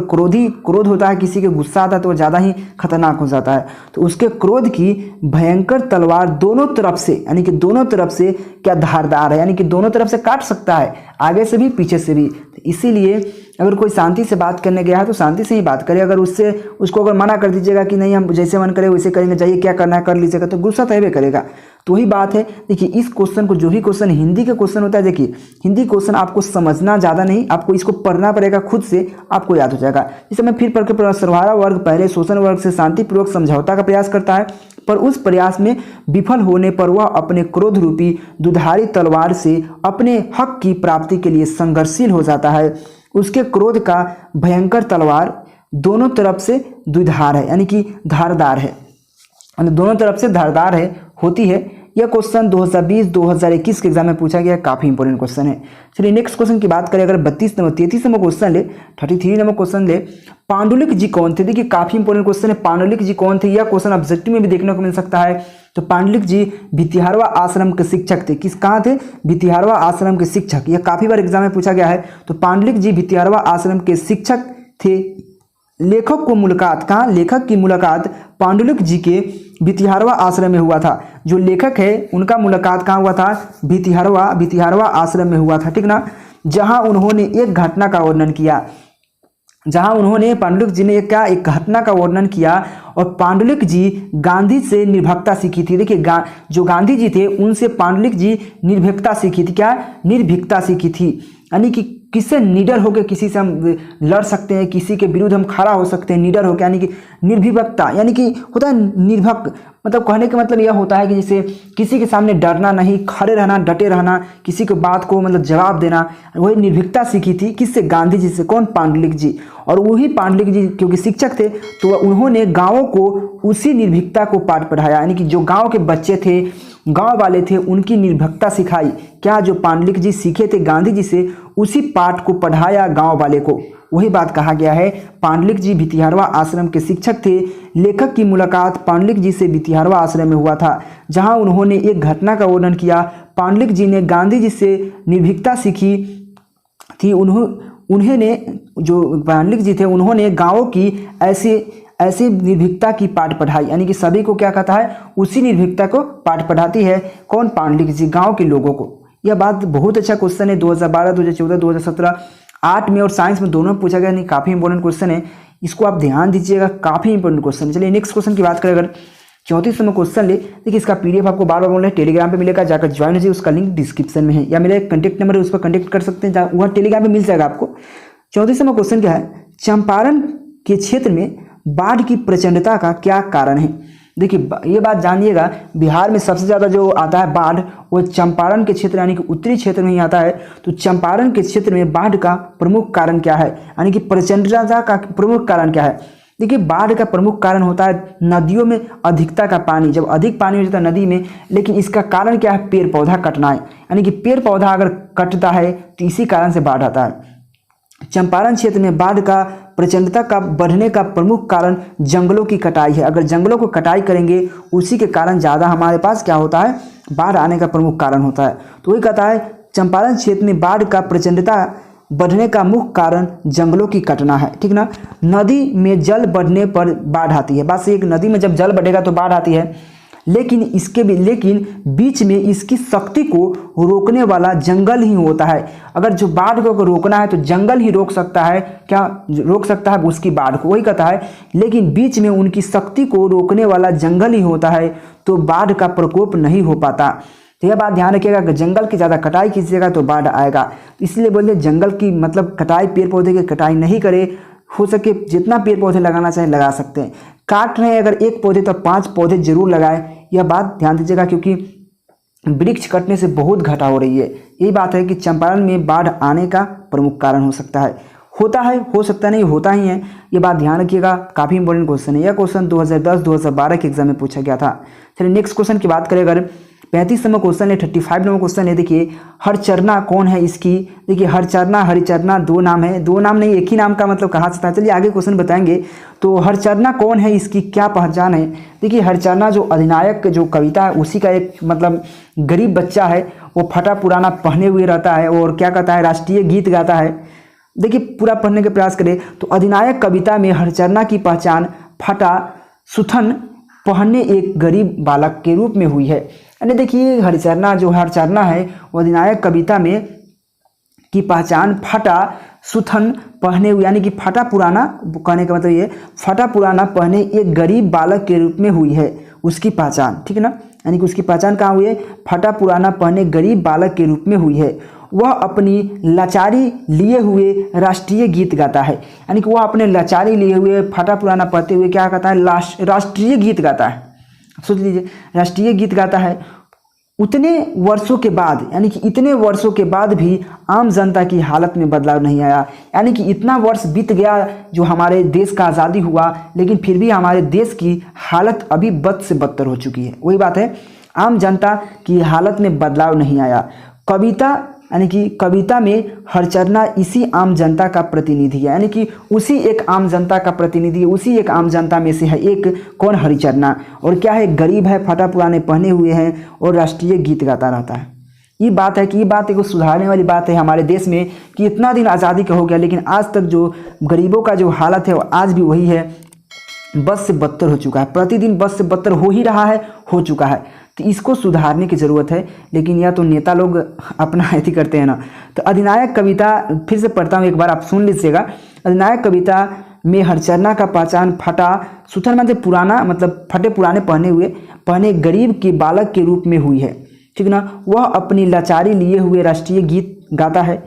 क्रोध होता है, किसी के गुस्सा आता है तो वो ज़्यादा ही खतरनाक हो जाता है। तो उसके क्रोध की भयंकर तलवार दोनों तरफ से, यानी कि दोनों तरफ से क्या धारदार है, यानी कि दोनों तरफ से काट सकता है, आगे से भी पीछे से भी। तो इसीलिए अगर कोई शांति से बात करने गया है तो शांति से ही बात करे। अगर उसको अगर मना कर दीजिएगा कि नहीं हम जैसे मन करे वैसे करेंगे, जाइए क्या करना है कर लीजिएगा, तो गुस्सा तो ही करेगा। तो वही बात है। देखिए इस क्वेश्चन को, जो भी क्वेश्चन हिंदी का क्वेश्चन होता है, देखिए हिंदी क्वेश्चन आपको समझना ज़्यादा नहीं, आपको इसको पढ़ना पड़ेगा, खुद से आपको याद हो जाएगा। जैसे मैं फिर पढ़ के, सर्वहारा वर्ग पहले शोषण वर्ग से शांतिपूर्वक समझौता का प्रयास करता है, पर उस प्रयास में विफल होने पर वह अपने क्रोध रूपी दुधारी तलवार से अपने हक की प्राप्ति के लिए संघर्षशील हो जाता है। उसके क्रोध का भयंकर तलवार दोनों तरफ से द्विधार है, यानी कि धारदार है, दोनों तरफ से धारदार है होती है। यह क्वेश्चन 2020-2021 के एग्जाम में पूछा गया, काफी इंपॉर्टेंट क्वेश्चन है। चलिए नेक्स्ट क्वेश्चन की बात करें, अगर 33 नंबर क्वेश्चन ले, 33 नंबर क्वेश्चन ले, पांडुलिक जी कौन थे? देखिए काफी इंपॉर्टेंट क्वेश्चन है, पांडुलिक जी कौन थे? यह क्वेश्चन ऑब्जेक्टिव में भी देखने को मिल सकता है। तो पांडुलिक जी भितिहारवा आश्रम के शिक्षक थे। कहाँ थे? भितिहारवा आश्रम के शिक्षक। यह काफी बार एग्जाम में पूछा गया है। तो पांडुलिक जी भितिहारवा आश्रम के शिक्षक थे। लेखक को मुलाकात कहाँ? लेखक की मुलाकात पांडुलिक जी के भितिहारवा आश्रम में हुआ था। जो लेखक है उनका मुलाकात कहाँ हुआ था? भितिहारवा आश्रम में हुआ था, ठीक ना। जहां उन्होंने एक घटना का वर्णन किया, पांडुलिक जी ने एक घटना का वर्णन किया, और पांडुलिक जी गांधी से निर्भीकता सीखी थी। देखिए जो गांधी जी थे उनसे पांडुलिक जी निर्भीकता सीखी थी। क्या? निर्भीकता सीखी थी, यानी कि किससे? निडर होकर किसी से हम लड़ सकते हैं, किसी के विरुद्ध हम खड़ा हो सकते हैं निडर होकर, यानी कि निर्भीकता, यानी कि होता है निर्भक, मतलब कहने का मतलब यह होता है कि जैसे किसी के सामने डरना नहीं, खड़े रहना, डटे रहना, किसी की बात को मतलब जवाब देना, वही निर्भीकता सीखी थी। किससे? गांधी जी से। कौन? पांडुलिक जी। और वही पांडुलिक जी क्योंकि शिक्षक थे तो उन्होंने गाँवों को उसी निर्भीकता को पाठ पढ़ाया, यानी कि जो गाँव के बच्चे थे, गांव वाले थे, उनकी निर्भीकता सिखाई। क्या? जो पांडुलिक जी सीखे थे गांधी जी से, उसी पाठ को पढ़ाया गांव वाले को। वही बात कहा गया है, पांडुलिक जी भितिहारवा आश्रम के शिक्षक थे। लेखक की मुलाकात पांडुलिक जी से भितिहारवा आश्रम में हुआ था, जहां उन्होंने एक घटना का वर्णन किया। पांडुलिक जी ने गांधी जी से निर्भीकता सीखी थी। उन्होंने जो पांडुलिक जी थे उन्होंने गाँवों की ऐसे निर्भीकता की पाठ पढ़ाई, यानी कि सभी को क्या कहता है? उसी निर्भीकता को पाठ पढ़ाती है। कौन? पांडुलिक जी, गांव के लोगों को। यह बात बहुत अच्छा क्वेश्चन है, 2012, 2014, 2017 आर्ट में और साइंस में दोनों में पूछा गया। नहीं, काफी इंपॉर्टेंट क्वेश्चन है, इसको आप ध्यान दीजिएगा, काफी इंपॉर्टेंट क्वेश्चन। चलिए नेक्स्ट क्वेश्चन की बात करें, अगर 34 नंबर क्वेश्चन ले, देखिए इसका पीडीएफ आपको बार बोल रहे हैं टेलीग्राम पे मिलेगा, जाकर ज्वाइन हो जाइए, उसका लिंक डिस्क्रिप्शन में है, या मेरा कॉन्टैक्ट नंबर है उस पर कॉन्टैक्ट कर सकते हैं, वहाँ टेलीग्राम पे मिल जाएगा आपको। 34 नंबर क्वेश्चन क्या है? चंपारण के क्षेत्र में बाढ़ की प्रचंडता का क्या कारण है? देखिए ये बात जानिएगा, बिहार में सबसे ज़्यादा जो आता है बाढ़ वो चंपारण के क्षेत्र यानी कि उत्तरी क्षेत्र में ही आता है। तो चंपारण के क्षेत्र में बाढ़ का प्रमुख कारण क्या है, यानी कि प्रचंडता का प्रमुख कारण क्या है? देखिए बाढ़ का प्रमुख कारण होता है नदियों में अधिकता का पानी, जब अधिक पानी हो जाता है नदी में। लेकिन इसका कारण क्या है? पेड़ पौधा कटना है, यानी कि पेड़ पौधा अगर कटता है तो इसी कारण से बाढ़ आता है। चंपारण क्षेत्र में बाढ़ का प्रचंडता का बढ़ने का प्रमुख कारण जंगलों की कटाई है। अगर जंगलों को कटाई करेंगे उसी के कारण ज़्यादा हमारे पास क्या होता है? बाढ़ आने का प्रमुख कारण होता है। तो वही कहता है चंपारण क्षेत्र में बाढ़ का प्रचंडता बढ़ने का मुख्य कारण जंगलों की कटना है, ठीक ना। नदी में जल बढ़ने पर बाढ़ आती है, बस एक नदी में जब जल बढ़ेगा तो बाढ़ आती है। लेकिन बीच में इसकी शक्ति को रोकने वाला जंगल ही होता है। अगर जो बाढ़ को रोकना है तो जंगल ही रोक सकता है, क्या रोक सकता है उसकी बाढ़ को, वही कहता है। लेकिन बीच में उनकी शक्ति को रोकने वाला जंगल ही होता है, तो बाढ़ का प्रकोप नहीं हो पाता। तो यह बात ध्यान रखिएगा, अगर जंगल की ज़्यादा कटाई कीजिएगा तो बाढ़ आएगा। इसलिए बोलिए जंगल की मतलब कटाई, पेड़ पौधे की कटाई नहीं करे, हो सके जितना पेड़ पौधे लगाना चाहे लगा सकते हैं। काट रहे हैं अगर एक पौधे तो 5 पौधे जरूर लगाएं। यह बात ध्यान दीजिएगा, क्योंकि वृक्ष कटने से बहुत घटा हो रही है। यही बात है कि चंपारण में बाढ़ आने का प्रमुख कारण हो सकता है। होता है, हो सकता नहीं, होता ही है। ये बात ध्यान रखिएगा, काफ़ी इंपॉर्टेंट क्वेश्चन है। यह क्वेश्चन 2010-2012 के एग्जाम में पूछा गया था। चलिए नेक्स्ट क्वेश्चन की बात करें अगर 35 नंबर क्वेश्चन है, 35 नंबर क्वेश्चन है। देखिए हरचरना कौन है इसकी। देखिए हरचरना हरिचरना दो नाम है, दो नाम नहीं एक ही नाम का मतलब कहा जाता है। चलिए आगे क्वेश्चन बताएंगे। तो हरचरना कौन है, इसकी क्या पहचान है। देखिए हरचरना जो अधिनायक जो कविता है उसी का एक मतलब गरीब बच्चा है, वो फटा पुराना पहने हुए रहता है और क्या कहता है, राष्ट्रीय गीत गाता है। देखिए पूरा पढ़ने के प्रयास करें तो अधिनायक कविता में हरचरना की पहचान फटा सुथन पहनने एक गरीब बालक के रूप में हुई है। यानी देखिए हरचरना जो हरचरना है वो अधिनायक कविता में की पहचान फटा सुथन पहने हुए, यानी कि फटा पुराना, कहने का मतलब ये फटा पुराना पहने एक गरीब बालक के रूप में हुई है उसकी पहचान, ठीक है ना। यानी कि उसकी पहचान कहाँ हुई है, फटा पुराना पहने गरीब बालक के रूप में हुई है। वह अपनी लाचारी लिए हुए राष्ट्रीय गीत गाता है। यानी कि वह अपने लाचारी लिए हुए फटा पुराना पढ़ते हुए क्या कहता है, राष्ट्रीय गीत गाता है। सोच लीजिए राष्ट्रीय गीत गाता है। उतने वर्षों के बाद, यानी कि इतने वर्षों के बाद भी आम जनता की हालत में बदलाव नहीं आया। यानी कि इतना वर्ष बीत गया जो हमारे देश का आज़ादी हुआ, लेकिन फिर भी हमारे देश की हालत अभी बद से बदतर हो चुकी है। वही बात है, आम जनता की हालत में बदलाव नहीं आया। कविता यानी कि कविता में हरचरना इसी आम जनता का प्रतिनिधि है। यानी कि उसी एक आम जनता का प्रतिनिधि है, उसी एक आम जनता में से है एक कौन, हरिचरना। और क्या है, गरीब है, फटा पुराने पहने हुए हैं और राष्ट्रीय गीत गाता रहता है। ये बात है कि ये बात एक सुधारने वाली बात है हमारे देश में कि इतना दिन आज़ादी का हो गया, लेकिन आज तक जो गरीबों का जो हालत है वो आज भी वही है, बद से बदतर हो चुका है। प्रतिदिन बद से बदतर हो ही रहा है, हो चुका है। तो इसको सुधारने की ज़रूरत है, लेकिन या तो नेता लोग अपना ऐसी करते हैं ना। तो अधिनायक कविता फिर से पढ़ता हूँ, एक बार आप सुन लीजिएगा। अधिनायक कविता में हरचरना का पहचान फटा सुथन मतलब पुराना, मतलब फटे पुराने पहने गरीब के बालक के रूप में हुई है, ठीक ना। वह अपनी लाचारी लिए हुए राष्ट्रीय गीत गाता है।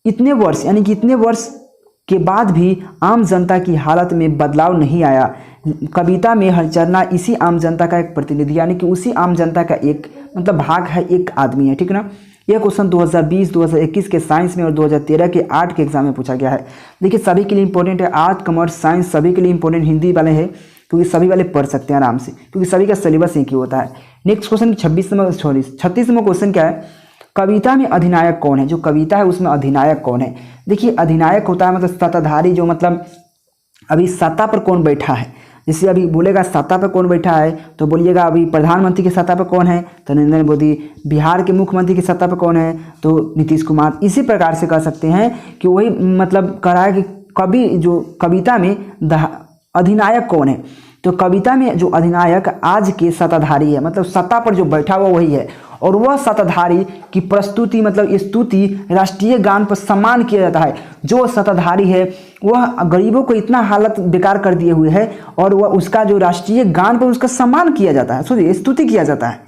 इतने वर्ष, यानी कि इतने वर्ष के बाद भी आम जनता की हालत में बदलाव नहीं आया। कविता में हरचरना इसी आम जनता का एक प्रतिनिधि, यानी कि उसी आम जनता का एक मतलब भाग है, एक आदमी है, ठीक ना। यह क्वेश्चन 2020, 2021 के साइंस में और 2013 के आर्ट के एग्जाम में पूछा गया है। देखिए सभी के लिए इंपॉर्टेंट है, आर्ट कॉमर्स साइंस सभी के लिए इंपॉर्टेंट, हिंदी वाले हैं क्योंकि सभी वाले पढ़ सकते हैं आराम से, क्योंकि सभी का सिलेबस एक ही होता है। नेक्स्ट क्वेश्चन 36 नंबर क्वेश्चन क्या है, कविता में अधिनायक कौन है। जो कविता है उसमें अधिनायक कौन है। देखिए अधिनायक होता है मतलब सत्ताधारी, जो मतलब अभी सत्ता पर कौन बैठा है। जैसे अभी बोलेगा सत्ता पर कौन बैठा है तो बोलिएगा अभी प्रधानमंत्री की सत्ता पर कौन है तो नरेंद्र मोदी, बिहार के मुख्यमंत्री की सत्ता पर कौन है तो नीतीश कुमार। इसी प्रकार से कह सकते हैं कि वही मतलब कह रहा है कि कवि जो कविता में अधिनायक कौन है। तो कविता में जो अधिनायक आज के सत्ताधारी है, मतलब सत्ता पर जो बैठा हुआ वही है, और वह सत्ताधारी की प्रस्तुति मतलब स्तुति राष्ट्रीय गान पर सम्मान किया जाता है। जो सत्ताधारी है वह गरीबों को इतना हालत बेकार कर दिए हुए है और वह उसका जो राष्ट्रीय गान पर उसका सम्मान किया जाता है, सोचिए स्तुति किया जाता है,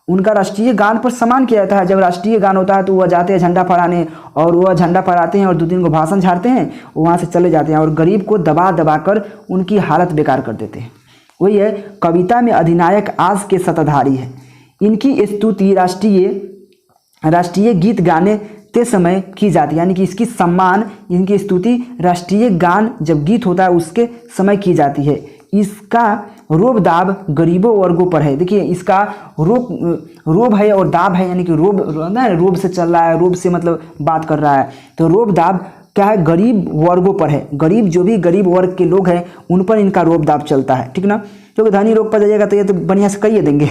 उनका राष्ट्रीय गान पर सम्मान किया जाता है। जब राष्ट्रीय गान होता है तो वह जाते हैं झंडा फहराने, और वह झंडा फहराते हैं और 2 दिन को भाषण झाड़ते हैं, वहाँ से चले जाते हैं और गरीब को दबा दबा कर उनकी हालत बेकार कर देते हैं। वही है, कविता में अधिनायक आज के सत्ताधारी है। इनकी स्तुति राष्ट्रीय गीत गाने ते समय की जाती है, यानी कि इसकी सम्मान, इनकी स्तुति राष्ट्रीय गान जब गीत होता है उसके समय की जाती है। इसका रोब दाब गरीबों वर्गों पर है। देखिए इसका रोब है और दाब है, यानी कि रोब से चल रहा है, रोब से मतलब बात कर रहा है, तो रोब दाब क्या है, गरीब वर्गों पर है। गरीब जो भी गरीब वर्ग के लोग हैं उन पर इनका रोब दाब चलता है, ठीक ना। क्योंकि धनी लोग पर जाइएगा तो ये तो बढ़िया से कहिए देंगे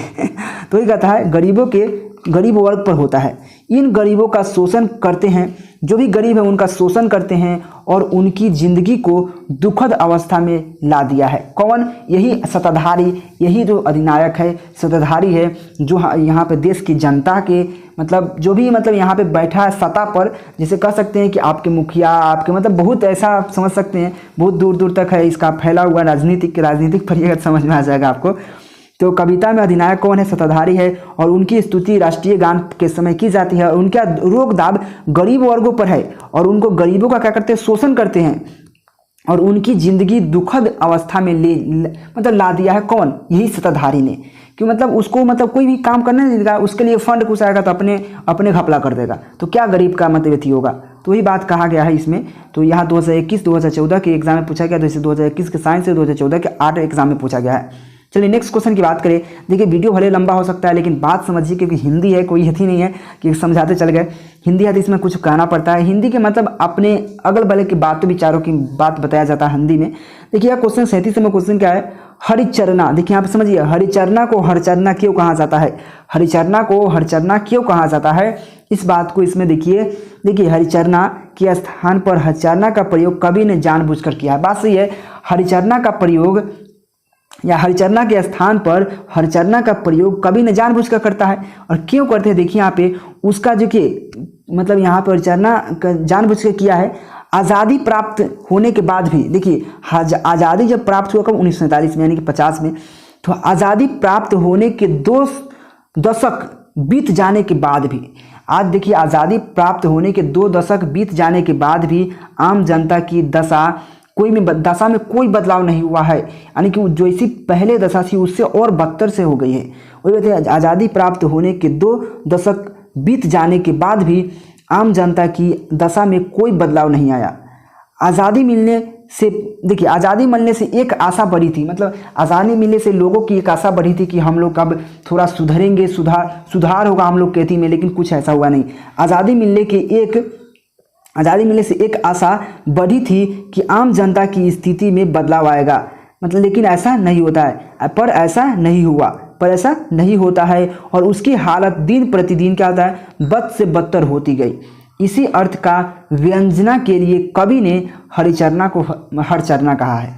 तो ये कहता है गरीब वर्ग पर होता है। इन गरीबों का शोषण करते हैं, जो भी गरीब है उनका शोषण करते हैं और उनकी जिंदगी को दुखद अवस्था में ला दिया है। कौन, यही सत्ताधारी, यही जो अधिनायक है, सत्ताधारी है, जो यहाँ पे देश की जनता के मतलब जो भी मतलब यहाँ पे बैठा है सत्ता पर, जिसे कह सकते हैं कि आपके मुखिया, आपके मतलब बहुत ऐसा आप समझ सकते हैं, बहुत दूर दूर तक है इसका फैला हुआ राजनीतिक पढ़िएगा समझ में आ जाएगा आपको। तो कविता में अधिनायक कौन है, सत्ताधारी है, और उनकी स्तुति राष्ट्रीय गान के समय की जाती है। और उनका रोक दाब गरीब वर्गों पर है और उनको गरीबों का क्या करते हैं, शोषण करते हैं। और उनकी जिंदगी दुखद अवस्था में मतलब ला दिया है। कौन? यही सत्ताधारी ने। कि मतलब उसको मतलब कोई भी काम करने नहीं देगा, उसके लिए फंड कुछ आएगा तो अपने घपला कर देगा, तो क्या गरीब का मतलब अथी होगा। तो वही बात कहा गया है इसमें। तो यहाँ 2021-2014 के एग्जाम में पूछा गया, जैसे 2021 के साइंस से 2014 के आर्ट एग्जाम में पूछा गया है। चलिए नेक्स्ट क्वेश्चन की बात करें। देखिए वीडियो भले लंबा हो सकता है लेकिन बात समझिए, क्योंकि हिंदी है, कोई हथी नहीं है कि समझाते चल गए। हिंदी है तो इसमें कुछ कहना पड़ता है। हिंदी के मतलब अपने अगल बगल की बातों विचारों की बात बताया जाता है हिंदी में। देखिए यह क्वेश्चन 37 में क्वेश्चन क्या है? हरिचरना। देखिए यहाँ पे समझिए, हरिचरना को हरचरना क्यों कहा जाता है? हरिचरना को हरचरना क्यों कहा जाता है? इस बात को इसमें देखिए हरिचरना के स्थान पर हरचरना का प्रयोग कवि ने जानबूझकर किया है। बात सही है। हरिचरना का प्रयोग या हरिचरना के स्थान पर हरचरना का प्रयोग कवि ने जानबूझकर करता है। और क्यों करते हैं? देखिए यहाँ पे उसका जो कि मतलब यहाँ पर हरिचरना जानबूझकर किया है। आज़ादी प्राप्त होने के बाद भी, देखिए आज़ादी जब प्राप्त हुआ कब? 1947 में, यानी कि 50 में। तो आज़ादी प्राप्त होने के 2 दशक बीत जाने के बाद भी, आज देखिए आज़ादी प्राप्त होने के 2 दशक बीत जाने के बाद भी आम जनता की दशा में कोई बदलाव नहीं हुआ है। यानी कि जैसी पहले दशा थी उससे और बदतर से हो गई है। वही आज़ादी प्राप्त होने के 2 दशक बीत जाने के बाद भी आम जनता की दशा में कोई बदलाव नहीं आया। आज़ादी मिलने से, देखिए आज़ादी मिलने से एक आशा बढ़ी थी, मतलब आज़ादी मिलने से लोगों की एक आशा बढ़ी थी कि हम लोग अब थोड़ा सुधरेंगे, सुधार होगा हम लोग खेती में, लेकिन कुछ ऐसा हुआ नहीं। आज़ादी मिलने से एक आशा बढ़ी थी कि आम जनता की स्थिति में बदलाव आएगा, मतलब लेकिन ऐसा नहीं होता है, पर ऐसा नहीं होता है और उसकी हालत दिन प्रतिदिन क्या होता है? बद से बदतर होती गई। इसी अर्थ का व्यंजना के लिए कवि ने हरिचरना को हरचरना कहा है।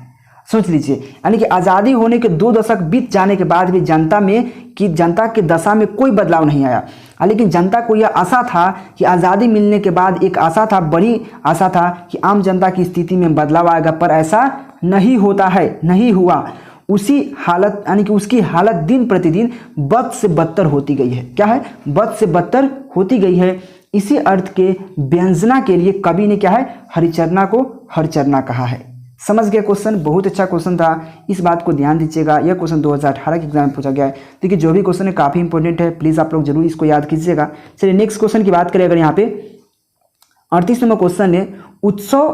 सोच लीजिए, यानी कि आज़ादी होने के 2 दशक बीत जाने के बाद भी जनता के दशा में कोई बदलाव नहीं आया, लेकिन जनता को यह आशा था कि आज़ादी मिलने के बाद एक आशा था, बड़ी आशा था कि आम जनता की स्थिति में बदलाव आएगा, पर ऐसा नहीं होता है, नहीं हुआ। उसी हालत, यानी कि उसकी हालत दिन प्रतिदिन बद से बदतर होती गई है। क्या है? बद से बदतर होती गई है। इसी अर्थ के व्यंजना के लिए कवि ने क्या है? हरिचरना को हरचरना कहा है। समझ गए क्वेश्चन? बहुत अच्छा क्वेश्चन था, इस बात को ध्यान दीजिएगा। यह क्वेश्चन 2018 के एग्जाम में पूछा गया है। देखिए जो भी क्वेश्चन है काफ़ी इंपॉर्टेंट है, प्लीज़ आप लोग जरूर इसको याद कीजिएगा। चलिए नेक्स्ट क्वेश्चन की बात करें। अगर यहाँ पे 38 नंबर क्वेश्चन है, उत्सव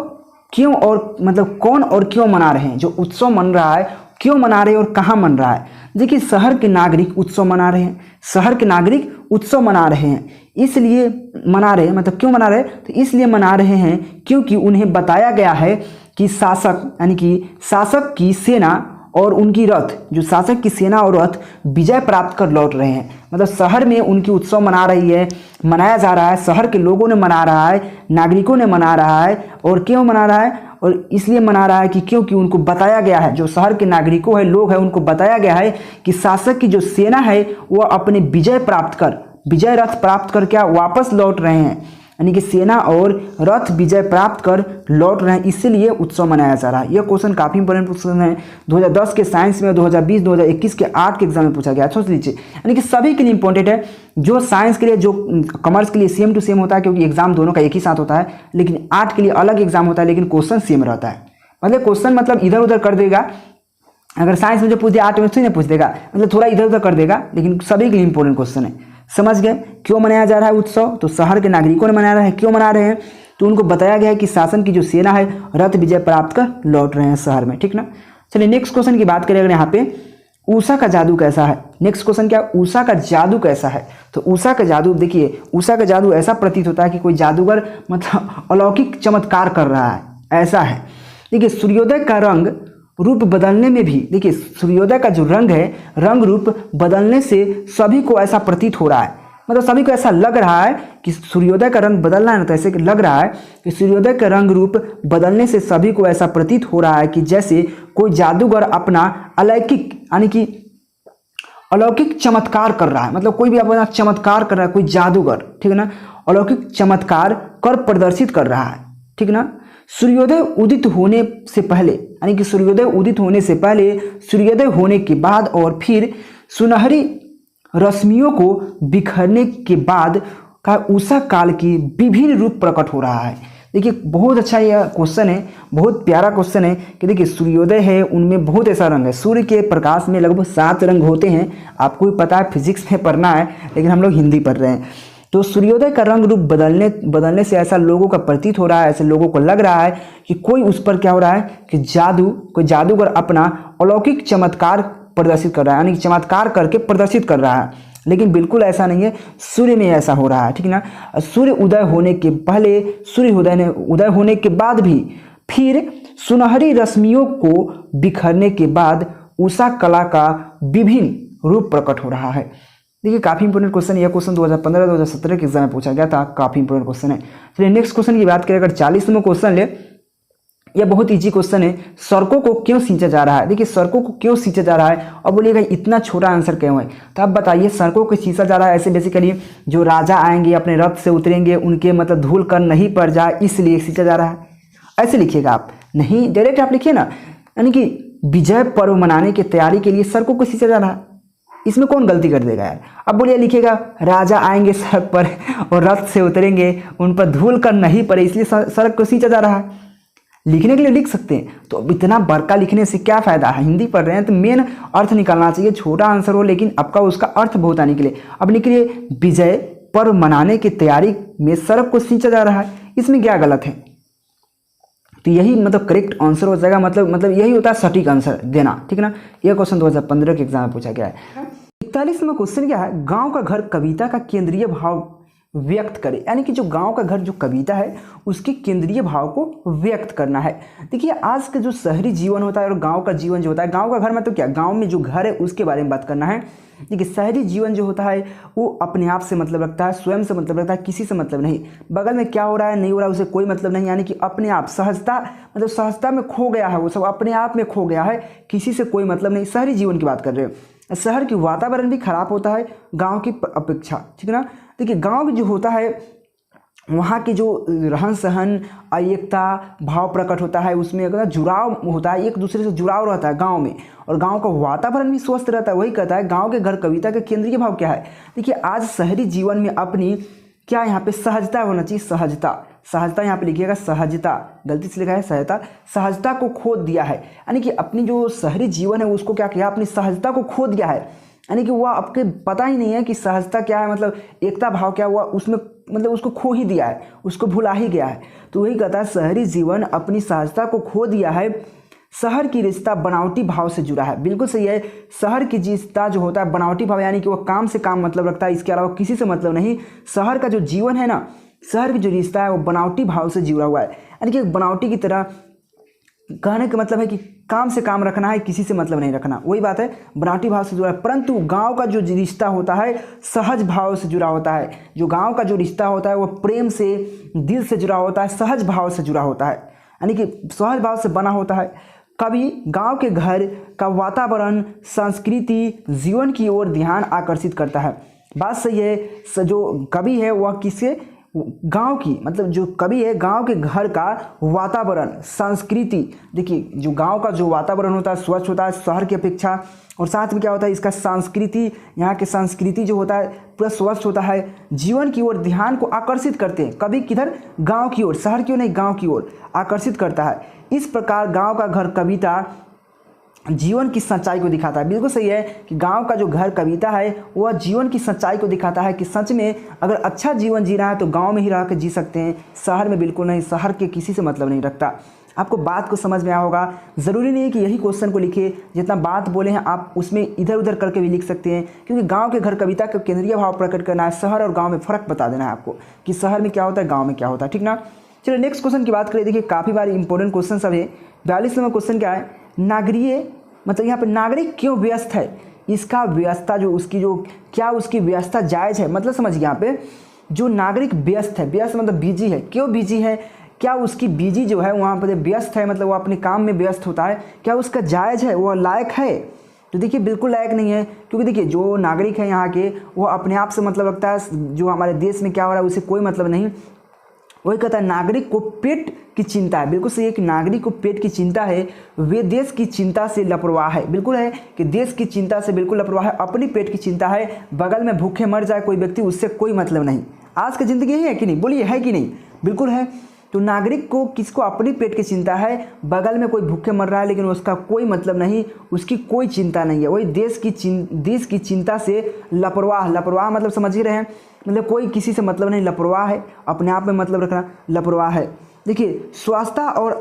क्यों और मतलब कौन और क्यों मना रहे हैं? जो उत्सव मन रहा है, क्यों मना रहे हैं और कहाँ मन रहा है? देखिए शहर के नागरिक उत्सव मना रहे हैं, शहर के नागरिक उत्सव मना रहे हैं। इसलिए मना रहे हैं, मतलब क्यों मना रहे हैं? तो इसलिए मना रहे हैं क्योंकि उन्हें बताया गया है कि शासक, यानी कि शासक की सेना और उनकी रथ, जो शासक की सेना और रथ विजय प्राप्त कर लौट रहे हैं। मतलब शहर में उनकी उत्सव मनाया जा रहा है, शहर के लोगों ने मना रहा है, नागरिकों ने मना रहा है। और क्यों मना रहा है? और इसलिए मना रहा है कि क्योंकि उनको बताया गया है, जो शहर के नागरिकों है, लोग हैं, उनको बताया गया है कि शासक की जो सेना है वो अपने विजय रथ प्राप्त कर क्या वापस लौट रहे हैं, यानी कि सेना और रथ विजय प्राप्त कर लौट रहे हैं, इसीलिए उत्सव मनाया जा रहा है। यह क्वेश्चन काफ़ी इंपॉर्टेंट क्वेश्चन है, 2010 के साइंस में, 2020, 2021 के आर्ट के एग्जाम में पूछा गया। सोच लीजिए, यानी कि सभी के लिए इंपॉर्टेंट है, जो साइंस के लिए, जो कॉमर्स के लिए सेम टू सेम होता है, क्योंकि एग्जाम दोनों का एक ही साथ होता है, लेकिन आर्ट के लिए अलग एग्जाम होता है, लेकिन क्वेश्चन सेम रहता है। मतलब क्वेश्चन मतलब इधर उधर कर देगा, अगर साइंस में जो पूछ दिया आर्ट में नहीं पूछ देगा, मतलब थोड़ा इधर उधर कर देगा, लेकिन सभी के लिए इंपॉर्टेंट क्वेश्चन है। समझ गए? क्यों मनाया जा रहा है उत्सव? तो शहर के नागरिकों ने मना रहा है। क्यों मना रहे हैं? तो उनको बताया गया है कि शासन की जो सेना है रथ विजय प्राप्त कर लौट रहे हैं शहर में। ठीक ना? चलिए नेक्स्ट क्वेश्चन की बात करें। अगर यहाँ पे उषा का जादू कैसा है? नेक्स्ट क्वेश्चन क्या? उषा का जादू कैसा है? तो उषा का जादू, देखिए उषा का जादू ऐसा प्रतीत होता है कि कोई जादूगर मतलब अलौकिक चमत्कार कर रहा है, ऐसा है। देखिए सूर्योदय का रंग रूप बदलने में भी, देखिए सूर्योदय का जो रंग है, रंग रूप बदलने से सभी को ऐसा प्रतीत हो रहा है, मतलब सभी को ऐसा लग रहा है कि सूर्योदय का रंग बदलना है ना, तो ऐसे लग रहा है कि सूर्योदय का रंग रूप बदलने से सभी को ऐसा प्रतीत हो रहा है कि जैसे कोई जादूगर अपना अलौकिक, यानी कि अलौकिक चमत्कार कर रहा है। मतलब कोई भी अपना चमत्कार कर रहा है, कोई जादूगर, ठीक है ना, अलौकिक चमत्कार कर प्रदर्शित कर रहा है। ठीक ना? सूर्योदय उदित होने से पहले, यानी कि सूर्योदय उदित होने से पहले, सूर्योदय होने के बाद और फिर सुनहरी रश्मियों को बिखरने के बाद का उषा काल की विभिन्न रूप प्रकट हो रहा है। देखिए बहुत अच्छा यह क्वेश्चन है, बहुत प्यारा क्वेश्चन है कि देखिए सूर्योदय है उनमें बहुत ऐसा रंग है। सूर्य के प्रकाश में लगभग 7 रंग होते हैं। आपको भी पता है, फिजिक्स में पढ़ना है, लेकिन हम लोग हिंदी पढ़ रहे हैं। तो सूर्योदय का रंग रूप बदलने से ऐसा लोगों का प्रतीत हो रहा है, ऐसे लोगों को लग रहा है कि कोई उस पर क्या हो रहा है कि कोई जादूगर अपना अलौकिक चमत्कार प्रदर्शित कर रहा है, यानी कि चमत्कार करके प्रदर्शित कर रहा है। लेकिन बिल्कुल ऐसा नहीं है, सूर्य में ऐसा हो रहा है, ठीक ना। सूर्य उदय होने के पहले, सूर्य उदय होने के बाद भी, फिर सुनहरी रश्मियों को बिखरने के बाद उषा कला का विभिन्न रूप प्रकट हो रहा है। देखिए काफी इंपोर्टेंट क्वेश्चन, यह क्वेश्चन 2015-2017 के एग्जाम में पूछा गया था, काफी इंपोर्टेंट क्वेश्चन है। चलिए नेक्स्ट क्वेश्चन की बात करें, अगर 40वां क्वेश्चन ले, यह बहुत इजी क्वेश्चन है। सड़कों को क्यों सींचा जा रहा है? देखिए सड़कों को क्यों सींचा जा रहा है, और बोलिएगा इतना छोटा आंसर क्यों है? तो आप बताइए, सड़कों को सींचा जा रहा है ऐसे बेसिकली जो राजा आएंगे अपने रथ से उतरेंगे, उनके मतलब धूल कण नहीं पड़ जाए इसलिए सींचा जा रहा है, ऐसे लिखिएगा आप, नहीं डायरेक्ट आप लिखिए ना, यानी कि विजय पर्व मनाने की तैयारी के लिए सड़कों को सींचा जा रहा है। इसमें कौन गलती कर देगा यार? अब बोलिए लिखिएगा राजा आएंगे सड़क पर और रथ से उतरेंगे, उन पर धूल कण नहीं पड़े इसलिए सड़क को सींचा जा रहा है। लिखने के लिए लिख सकते हैं, तो अब इतना बड़का लिखने से क्या फायदा है? हिंदी पढ़ रहे हैं तो मेन अर्थ निकालना चाहिए, छोटा आंसर हो लेकिन आपका उसका अर्थ बहुत आने के लिए। अब लिखिए विजय पर्व मनाने की तैयारी में सड़क को सींचा जा रहा है, इसमें क्या गलत है? तो यही मतलब करेक्ट आंसर हो जाएगा, मतलब यही होता है सटीक आंसर देना, ठीक ना। यह क्वेश्चन 2015 के एग्जाम में पूछा गया है। 41वां क्वेश्चन क्या है? गांव का घर कविता का केंद्रीय भाव व्यक्त करे, यानी कि जो गांव का घर जो कविता है उसके केंद्रीय भाव को व्यक्त करना है। देखिए आज का जो शहरी जीवन होता है और गांव का जीवन जो होता है, गांव का घर मतलब क्या, गांव में जो घर है उसके बारे में बात करना है। देखिए शहरी जीवन जो होता है वो अपने आप से मतलब रखता है, स्वयं से मतलब रखता है, किसी से मतलब नहीं, बगल में क्या हो रहा है नहीं हो रहा है उसे कोई मतलब नहीं, यानी कि अपने आप सहजता, मतलब सहजता में खो गया है, वो सब अपने आप में खो गया है, किसी से कोई मतलब नहीं। शहरी जीवन की बात कर रहे हैं। शहर की वातावरण भी खराब होता है गांव की अपेक्षा, ठीक है ना। देखिए गांव जो होता है वहाँ की जो रहन सहन, एकता भाव प्रकट होता है, उसमें अगर जुड़ाव होता है, एक दूसरे से जुड़ाव रहता है गांव में, और गांव का वातावरण भी स्वस्थ रहता है। वही कहता है गांव के घर कविता का केंद्रीय भाव क्या है? देखिए आज शहरी जीवन में अपनी क्या यहाँ पे सहजता होना चाहिए, सहजता यहाँ पे लिखिएगा, सहजता, गलती से लिखा है सहजता, सहजता को खो दिया है, यानी कि अपनी जो शहरी जीवन है उसको क्या किया, अपनी सहजता को खो दिया है, यानी कि वह आपके पता ही नहीं है कि सहजता क्या है, मतलब एकता भाव क्या हुआ उसमें, मतलब उसको खो ही दिया है, उसको भुला ही गया है। तो वही कहता है शहरी जीवन अपनी सहजता को खो दिया है, शहर की रिश्ता बनावटी भाव से जुड़ा है। बिल्कुल सही है, शहर की रिश्ता जो होता है बनावटी भाव, यानी कि वह काम से काम मतलब रखता है, इसके अलावा किसी से मतलब नहीं। शहर का जो जीवन है ना, शहर की जो रिश्ता है वो बनावटी भाव से जुड़ा हुआ है, यानी कि बनावटी की तरह, कहने का मतलब है कि काम से काम रखना है, किसी से मतलब नहीं रखना, वही बात है, बनावटी भाव से जुड़ा है। परंतु गांव का जो रिश्ता होता है सहज भाव से जुड़ा होता है, जो गांव का जो रिश्ता होता है वो प्रेम से, दिल से जुड़ा होता है, सहज भाव से जुड़ा होता है, यानी कि सहज भाव से बना होता है। कभी गांव के घर का वातावरण, संस्कृति, जीवन की ओर ध्यान आकर्षित करता है। बात सही है, जो कवि है वह किससे, गांव की, मतलब जो कवि है गांव के घर का वातावरण, संस्कृति, देखिए जो गांव का जो वातावरण होता है स्वच्छ होता है शहर की अपेक्षा, और साथ में क्या होता है इसका संस्कृति, यहाँ के संस्कृति जो होता है पूरा स्वच्छ होता है, जीवन की ओर ध्यान को आकर्षित करते हैं। कभी किधर, गांव की ओर, शहर की ओर नहीं, गांव की ओर आकर्षित करता है। इस प्रकार गांव का घर कविता जीवन की सच्चाई को दिखाता है। बिल्कुल सही है कि गांव का जो घर कविता है वह जीवन की सच्चाई को दिखाता है कि सच में अगर अच्छा जीवन जीना है तो गांव में ही रह कर जी सकते हैं, शहर में बिल्कुल नहीं, शहर के किसी से मतलब नहीं रखता। आपको बात को समझ में आया होगा। ज़रूरी नहीं है कि यही क्वेश्चन को लिखिए, जितना बात बोले हैं आप उसमें इधर उधर करके भी लिख सकते हैं, क्योंकि गांव के घर कविता का केंद्रीय भाव प्रकट करना है, शहर और गांव में फ़र्क बता देना है आपको कि शहर में क्या होता है, गाँव में क्या होता है, ठीक ना। चलिए नेक्स्ट क्वेश्चन की बात करें। देखिए काफ़ी बार इंपॉर्टेंट क्वेश्चन सब है। 42वां क्वेश्चन क्या है, नागरिक, मतलब यहाँ पर नागरिक क्यों व्यस्त है, इसका व्यवस्था जो उसकी जो क्या उसकी व्यवस्था जायज़ है, मतलब समझिए यहाँ पे जो नागरिक व्यस्त है, व्यस्त मतलब बिजी है, क्यों बिजी है, क्या उसकी बिजी जो है वहाँ पर व्यस्त है, मतलब वो अपने काम में व्यस्त होता है, क्या उसका जायज़ है, वो लायक है? तो देखिए बिल्कुल लायक नहीं है, क्योंकि देखिए जो नागरिक है यहाँ के वो अपने आप से मतलब रखता है, जो हमारे देश में क्या हो रहा है उसे कोई मतलब नहीं। वही कहता है नागरिक को पेट की चिंता है। बिल्कुल सही है कि नागरिक को पेट की चिंता है, वे देश की चिंता से लापरवाह है। बिल्कुल है कि देश की चिंता से बिल्कुल लापरवाह है, अपनी पेट की चिंता है, बगल में भूखे मर जाए कोई व्यक्ति उससे कोई मतलब नहीं। आज की ज़िंदगी यही है कि नहीं, बोलिए है कि नहीं? बिल्कुल है। तो नागरिक को किसको अपने पेट की चिंता है, बगल में कोई भूखे मर रहा है लेकिन उसका कोई मतलब नहीं, उसकी कोई चिंता नहीं है। वही देश की चिंता से लापरवाह, लापरवाह मतलब समझ ही रहे हैं, मतलब कोई किसी से मतलब नहीं, लापरवाह है, अपने आप में मतलब रखना, लापरवाह है। देखिए स्वास्थ्य और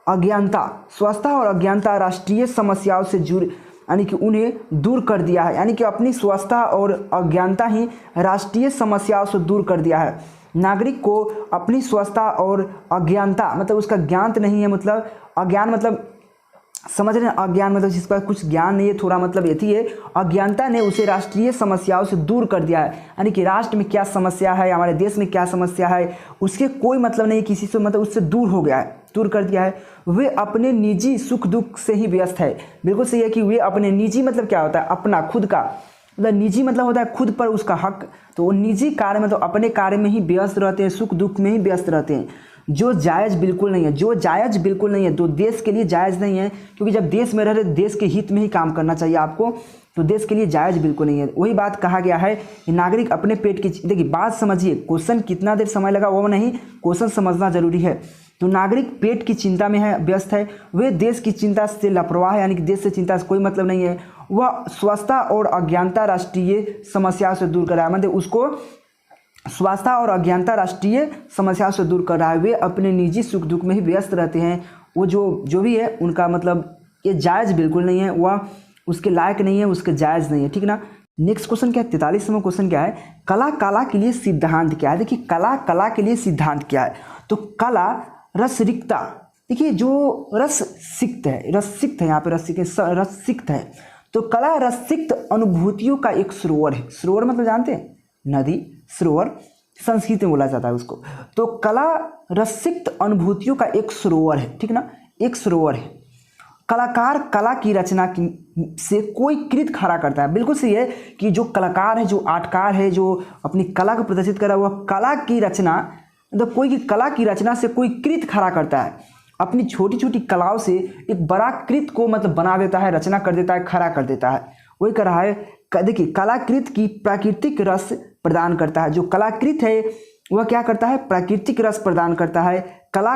अज्ञानता राष्ट्रीय समस्याओं से जुड़, यानी कि उन्हें दूर कर दिया है, यानी कि अपनी स्वास्थ्य और अज्ञानता ही राष्ट्रीय समस्याओं से दूर कर दिया है। नागरिक को अपनी स्वास्थ्य और अज्ञानता मतलब उसका ज्ञान नहीं है, मतलब अज्ञान मतलब समझ रहे हैं, अज्ञान मतलब जिस पर कुछ ज्ञान नहीं है, थोड़ा मतलब यही है, अज्ञानता ने उसे राष्ट्रीय समस्याओं से दूर कर दिया है, यानी कि राष्ट्र में क्या समस्या है, हमारे देश में क्या समस्या है, उसके कोई मतलब नहीं किसी से, मतलब उससे दूर हो गया है, दूर कर दिया है। वे अपने निजी सुख दुख से ही व्यस्त है। बिल्कुल सही है कि वे अपने निजी मतलब क्या होता है, अपना खुद का, मतलब निजी मतलब होता है खुद पर उसका हक, तो वो निजी कार्य में तो अपने कार्य में ही व्यस्त रहते हैं, सुख दुख में ही व्यस्त रहते हैं, जो जायज़ बिल्कुल नहीं है, जो जायज़ बिल्कुल नहीं है, तो देश के लिए जायज़ नहीं है, क्योंकि जब देश में रह रहे देश के हित में ही काम करना चाहिए आपको, तो देश के लिए जायज़ बिल्कुल नहीं है। वही बात कहा गया है कि नागरिक अपने पेट की, देखिए बात समझिए, क्वेश्चन कितना देर समय लगा वो नहीं, क्वेश्चन समझना जरूरी है। तो नागरिक पेट की चिंता में है, व्यस्त है, वे देश की चिंता से लापरवाह है, यानी कि देश से चिंता से कोई मतलब नहीं है, वह स्वास्थ्य और अज्ञानता राष्ट्रीय समस्या से दूर कर रहा है, मतलब उसको स्वास्थ्य और अज्ञानता राष्ट्रीय समस्या से दूर कर रहा है। वे अपने निजी सुख दुख में ही व्यस्त रहते हैं, वो जो भी है उनका मतलब ये जायज़ बिल्कुल नहीं है, वह उसके लायक नहीं है, उसके जायज़ नहीं है, ठीक ना। नेक्स्ट क्वेश्चन क्या है, 43वां क्वेश्चन क्या है, कला के लिए सिद्धांत क्या है। देखिए कला के लिए सिद्धांत क्या है, तो कला रसरिक्ता, देखिए जो रसिक्त है यहाँ पे रसिक्त है, तो कला रसिक्त अनुभूतियों का एक सरोवर है। सरोवर मतलब जानते हैं, नदी, सरोवर संस्कृत में बोला जाता है उसको। तो कला रसिक्त अनुभूतियों का एक सरोवर है, ठीक ना, एक सरोवर है। कलाकार कला की रचना से कोई कृत खड़ा करता है। बिल्कुल सही है कि जो कलाकार है, जो आर्टकार है, जो अपनी कला को प्रदर्शित कर रहा है, वह कला की रचना, मतलब कोई की कला की रचना से कोई कृत खड़ा करता है, अपनी छोटी छोटी कलाओं से एक बड़ा कृत को मतलब बना देता है, रचना कर देता है, खड़ा कर देता है, वही कर रहा है। देखिए कलाकृत की प्राकृतिक रस प्रदान करता है, जो कलाकृत है वह क्या करता है, प्राकृतिक रस प्रदान करता है। कला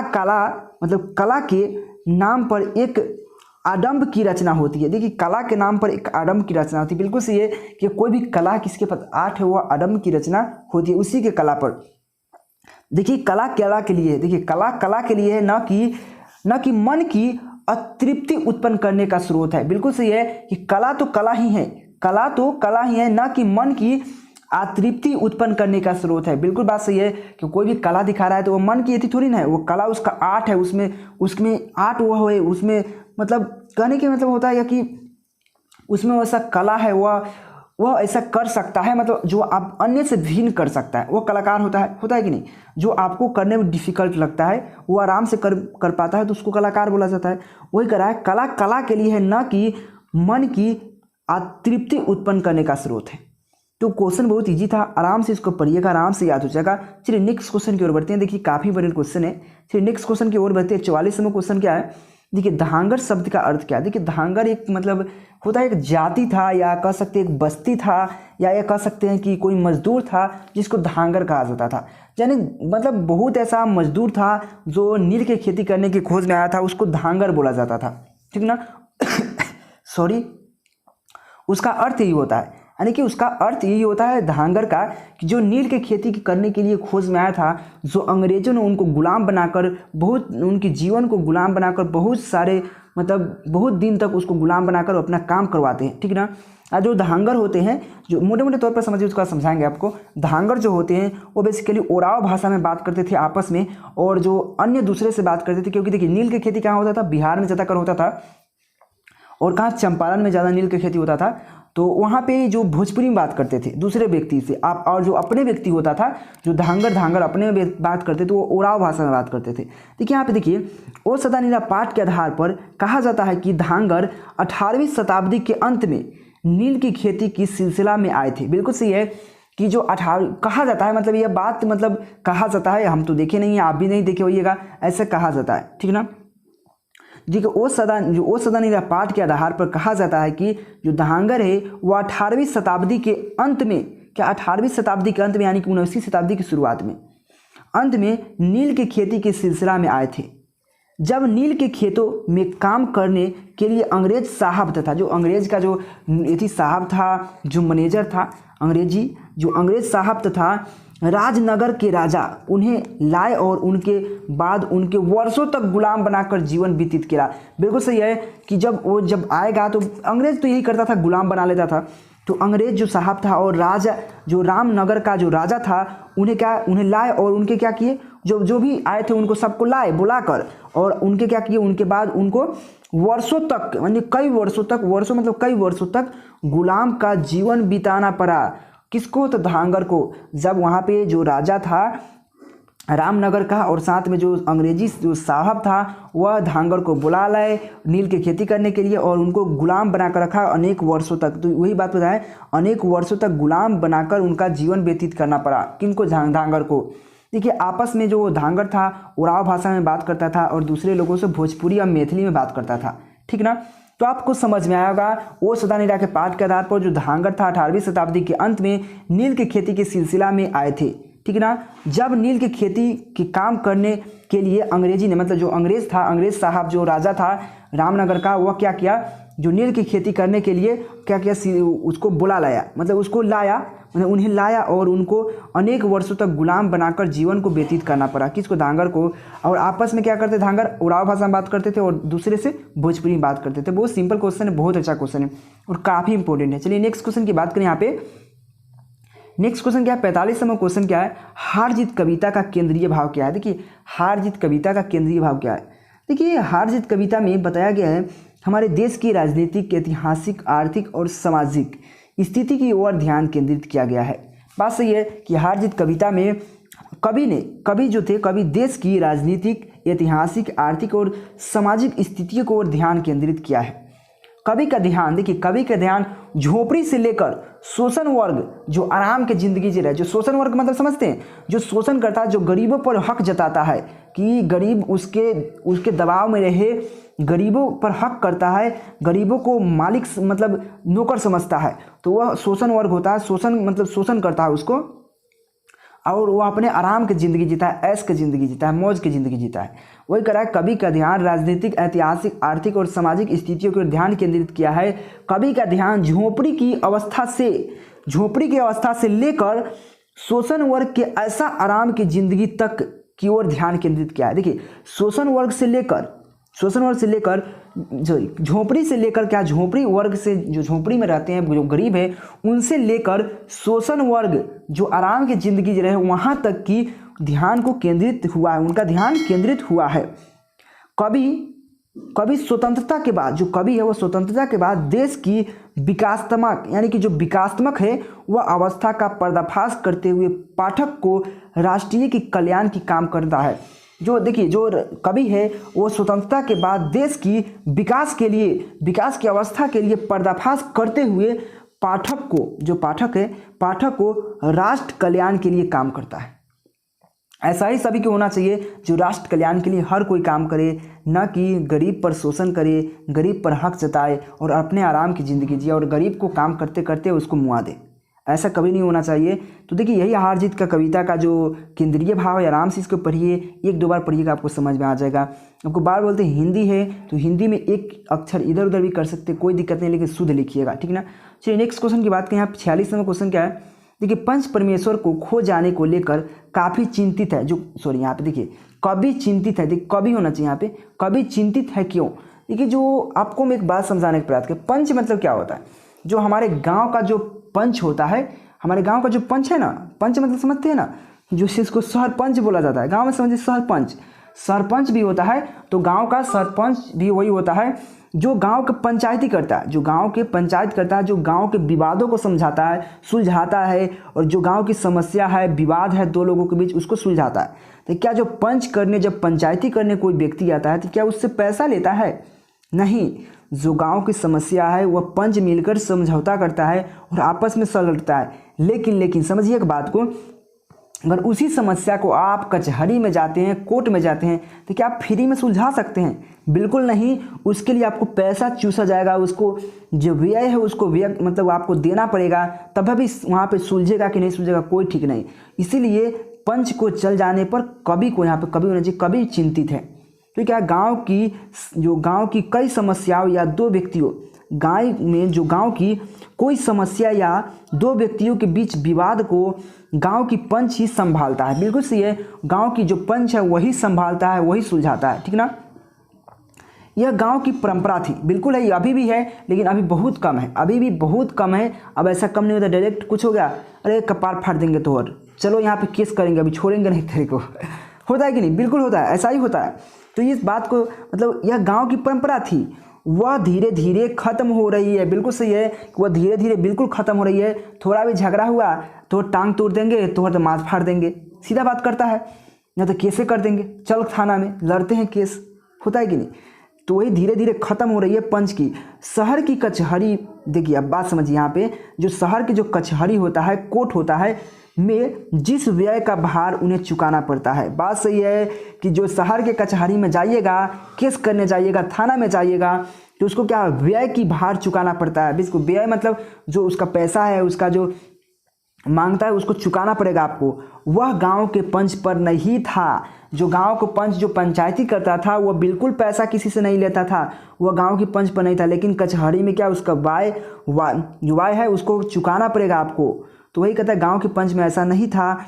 मतलब कला के नाम पर एक आडंब की रचना होती है। देखिए कला के नाम पर एक आडंब की रचना होती है, बिल्कुल सही है कि कोई भी कला किसके पास आर्ट है वह आडंब की रचना होती है, उसी के कला पर। देखिए कला के लिए, देखिए कला के लिए है, न कि मन की अतृप्ति उत्पन्न करने का स्रोत है। बिल्कुल सही है कि कला तो कला ही है, कला तो कला ही है, न कि मन की अतृप्ति उत्पन्न करने का स्रोत है। बिल्कुल बात सही है कि कोई भी कला दिखा रहा है तो वो मन की यति थोड़ी ना है, वो कला उसका आर्ट है, उसमें आर्ट वो है, उसमें मतलब कहने के मतलब होता है कि उसमें वैसा कला है, वह ऐसा कर सकता है, मतलब जो आप अन्य से भिन्न कर सकता है, वो कलाकार होता है कि नहीं। जो आपको करने में डिफिकल्ट लगता है वो आराम से कर पाता है तो उसको कलाकार बोला जाता है। वही करा है, कला के लिए है, न कि मन की अतृप्ति उत्पन्न करने का स्रोत है। तो क्वेश्चन बहुत इजी था, आराम से इसको पढ़िएगा, आराम से याद हो जाएगा। चलिए नेक्स्ट क्वेश्चन की ओर बढ़ते हैं। देखिए काफ़ी बड़े क्वेश्चन है, चलिए नेक्स्ट क्वेश्चन की ओर बढ़ते हैं। 44वां क्वेश्चन क्या है, देखिए धांगर शब्द का अर्थ क्या है। देखिए धांगर एक मतलब होता है एक जाति था, या कह सकते हैं एक बस्ती था, या ये कह सकते हैं कि कोई मजदूर था जिसको धांगर कहा जाता था। यानी मतलब बहुत ऐसा मजदूर था जो नील की खेती करने की खोज में आया था, उसको धांगर बोला जाता था, ठीक ना। सॉरी, उसका अर्थ यही होता है, यानी कि उसका अर्थ यही होता है धांगर का, कि जो नील के खेती करने के लिए खोज में आया था, जो अंग्रेजों ने उनको गुलाम बनाकर, बहुत उनके जीवन को गुलाम बनाकर, बहुत सारे मतलब बहुत दिन तक उसको गुलाम बनाकर अपना काम करवाते हैं, ठीक ना। और जो धांगर होते हैं, जो मोटे मोटे तौर पर समझिए, उसका समझाएंगे आपको। धांगर जो होते हैं वो बेसिकली ओराव भाषा में बात करते थे आपस में, और जो अन्य दूसरे से बात करते थे, क्योंकि देखिए नील की खेती कहाँ होता था, बिहार में ज़्यादातर होता था, और कहाँ चंपारण में ज़्यादा नील की खेती होता था। तो वहाँ पे जो भोजपुरी में बात करते थे दूसरे व्यक्ति से आप, और जो अपने व्यक्ति होता था, जो धांगर अपने में बात करते थे, वो ओराव भाषा में बात करते थे। देखिए यहाँ पे देखिए, ओ सदानीला पाठ के आधार पर कहा जाता है कि धांगर 18वीं शताब्दी के अंत में नील की खेती की सिलसिला में आए थे। बिल्कुल सही है कि जो 18 कहा जाता है, मतलब यह बात मतलब कहा जाता है, हम तो देखे नहीं है, आप भी नहीं देखे होइएगा, ऐसे कहा जाता है, ठीक ना। देखिए ओ सदानीला पाठ के आधार पर कहा जाता है कि जो धांगर है वह 18वीं शताब्दी के अंत में, क्या 18वीं शताब्दी के अंत में, यानी कि 19वीं शताब्दी की शुरुआत में अंत में नील की खेती के सिलसिला में आए थे। जब नील के खेतों में काम करने के लिए अंग्रेज साहब तथा जो अंग्रेज का जो यथी साहब था, जो मैनेजर था अंग्रेजी, जो अंग्रेज साहब तथा राजनगर के राजा उन्हें लाए और उनके बाद उनके वर्षों तक गुलाम बनाकर जीवन व्यतीत किया। बिल्कुल सही है कि जब आएगा तो अंग्रेज तो यही करता था, गुलाम बना लेता था। तो अंग्रेज जो साहब था और राजा जो रामनगर का जो राजा था उन्हें लाए और उनके क्या किए, जो भी आए थे उनको सबको लाए बुलाकर और उनके क्या किए, उनके बाद उनको वर्षों तक यानी कई वर्षों तक गुलाम का जीवन बिताना पड़ा। किसको? तो धांगर को। जब वहाँ पे जो राजा था रामनगर का और साथ में जो अंग्रेजी जो साहब था वह धांगर को बुला लाए नील की खेती करने के लिए और उनको गुलाम बनाकर रखा अनेक वर्षों तक। तो वही बात बताएं, अनेक वर्षों तक गुलाम बनाकर उनका जीवन व्यतीत करना पड़ा। किनको? धांगर को। देखिए आपस में जो धांगर था उराव भाषा में बात करता था और दूसरे लोगों से भोजपुरी और मैथिली में बात करता था, ठीक ना। तो आपको समझ में आएगा ओ सदानीरा के पाठ के आधार पर जो धांगर था 18वीं शताब्दी के अंत में नील की खेती के सिलसिला में आए थे, ठीक ना। जब नील की खेती के काम करने के लिए अंग्रेजी ने मतलब जो अंग्रेज था, अंग्रेज साहब जो राजा था रामनगर का, वह क्या किया, जो नील की खेती करने के लिए क्या किया, उसको बुला लाया, मतलब उसको लाया, मतलब उन्हें लाया और उनको अनेक वर्षों तक गुलाम बनाकर जीवन को व्यतीत करना पड़ा। किसको? धांगर को। और आपस में क्या करते? धांगर उराव भाषा में बात करते थे और दूसरे से भोजपुरी में बात करते थे। बहुत सिंपल क्वेश्चन है, बहुत अच्छा क्वेश्चन है और काफ़ी इंपॉर्टेंट है। चलिए नेक्स्ट क्वेश्चन की बात करें। यहाँ पे नेक्स्ट क्वेश्चन क्या है? 45वां क्वेश्चन क्या है? हार जीत कविता का केंद्रीय भाव क्या है? देखिए हार जीत कविता का केंद्रीय भाव क्या है? देखिए हार जीत कविता में बताया गया है हमारे देश की राजनीतिक, ऐतिहासिक, आर्थिक और सामाजिक स्थिति की ओर ध्यान केंद्रित किया गया है। बात सही है कि हार जीत कविता में कवि देश की राजनीतिक, ऐतिहासिक, आर्थिक और सामाजिक स्थितियों को ओर ध्यान केंद्रित किया है। कवि का ध्यान झोपड़ी से लेकर शोषण वर्ग जो आराम की जिंदगी जी रहे, जो शोषण वर्ग मतलब समझते हैं, जो शोषण करता है, जो गरीबों पर हक जताता है कि गरीब उसके दबाव में रहे, गरीबों पर हक करता है, गरीबों को मालिक मतलब नौकर समझता है, तो वह शोषण वर्ग होता है। शोषण मतलब शोषण करता है उसको और वह अपने आराम की ज़िंदगी जीता है, ऐश की ज़िंदगी जीता है, मौज की ज़िंदगी जीता है। वही करा है कवि का ध्यान राजनीतिक, ऐतिहासिक, आर्थिक और सामाजिक स्थितियों पर ध्यान केंद्रित किया है। कवि का ध्यान झोपड़ी की अवस्था से लेकर शोषण वर्ग के ऐसा आराम की जिंदगी तक की ओर ध्यान केंद्रित किया है। देखिए शोषण वर्ग से लेकर झोपड़ी से लेकर क्या, झोपड़ी वर्ग से जो झोपड़ी में रहते हैं, जो गरीब है, उनसे लेकर शोषण वर्ग जो आराम की जिंदगी जी रहे हैं वहाँ तक की ध्यान को केंद्रित हुआ है, उनका ध्यान केंद्रित हुआ है। कवि स्वतंत्रता के बाद, जो कवि है वो स्वतंत्रता के बाद देश की विकासात्मक यानी कि जो विकासात्मक है वह अवस्था का पर्दाफाश करते हुए पाठक को राष्ट्रीय की कल्याण की काम करता है। जो देखिए जो कवि है वो स्वतंत्रता के बाद देश की विकास की अवस्था के लिए पर्दाफाश करते हुए पाठक को राष्ट्र कल्याण के लिए काम करता है। ऐसा ही सभी को होना चाहिए जो राष्ट्र कल्याण के लिए हर कोई काम करे, न कि गरीब पर शोषण करे, गरीब पर हक जताए और अपने आराम की ज़िंदगी जिए और गरीब को काम करते करते उसको मुआ दे। ऐसा कभी नहीं होना चाहिए। तो देखिए यही हार जीत का कविता का जो केंद्रीय भाव है, आराम से इसको पढ़िए, 1-2 बार पढ़िएगा आपको समझ में आ जाएगा। आपको बार बोलते हैं हिंदी है तो हिंदी में एक अक्षर इधर उधर भी कर सकते, कोई दिक्कत नहीं, लेकिन शुद्ध लिखिएगा, ठीक ना। चलिए नेक्स्ट क्वेश्चन की बात करें। यहाँ 46वां क्वेश्चन क्या है? देखिए पंच परमेश्वर को खो जाने को लेकर काफ़ी चिंतित है। यहाँ पे देखिए कवि चिंतित है, देखिए कवि होना चाहिए यहाँ पे, कवि चिंतित है क्यों? देखिए जो आपको मैं एक बात समझाने का प्रयास करें, पंच मतलब क्या होता है? जो हमारे गांव का जो पंच होता है, हमारे गांव का जो पंच है ना, पंच मतलब समझते हैं ना, जो इसको सरपंच बोला जाता है, गांव में समझिए सरपंच भी होता है। तो गांव का सरपंच भी वही होता है जो गांव के पंचायती करता है, जो गांव के पंचायत करता है, जो गांव के विवादों को समझाता है, सुलझाता है, और जो गांव की समस्या है, विवाद है दो लोगों के बीच, उसको सुलझाता है। तो क्या जो जब पंचायती करने कोई व्यक्ति आता है तो क्या उससे पैसा लेता है? नहीं, जो गांव की समस्या है वह पंच मिलकर समझौता करता है और आपस में सुलझता है। लेकिन समझिए एक बात को, अगर उसी समस्या को आप कचहरी में जाते हैं, कोर्ट में जाते हैं, तो क्या आप फ्री में सुलझा सकते हैं? बिल्कुल नहीं, उसके लिए आपको पैसा चूसा जाएगा, उसको जो व्यय है उसको व्यय मतलब आपको देना पड़ेगा, तब भी वहाँ पे सुलझेगा कि नहीं सुलझेगा कोई ठीक नहीं। इसीलिए पंच को चल जाने पर कवि को यहाँ पे कवि होना चाहिए, कवि चिंतित है। तो क्या गांव की कई समस्याओं या दो व्यक्तियों गांव की कोई समस्या या दो व्यक्तियों के बीच विवाद को गांव की पंच ही संभालता है। बिल्कुल सही है, गांव की जो पंच है वही संभालता है, वही सुलझाता है, ठीक ना। यह गांव की परंपरा थी, बिल्कुल है, ये अभी भी है, लेकिन अभी बहुत कम है, अभी भी बहुत कम है। अब ऐसा कम नहीं होता डायरेक्ट कुछ हो गया, अरे कपार फाड़ देंगे तो और चलो यहाँ पे केस करेंगे, अभी छोड़ेंगे नहीं तेरे को। होता है कि नहीं? बिल्कुल होता है, ऐसा ही होता है। तो इस बात को मतलब यह गांव की परंपरा थी, वह धीरे धीरे खत्म हो रही है। बिल्कुल सही है, वह धीरे धीरे बिल्कुल खत्म हो रही है। थोड़ा भी झगड़ा हुआ तो टांग तोड़ देंगे, तो माथ फाड़ देंगे, सीधा बात करता है, या तो केसे कर देंगे, चल थाना में लड़ते हैं केस, होता है कि नहीं। तो वही धीरे धीरे खत्म हो रही है पंच की। शहर की कचहरी, देखिए अब बात समझिए, यहाँ पे जो शहर की जो कचहरी होता है, कोर्ट होता है, में जिस व्यय का भार उन्हें चुकाना पड़ता है। बात सही है कि जो शहर के कचहरी में जाइएगा, केस करने जाइएगा, थाना में जाइएगा, तो उसको क्या व्यय की भार चुकाना पड़ता है। इसको व्यय मतलब जो उसका पैसा है, उसका जो मांगता है उसको चुकाना पड़ेगा आपको। वह गांव के पंच पर नहीं था। जो गांव को पंच जो पंचायती करता था वह बिल्कुल पैसा किसी से नहीं लेता था, वह गांव की पंच पर नहीं था। लेकिन कचहरी में क्या उसका वाय है उसको चुकाना पड़ेगा आपको। तो वही कहता है गांव के पंच में ऐसा नहीं था।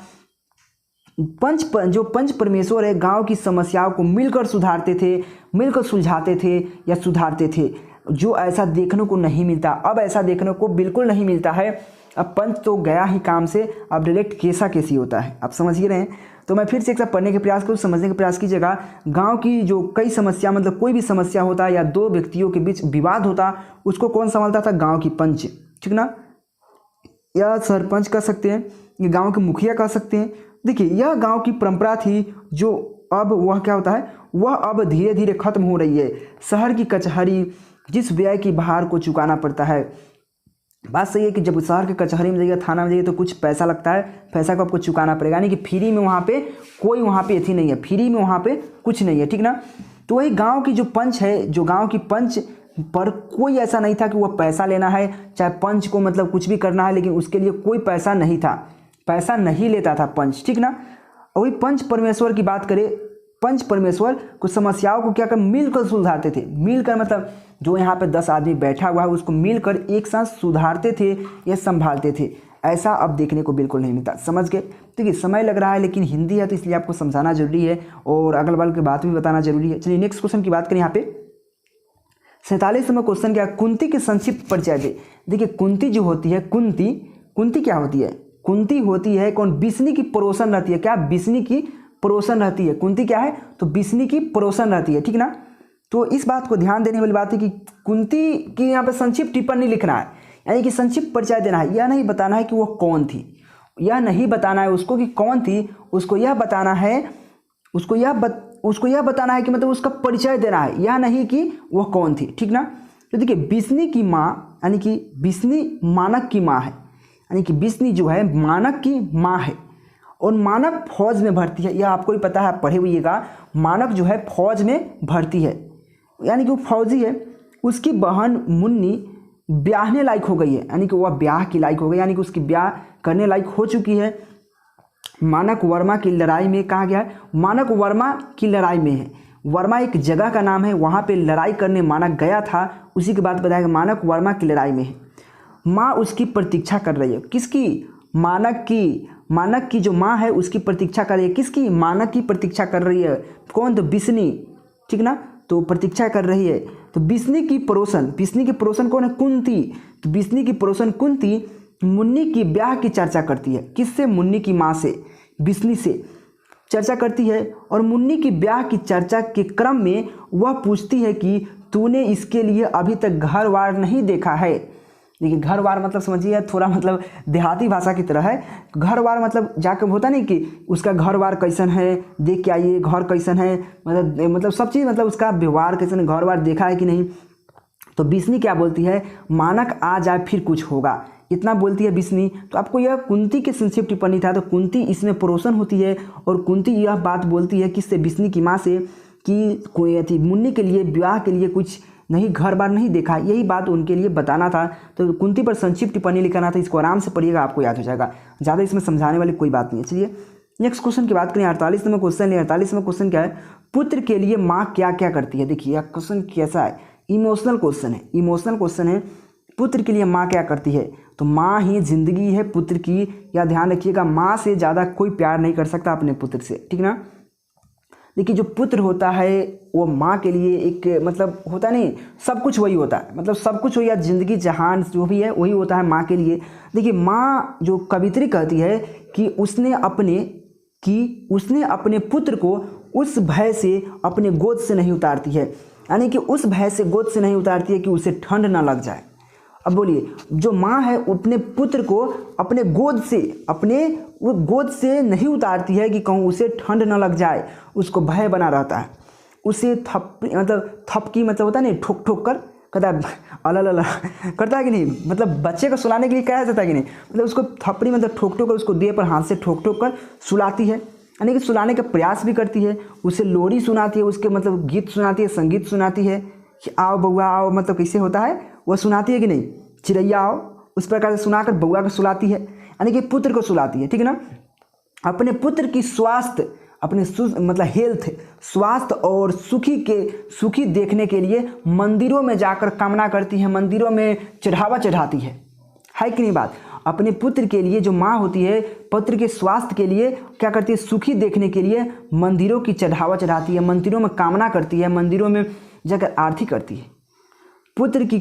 जो पंच परमेश्वर है गांव की समस्याओं को मिलकर सुधारते थे, मिलकर सुलझाते थे या सुधारते थे, जो ऐसा देखने को नहीं मिलता। अब ऐसा देखने को बिल्कुल नहीं मिलता है। अब पंच तो गया ही काम से, अब डायरेक्ट केसा केसी होता है। आप समझ ही रहे हैं। तो मैं फिर से एक साथ पढ़ने के प्रयास करूँ, समझने के प्रयास कीजिएगा। गांव की जो कई समस्या मतलब कोई भी समस्या होता या दो व्यक्तियों के बीच विवाद होता, उसको कौन संभालता था? गाँव की पंच, ठीक ना, या सरपंच कह सकते हैं, ये गांव के मुखिया कह सकते हैं। देखिए यह गांव की परंपरा थी, जो अब वह क्या होता है, वह अब धीरे धीरे खत्म हो रही है। शहर की कचहरी जिस व्यय की भार को चुकाना पड़ता है। बात सही है कि जब शहर के कचहरी में जाइए, थाना में जाइए, तो कुछ पैसा लगता है, पैसा को आपको चुकाना पड़ेगा। यानी कि फ्री में वहाँ पे कोई वहाँ पे अथी नहीं है, फ्री में वहाँ पे कुछ नहीं है, ठीक ना। तो वही गाँव की जो पंच है, जो गाँव की पंच पर कोई ऐसा नहीं था कि वह पैसा लेना है, चाहे पंच को मतलब कुछ भी करना है, लेकिन उसके लिए कोई पैसा नहीं था, पैसा नहीं लेता था पंच, ठीक ना। वही पंच परमेश्वर की बात करें, पंच परमेश्वर कुछ समस्याओं को क्या कर मिलकर सुधारते थे। मिलकर मतलब जो यहाँ पे 10 आदमी बैठा हुआ है उसको मिलकर एक साथ सुधारते थे या संभालते थे। ऐसा अब देखने को बिल्कुल नहीं मिलता। समझ गए? देखिए समय लग रहा है, लेकिन हिंदी है तो इसलिए आपको समझाना जरूरी है और अगल बगल की बात भी बताना जरूरी है। चलिए नेक्स्ट क्वेश्चन की बात करें। यहाँ पे 47 नंबर क्वेश्चन क्या, कुंती की संक्षिप्त परिचय दे। देखिए कुंती जो होती है, कुंती क्या होती है? कुंती होती है कौन? बिस्नी की पड़ोसन रहती है। क्या? बिस्नी की पड़ोसन रहती है। कुंती क्या है? तो बिस्नी की पड़ोसन रहती है, ठीक ना। तो इस बात को ध्यान देने वाली बात है कि कुंती की यहाँ पे संक्षिप्त टिप्पणी लिखना है, यानी कि संक्षिप्त परिचय देना है। यह नहीं बताना है कि वो कौन थी, यह नहीं बताना है उसको कि कौन थी, उसको यह बताना है, उसको यह बताना है कि मतलब उसका परिचय देना है, यह नहीं कि वह कौन थी, ठीक ना। तो देखिए बिस्नी की माँ, यानी कि बिस्नी मानक की माँ है, यानी कि बिस्नी जो है मानक की माँ है और मानक फौज में भर्ती है। यह आपको ही पता है, पढ़े हुइएगा। मानक जो है फौज में भर्ती है, यानी कि वो फौजी है। उसकी बहन मुन्नी ब्याहने लायक हो गई है, यानी कि वह ब्याह की लायक हो गई, यानी कि उसकी ब्याह करने लायक हो चुकी है। मानक वर्मा की लड़ाई में कहा गया है, मानक वर्मा की लड़ाई में है। वर्मा एक जगह का नाम है, वहाँ पे लड़ाई करने मानक गया था, उसी के बाद बताया मानक वर्मा की लड़ाई में है। माँ उसकी प्रतीक्षा कर रही है। किसकी? मानक की। मानक की जो माँ है उसकी प्रतीक्षा कर रही है। किसकी? मानक की प्रतीक्षा कर रही है। कौन? तो बिस्नी, ठीक ना। तो प्रतीक्षा कर रही है। तो बिस्नी की पड़ोसन कौन है? कुंती। तो बिस्नी की पड़ोसन कुंती मुन्नी की ब्याह की चर्चा करती है। किससे? मुन्नी की माँ से, बिस्नी से चर्चा करती है। और मुन्नी की ब्याह की चर्चा के क्रम में वह पूछती है कि तूने इसके लिए अभी तक घर वार नहीं देखा है। देखिए घर वार मतलब समझिए थोड़ा मतलब देहाती भाषा की तरह है। घर वार मतलब जाकर होता नहीं कि उसका घर वार कैसन है, देख के आइए, घर कैसन है, मतलब सब चीज़, मतलब उसका व्यवहार कैसन है, घर वार देखा है कि नहीं। तो बिस्नी क्या बोलती है? मानक आ जाए फिर कुछ होगा, इतना बोलती है बिस्नी। तो आपको यह कुंती की संक्षिप्त टिप्पणी था। तो कुंती इसमें पड़ोसन होती है और कुंती यह बात बोलती है किससे? बिस्नी की माँ से, कि कोई थी मुन्नी के लिए विवाह के लिए कुछ नहीं, घर बार नहीं देखा, यही बात उनके लिए बताना था। तो कुंती पर संक्षिप्त टिप्पणी लिखना था। इसको आराम से पढ़िएगा, आपको याद हो जाएगा, ज़्यादा इसमें समझाने वाली कोई बात नहीं है। चलिए नेक्स्ट क्वेश्चन की बात करें 48वां क्वेश्चन है। 48वां क्वेश्चन क्या है, पुत्र के लिए माँ क्या क्या करती है। देखिए यह क्वेश्चन कैसा है, इमोशनल क्वेश्चन है, इमोशनल क्वेश्चन है। पुत्र के लिए माँ क्या करती है, तो माँ ही जिंदगी है पुत्र की, या ध्यान रखिएगा, माँ से ज़्यादा कोई प्यार नहीं कर सकता अपने पुत्र से, ठीक ना। देखिए जो पुत्र होता है वो माँ के लिए एक मतलब होता नहीं, सब कुछ वही होता है, मतलब सब कुछ हो या जिंदगी जहान जो भी है वही होता है माँ के लिए। देखिए माँ जो कवित्री कहती है कि उसने अपने पुत्र को उस भय से अपने गोद से नहीं उतारती है, यानी कि उस भय से गोद से नहीं उतारती है कि उसे ठंड ना लग जाए। अब बोलिए, जो माँ है अपने पुत्र को अपने गोद से नहीं उतारती है कि कहूँ उसे ठंड ना लग जाए, उसको भय बना रहता है, उसे थपकी मतलब होता है नहीं, ठोक ठोक कर कहता है अला करता है कि नहीं, मतलब बच्चे को सुलाने के लिए कहा जाता है कि नहीं, मतलब उसको थपड़ी मतलब ठोक ठोक कर उसको देह पर हाथ से ठोक ठोक कर सुलाती है, यानी कि सुलाने का प्रयास भी करती है। उसे लोरी सुनाती है, उसके मतलब गीत सुनाती है, संगीत सुनाती है कि आओ बउआ आओ, मतलब कैसे होता है वह सुनाती है कि नहीं, चिड़ैया आओ, उस प्रकार से सुनाकर बउआ को सुलाती है, यानी कि पुत्र को सुलाती है, ठीक है ना। अपने पुत्र की स्वास्थ्य, अपने मतलब हेल्थ, स्वास्थ्य और सुखी देखने के लिए मंदिरों में जाकर कामना करती है, मंदिरों में चढ़ावा चढ़ाती है कि नहीं बात। अपने पुत्र के लिए जो माँ होती है, पुत्र के स्वास्थ्य के लिए क्या करती है, सुखी देखने के लिए मंदिरों की चढ़ावा चढ़ाती है, मंदिरों में कामना करती है, मंदिरों में जाकर आरती करती है। पुत्र की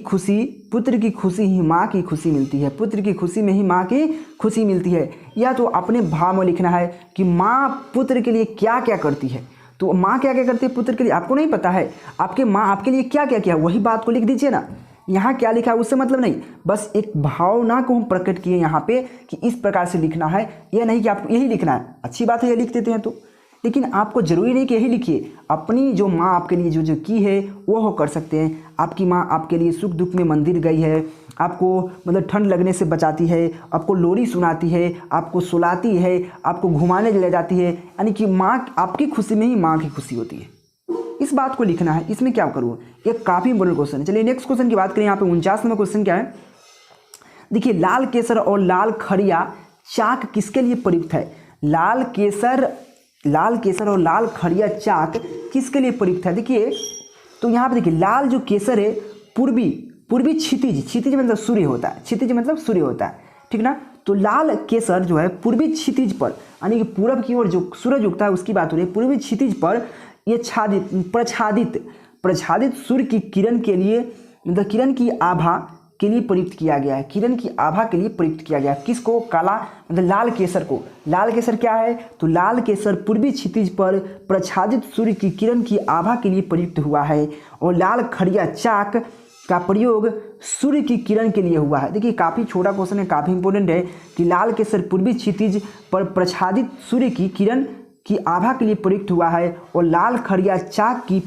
खुशी ही माँ की खुशी मिलती है, पुत्र की खुशी में ही माँ की खुशी मिलती है। या तो अपने भाव में लिखना है कि माँ पुत्र के लिए क्या क्या करती है, तो माँ क्या क्या करती है पुत्र के लिए, आपको नहीं पता है, आपके माँ आपके लिए क्या क्या किया, वही बात को लिख दीजिए ना। यहाँ क्या लिखा है उससे मतलब नहीं, बस एक भावना को हम प्रकट किए यहाँ पे कि इस प्रकार से लिखना है, यह नहीं कि आपको यही लिखना है। अच्छी बात है, ये लिख देते हैं तो, लेकिन आपको जरूरी नहीं कि यही लिखिए, अपनी जो माँ आपके लिए जो की है वो कर सकते हैं। आपकी माँ आपके लिए सुख दुख में मंदिर गई है, आपको मतलब ठंड लगने से बचाती है, आपको लोरी सुनाती है, आपको सुलाती है, आपको घुमाने ले जाती है, यानी कि माँ आपकी खुशी में ही माँ की खुशी होती है। इस बात को लिखना है, इसमें क्या करूँ, ये काफ़ी इंपॉर्टेंट क्वेश्चन है। चलिए नेक्स्ट क्वेश्चन की बात करें, यहाँ पे 49वां क्वेश्चन क्या है। देखिए लाल केसर और लाल खड़िया चाक किसके लिए प्रयुक्त है। लाल केसर और लाल खड़िया चाक किसके लिए प्रयुक्त है। देखिए तो यहाँ पे देखिए लाल जो केसर है पूर्वी क्षितिज मतलब सूर्य होता है, क्षितिज मतलब सूर्य होता है, ठीक ना। तो लाल केसर जो है पूर्वी क्षितिज पर, यानी कि पूरब की ओर जो सूरज उगता है उसकी बात हो रही है, पूर्वी क्षितिज पर ये प्रच्छादित सूर्य की किरण के लिए मतलब किरण की आभा के लिए प्रयुक्त किया गया है, किरण की आभा के लिए प्रयुक्त किया गया है। किसको, काला मतलब लाल केसर को। लाल केसर क्या है, तो लाल केसर पूर्वी क्षितिज पर प्रच्छादित सूर्य की किरण की आभा के लिए प्रयुक्त हुआ है, और लाल खड़िया चाक का प्रयोग सूर्य की किरण के लिए हुआ है। देखिए काफ़ी छोटा क्वेश्चन है, काफ़ी इंपॉर्टेंट है कि लाल केसर पूर्वी क्षितिज पर प्रच्छादित सूर्य की किरण की आभा के लिए प्रयुक्त हुआ है, और लाल खड़िया चाक की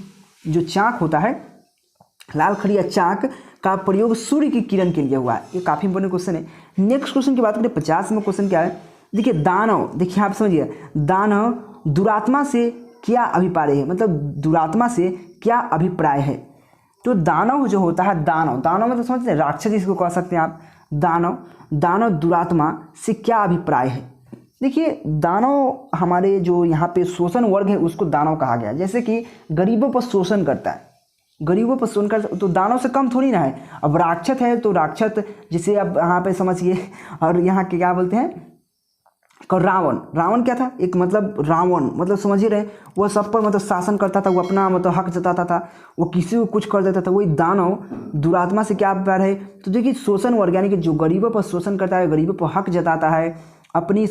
जो चाक होता है, लाल खड़िया चाक का प्रयोग सूर्य की किरण के लिए हुआ है। ये काफ़ी इंपॉर्टेंट क्वेश्चन है। नेक्स्ट क्वेश्चन की बात करें 50वां क्वेश्चन क्या है। देखिए दानव, देखिए आप समझिए, दानव दुरात्मा से क्या अभिप्राय है, मतलब दुरात्मा से क्या अभिप्राय है। तो दानव जो होता है, दानव मतलब समझते हैं राक्षस जिसको कह सकते हैं आप, दानव दुरात्मा से क्या अभिप्राय है। देखिए दानव हमारे जो यहाँ पे शोषण वर्ग है उसको दानव कहा गया, जैसे कि गरीबों पर शोषण करता है, गरीबों पर शोषण कर, तो दानव से कम थोड़ी ना है। अब राक्षस है तो राक्षस जिसे अब यहाँ पे समझिए, और यहाँ के क्या बोलते हैं, रावण क्या था, एक मतलब रावण मतलब समझ ही रहे, वह सब पर मतलब शासन करता था, वो अपना मतलब हक जताता था, वो किसी को कुछ कर देता था। वही दानव दुरात्मा से क्या प्यार है, तो देखिए शोषण वर्ग यानी कि जो गरीबों पर शोषण करता है, गरीबों पर हक जताता है, अपनी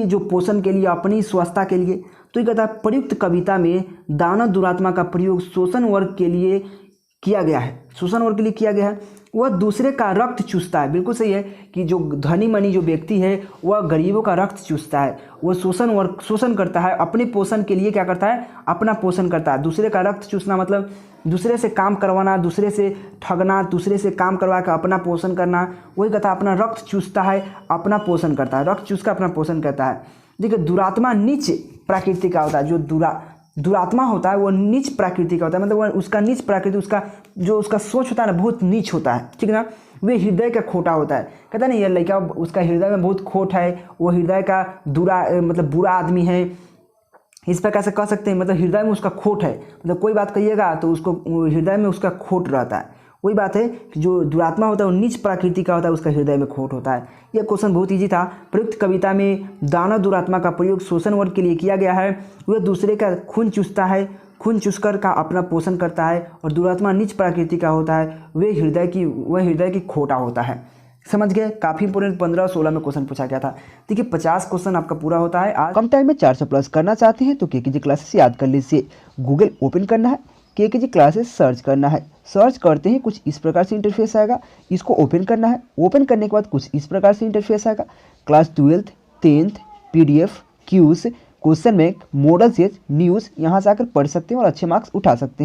जो पोषण के लिए, अपनी स्वच्छता के लिए। तो ये कहता है प्रयुक्त कविता में दानव दुरात्मा का प्रयोग शोषण वर्ग के लिए किया गया है, वह दूसरे का रक्त चूसता है। बिल्कुल सही है कि जो धनी मनी जो व्यक्ति है वह गरीबों का रक्त चूसता है, वह शोषण करता है, अपने पोषण के लिए क्या करता है, अपना पोषण करता है। दूसरे का रक्त चूसना मतलब दूसरे से काम करवाना, दूसरे से ठगना, दूसरे से काम करवा कर अपना पोषण करना, वही कहता है अपना रक्त चूसता है, अपना पोषण करता है, रक्त चूस कर अपना पोषण करता है। देखिए दुरात्मा नीच प्रकृति का होता है, जो दुरात्मा होता है वो नीच प्रकृति का होता है, मतलब वो उसका नीच प्रकृति, उसका जो उसका सोच होता है ना बहुत नीच होता है, ठीक है ना। वे हृदय का खोटा होता है, कहता है ना ये लड़का उसका हृदय में बहुत खोट है, वो हृदय का मतलब बुरा आदमी है, इस प्रकार से कह सकते हैं। मतलब हृदय में उसका खोट है, मतलब कोई बात कहिएगा तो उसको हृदय में उसका खोट रहता है। वही बात है कि जो दुरात्मा होता है वो नीच प्रकृति का होता है, उसका हृदय में खोट होता है। यह क्वेश्चन बहुत इजी था। प्रयुक्त कविता में दानव दुरात्मा का प्रयोग शोषण वर्ग के लिए किया गया है। वह दूसरे का खून चूसता है, खून चूसकर का अपना पोषण करता है, और दुरात्मा नीच प्रकृति का होता है, वह हृदय की खोटा होता है। समझ गए, काफ़ी इंपोर्टेंट 15 और 16 में क्वेश्चन पूछा गया था। देखिए 50 क्वेश्चन आपका पूरा होता है आज। कम टाइम में 400 प्लस करना चाहते हैं तो केकेजी क्लासेस याद कर लीजिए। गूगल ओपन करना है, केकेजी क्लासेस सर्च करना है, सर्च करते ही कुछ इस प्रकार से इंटरफेस आएगा, इसको ओपन करना है। ओपन करने के बाद कुछ इस प्रकार से इंटरफेस आएगा, class 12th 10th PDF Qs question bank model says news, यहाँ से आकर पढ़ सकते हैं और अच्छे मार्क्स उठा सकते हैं।